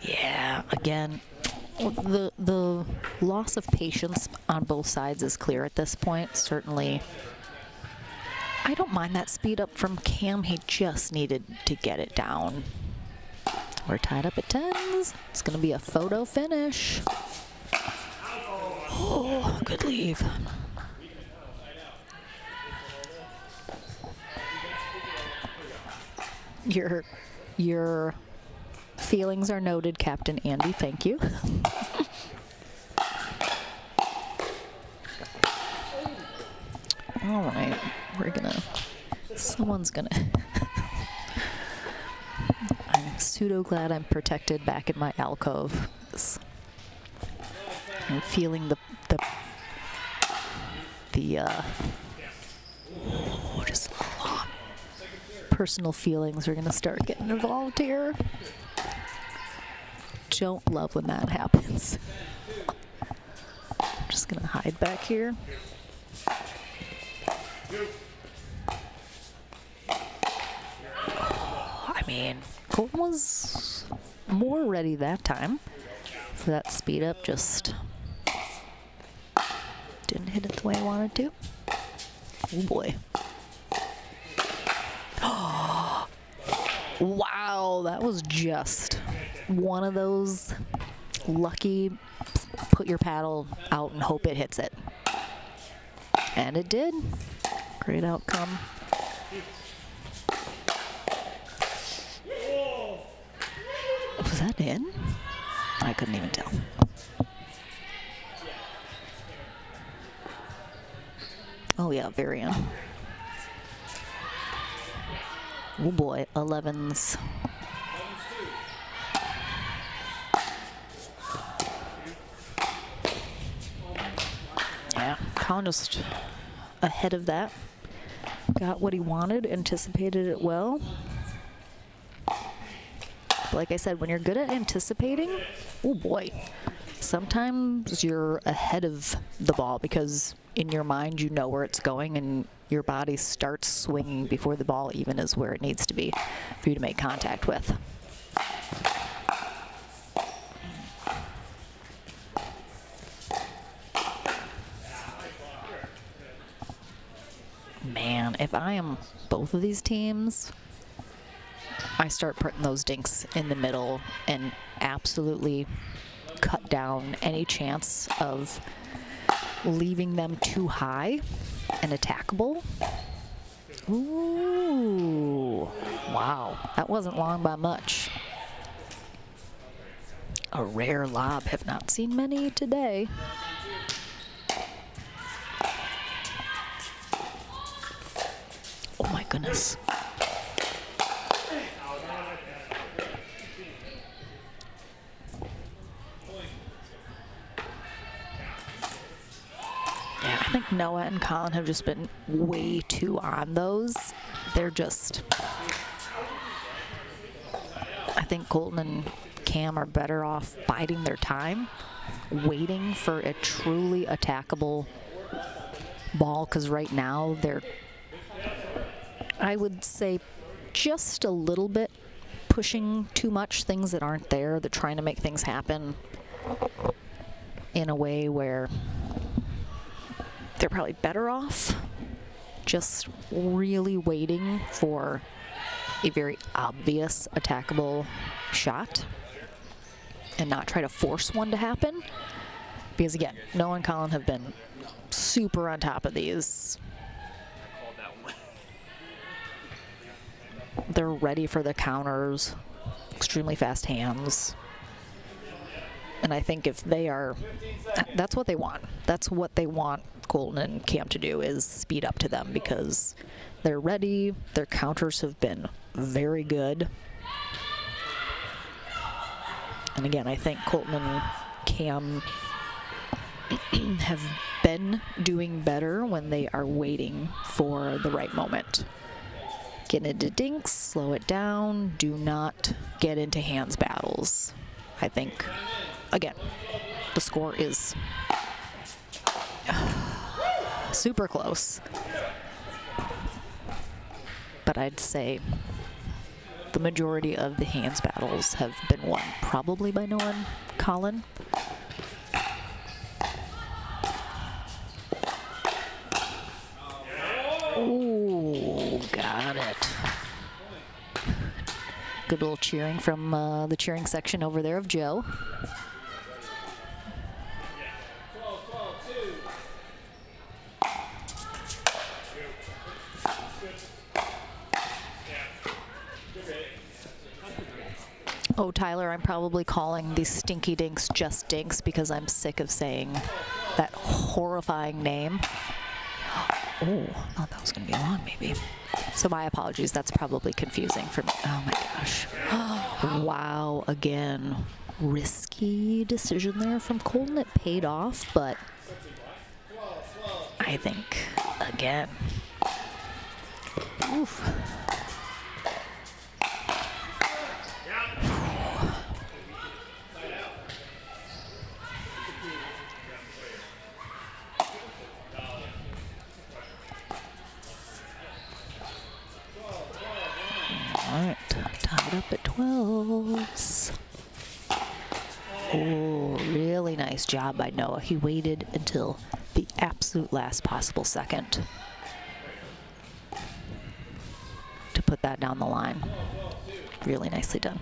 Yeah, again, the loss of patience on both sides is clear at this point. Certainly, I don't mind that speed up from Cam. He just needed to get it down. We're tied up at 10s. It's going to be a photo finish. Oh, good leave. Your feelings are noted, Captain Andy. Thank you. All right, someone's gonna. I'm pseudo glad I'm protected back in my alcove. I'm feeling just personal feelings are gonna start getting involved here. Don't love when that happens. I'm just gonna hide back here. I mean, Colton was more ready that time for that speed up, just didn't hit it the way I wanted to. Oh boy. Wow, that was just one of those lucky put your paddle out and hope it hits it. And it did. Great outcome. Was that in? I couldn't even tell. Oh yeah, very in. Oh boy, 11s. Yeah, Colin just ahead of that. Got what he wanted, anticipated it well. But like I said, when you're good at anticipating, oh boy, sometimes you're ahead of the ball because in your mind you know where it's going and your body starts swinging before the ball even is where it needs to be for you to make contact with. Man, if I am both of these teams, I start putting those dinks in the middle and absolutely cut down any chance of leaving them too high and attackable. Ooh, wow, that wasn't long by much. A rare lob, have not seen many today. Oh my goodness. Yeah, I think Noah and Colin have just been way too on those. They're just, I think Colton and Cam are better off biding their time, waiting for a truly attackable ball, because right now they're, I would say, just a little bit pushing too much things that aren't there. They're trying to make things happen in a way where they're probably better off just really waiting for a very obvious attackable shot and not try to force one to happen. Because again, Noah and Colin have been super on top of these. They're ready for the counters, extremely fast hands. And I think if they are, that's what they want. That's what they want Colton and Cam to do, is speed up to them, because they're ready. Their counters have been very good. And again, I think Colton and Cam have been doing better when they are waiting for the right moment. Get into dinks, slow it down, do not get into hands battles. I think, again, the score is super close. But I'd say the majority of the hands battles have been won probably by Noah and Colin. Ooh, got it. Good little cheering from the cheering section over there of Joe. Oh, Tyler, I'm probably calling these stinky dinks just dinks because I'm sick of saying that horrifying name. Oh, I thought that was going to be long, maybe. So my apologies. That's probably confusing for me. Oh, my gosh. Wow, again. Risky decision there from Colton. It paid off, but I think, again. Oof. All right, tied up at 12s. Oh, really nice job by Noah. He waited until the absolute last possible second to put that down the line. Really nicely done.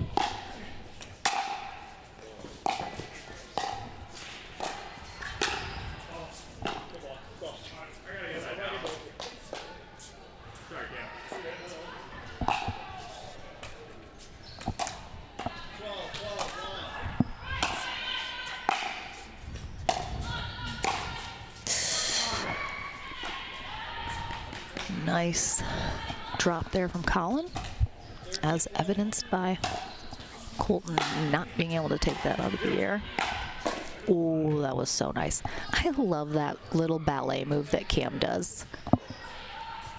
Nice drop there from Colin, as evidenced by Colton not being able to take that out of the air. Oh, that was so nice. I love that little ballet move that Cam does.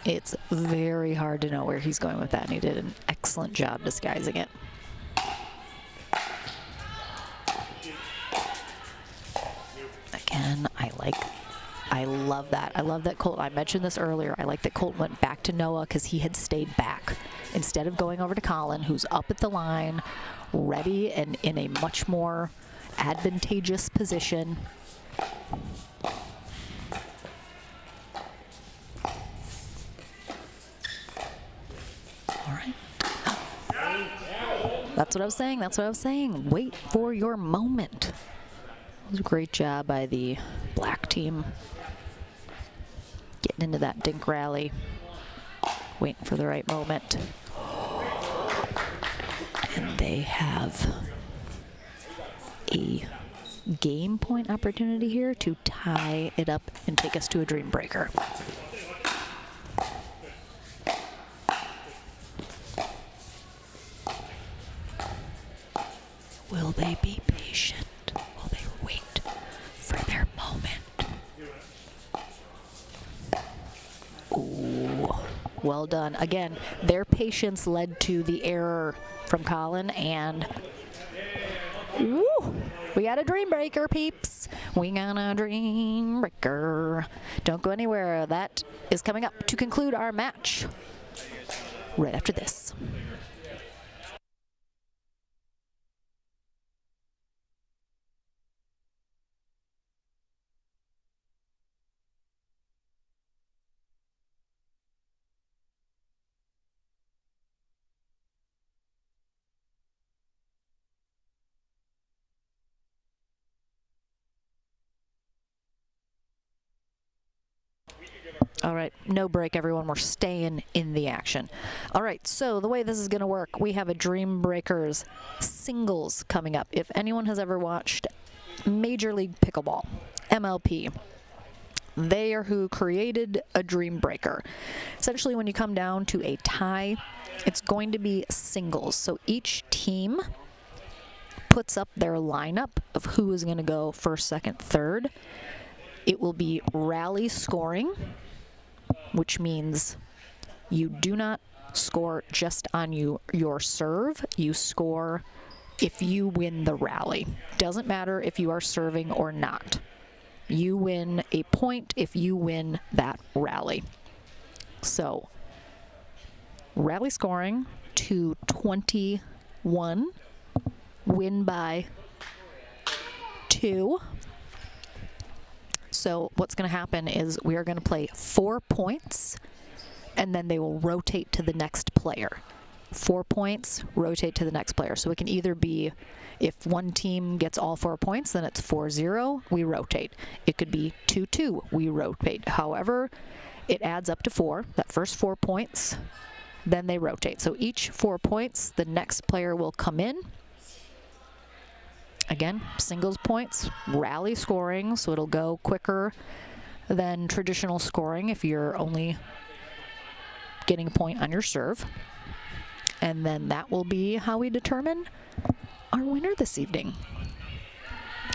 It's very hard to know where he's going with that, and he did an excellent job disguising it. Again, I love that. I love that Colton, I mentioned this earlier, I like that Colton went back to Noah because he had stayed back. Instead of going over to Colin, who's up at the line, ready and in a much more advantageous position. All right. That's what I was saying. That's what I was saying. Wait for your moment. It was a great job by the black team. Getting into that dink rally. Waiting for the right moment. And they have a game point opportunity here to tie it up and take us to a dream breaker. Will they be patient? Will they wait for their moment? Ooh, well done. Again, their patience led to the error from Colin, and woo, we got a dream breaker, peeps. We got a dream breaker. Don't go anywhere. That is coming up to conclude our match right after this. All right, no break, everyone. We're staying in the action. All right, so the way this is going to work, we have a Dream Breakers singles coming up. If anyone has ever watched Major League Pickleball, MLP, they are who created a Dream Breaker. Essentially, when you come down to a tie, it's going to be singles. So each team puts up their lineup of who is going to go first, second, third. It will be rally scoring, which means you do not score just on your serve. You score if you win the rally. Doesn't matter if you are serving or not. You win a point if you win that rally. So, rally scoring to 21, win by 2. So what's going to happen is we are going to play 4 points, and then they will rotate to the next player. 4 points, rotate to the next player. So it can either be, if one team gets all 4 points, then it's 4-0, we rotate. It could be 2-2, we rotate. However, it adds up to 4, that first 4 points, then they rotate. So each 4 points, the next player will come in. Again, singles points, rally scoring, so it'll go quicker than traditional scoring if you're only getting a point on your serve. And then that will be how we determine our winner this evening.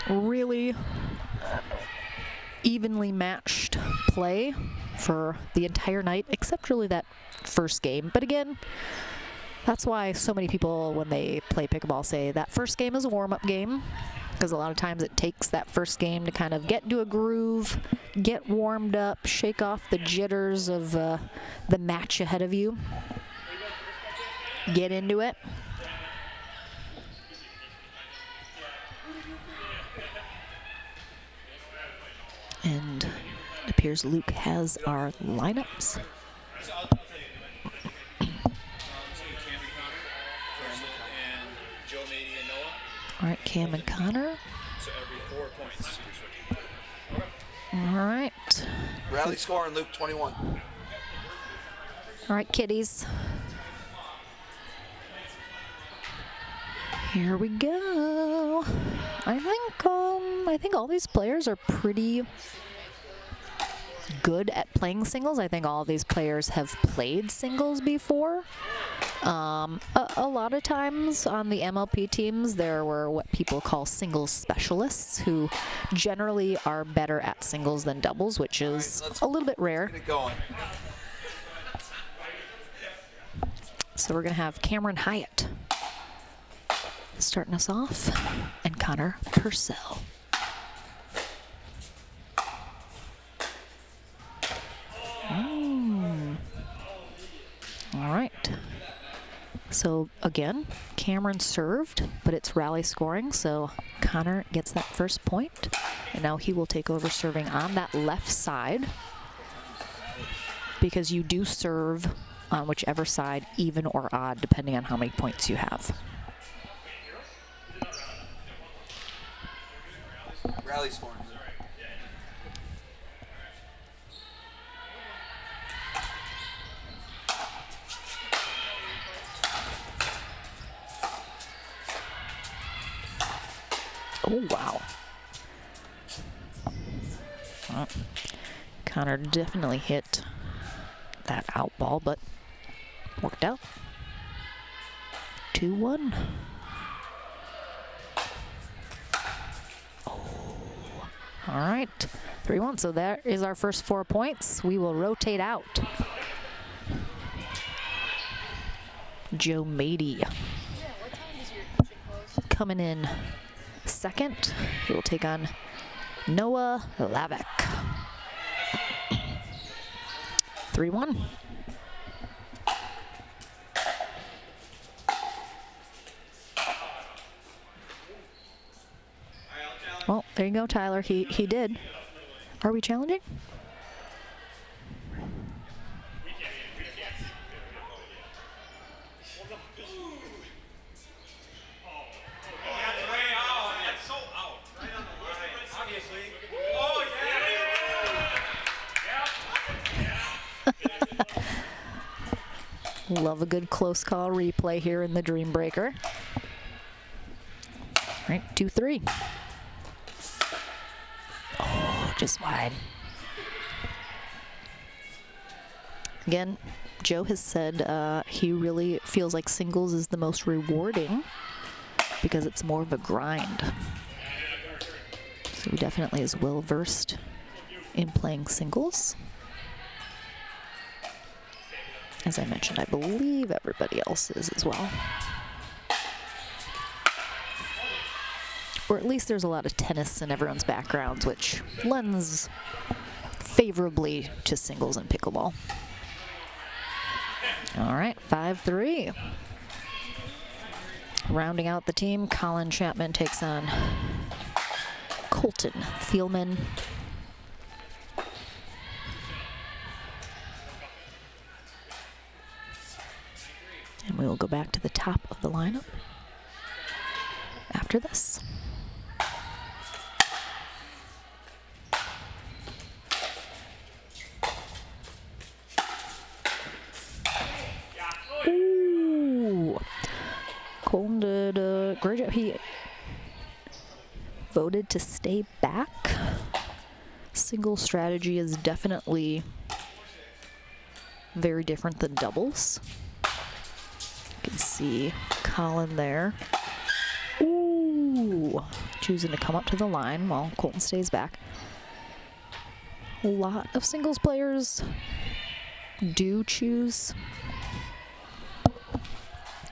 Really evenly matched play for the entire night, except really that first game. But again, that's why so many people, when they play pickleball, say that first game is a warm-up game, because a lot of times it takes that first game to kind of get into a groove, get warmed up, shake off the jitters of the match ahead of you, get into it. And it appears Luke has our lineups. All right, Cam and Connor. So every 4 points. All right. Rally scoring, Luke, 21. All right, kiddies. Here we go. I think all these players are pretty good at playing singles. I think all of these players have played singles before. A lot of times on the MLP teams, there were what people call singles specialists who generally are better at singles than doubles, which is a little bit rare. Get it going. So we're going to have Cameron Hyatt starting us off, and Connor Purcell. All right. So again, Cameron served, but it's rally scoring, so Connor gets that first point, and now he will take over serving on that left side, because you do serve on whichever side, even or odd, depending on how many points you have. Rally scoring. Oh, wow. Well, Connor definitely hit that out ball, but worked out. 2-1. Oh. All right, 3-1. So that is our first 4 points. We will rotate out. Joe Moede coming in second. He will take on Noah Hlavac. 3-1. Well, there you go, Tyler. He did. Are we challenging? Love a good close call replay here in the Dream Breaker. All right, 2-3. Oh, just wide. Again, Joe has said he really feels like singles is the most rewarding because it's more of a grind. So he definitely is well versed in playing singles. As I mentioned, I believe everybody else is as well. Or at least there's a lot of tennis in everyone's backgrounds, which lends favorably to singles and pickleball. All right, 5-3. Rounding out the team, Colin Chapman takes on Colton Thielman. And we will go back to the top of the lineup after this. Ooh. Colton did a great job. He voted to stay back. Single strategy is definitely very different than doubles. You can see Colin there. Ooh, choosing to come up to the line while Colton stays back. A lot of singles players do choose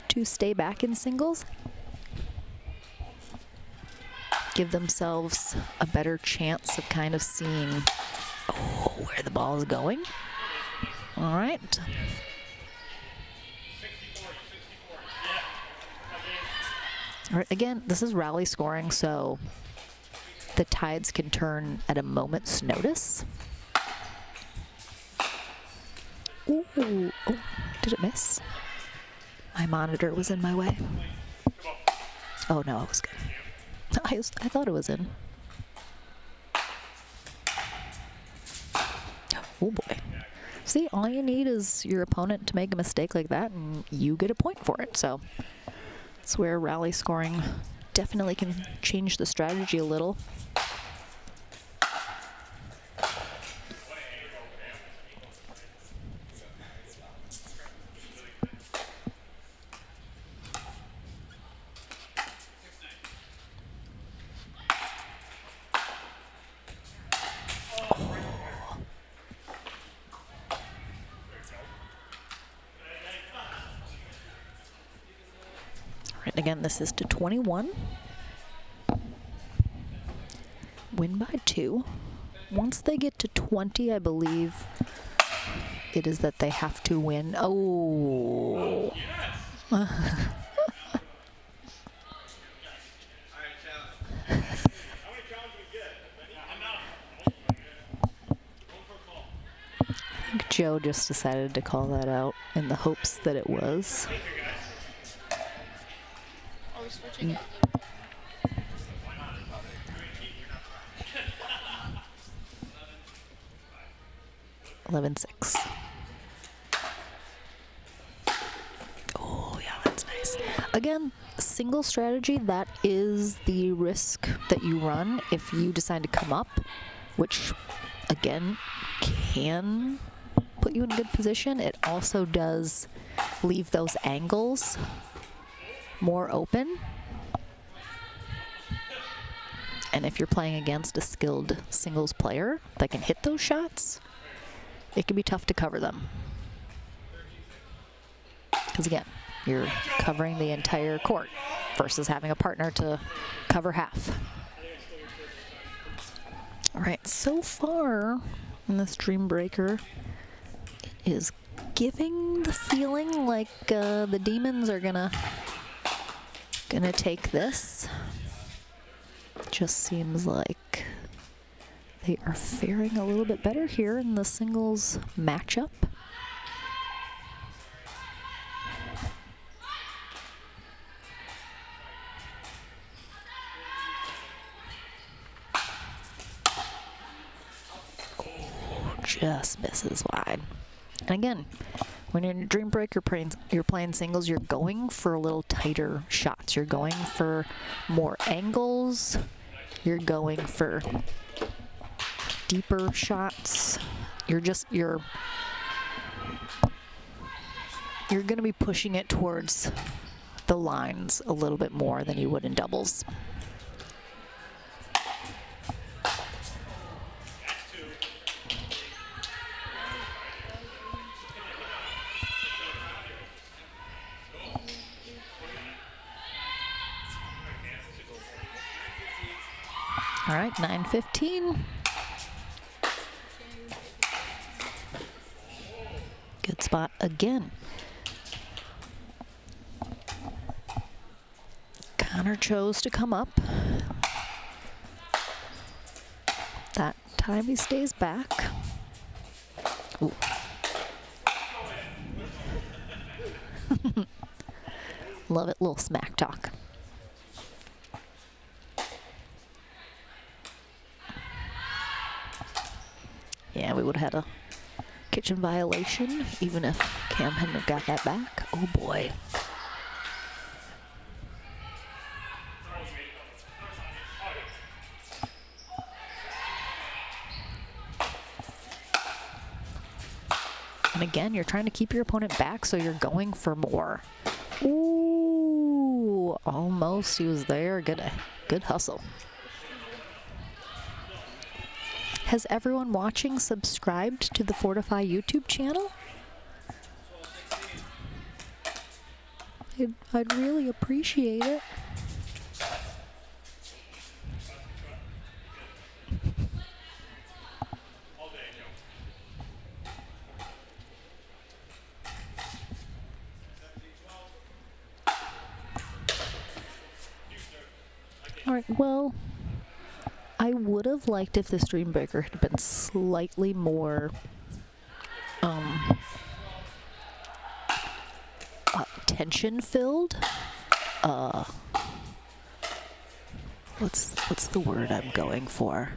to stay back in singles. Give themselves a better chance of kind of seeing where the ball is going. All right. All right, again, this is rally scoring, so the tides can turn at a moment's notice. Ooh, oh, did it miss? My monitor was in my way. Oh no, it was good. I thought it was in. Oh boy. See, all you need is your opponent to make a mistake like that and you get a point for it. So that's where rally scoring definitely can change the strategy a little. Again, this is to 21. Win by 2. Once they get to 20, I believe it is that they have to win. Oh. I think Joe just decided to call that out in the hopes that it was. 11-6. Oh, yeah, that's nice. Again, single strategy, that is the risk that you run if you decide to come up, which, again, can put you in a good position. It also does leave those angles more open. And if you're playing against a skilled singles player that can hit those shots, it can be tough to cover them. Because again, you're covering the entire court versus having a partner to cover half. All right, so far in this Dream Breaker, it is giving the feeling like the Demons are gonna take this. Just seems like they are faring a little bit better here in the singles matchup. Just misses wide. And again, when you're in a Dream Breaker, you're playing singles, you're going for a little tighter shots. You're going for more angles. You're going for deeper shots. You're going to be pushing it towards the lines a little bit more than you would in doubles. All right, 9:15. Good spot again. Connor chose to come up. That time he stays back. Ooh. Love it, little smack talk. Yeah, we would have had a kitchen violation even if Cam hadn't have got that back. Oh boy. And again, you're trying to keep your opponent back, so you're going for more. Ooh, almost. He was there. Good hustle. Has everyone watching subscribed to the Fortify YouTube channel? I'd really appreciate it. All right, well, I would have liked if this Dream Breaker had been slightly more tension filled. What's the word I'm going for?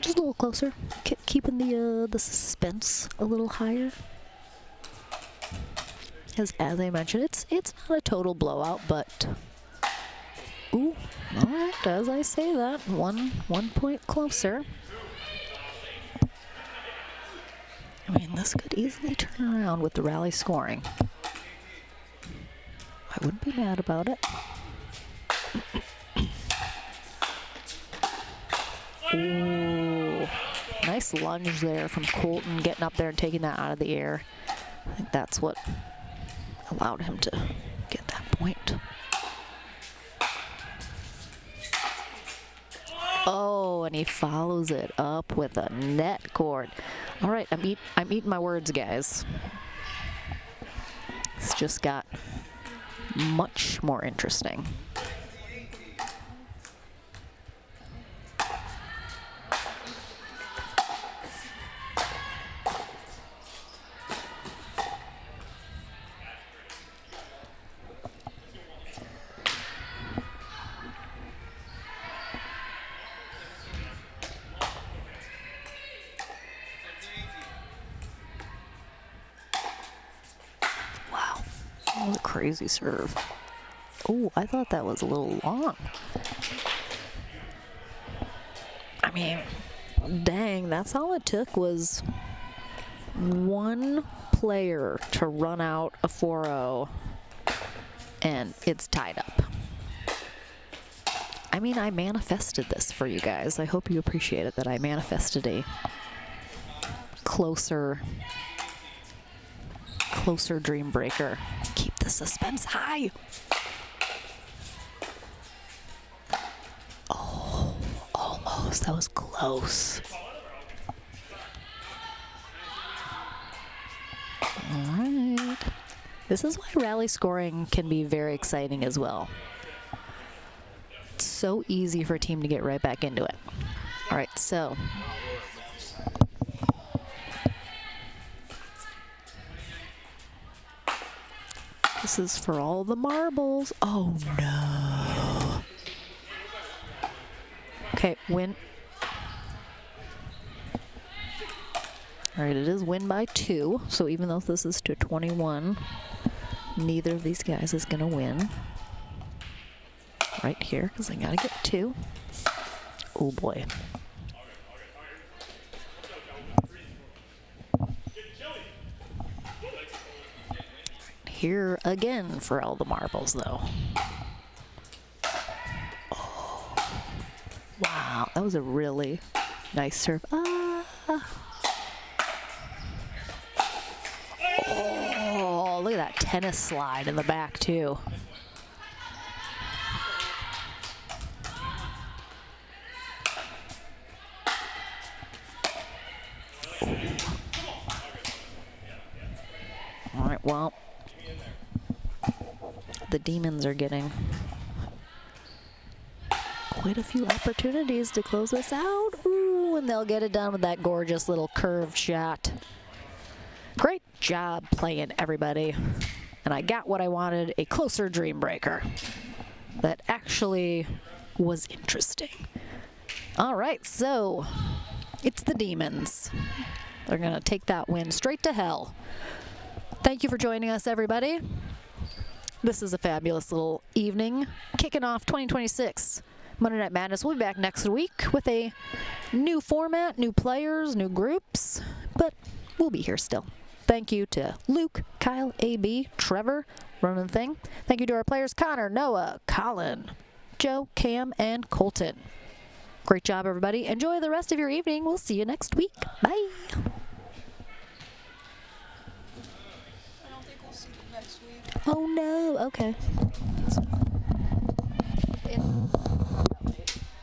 Just a little closer, keeping the suspense a little higher. As I mentioned, it's not a total blowout, but ooh, all right. As I say that, one point closer. I mean, this could easily turn around with the rally scoring. I wouldn't be mad about it. Ooh, nice lunge there from Colton, getting up there and taking that out of the air. I think that's what allowed him to get that point. Oh, and he follows it up with a net cord. All right, I'm eating my words, guys. It's just got much more interesting. crazy serve. Oh, I thought that was a little long. I mean, dang, that's all it took was one player to run out a 4-0, and it's tied up. I mean, I manifested this for you guys. I hope you appreciate it that I manifested a closer dream breaker. Keep the suspense high. Oh, almost. That was close. All right. This is why rally scoring can be very exciting as well. It's so easy for a team to get right back into it. All right, so this is for all the marbles. Oh no. Okay, win. All right, it is win by 2. So even though this is to 21, neither of these guys is going to win. Right here, because I got to get 2. Oh boy. Here again for all the marbles, though. Oh. Wow, that was a really nice serve. Oh, look at that tennis slide in the back, too. All right, well, the Demons are getting quite a few opportunities to close this out. Ooh, and they'll get it done with that gorgeous little curved shot. Great job playing, everybody. And I got what I wanted, a closer dream breaker that actually was interesting. All right, so it's the Demons. They're going to take that win straight to hell. Thank you for joining us, everybody. This is a fabulous little evening. Kicking off 2026 Monday Night Madness. We'll be back next week with a new format, new players, new groups, but we'll be here still. Thank you to Luke, Kyle, AB, Trevor, running the thing. Thank you to our players, Connor, Noah, Colin, Joe, Cam, and Colton. Great job, everybody. Enjoy the rest of your evening. We'll see you next week. Bye. I don't think we'll see you next week. Oh, no. Okay.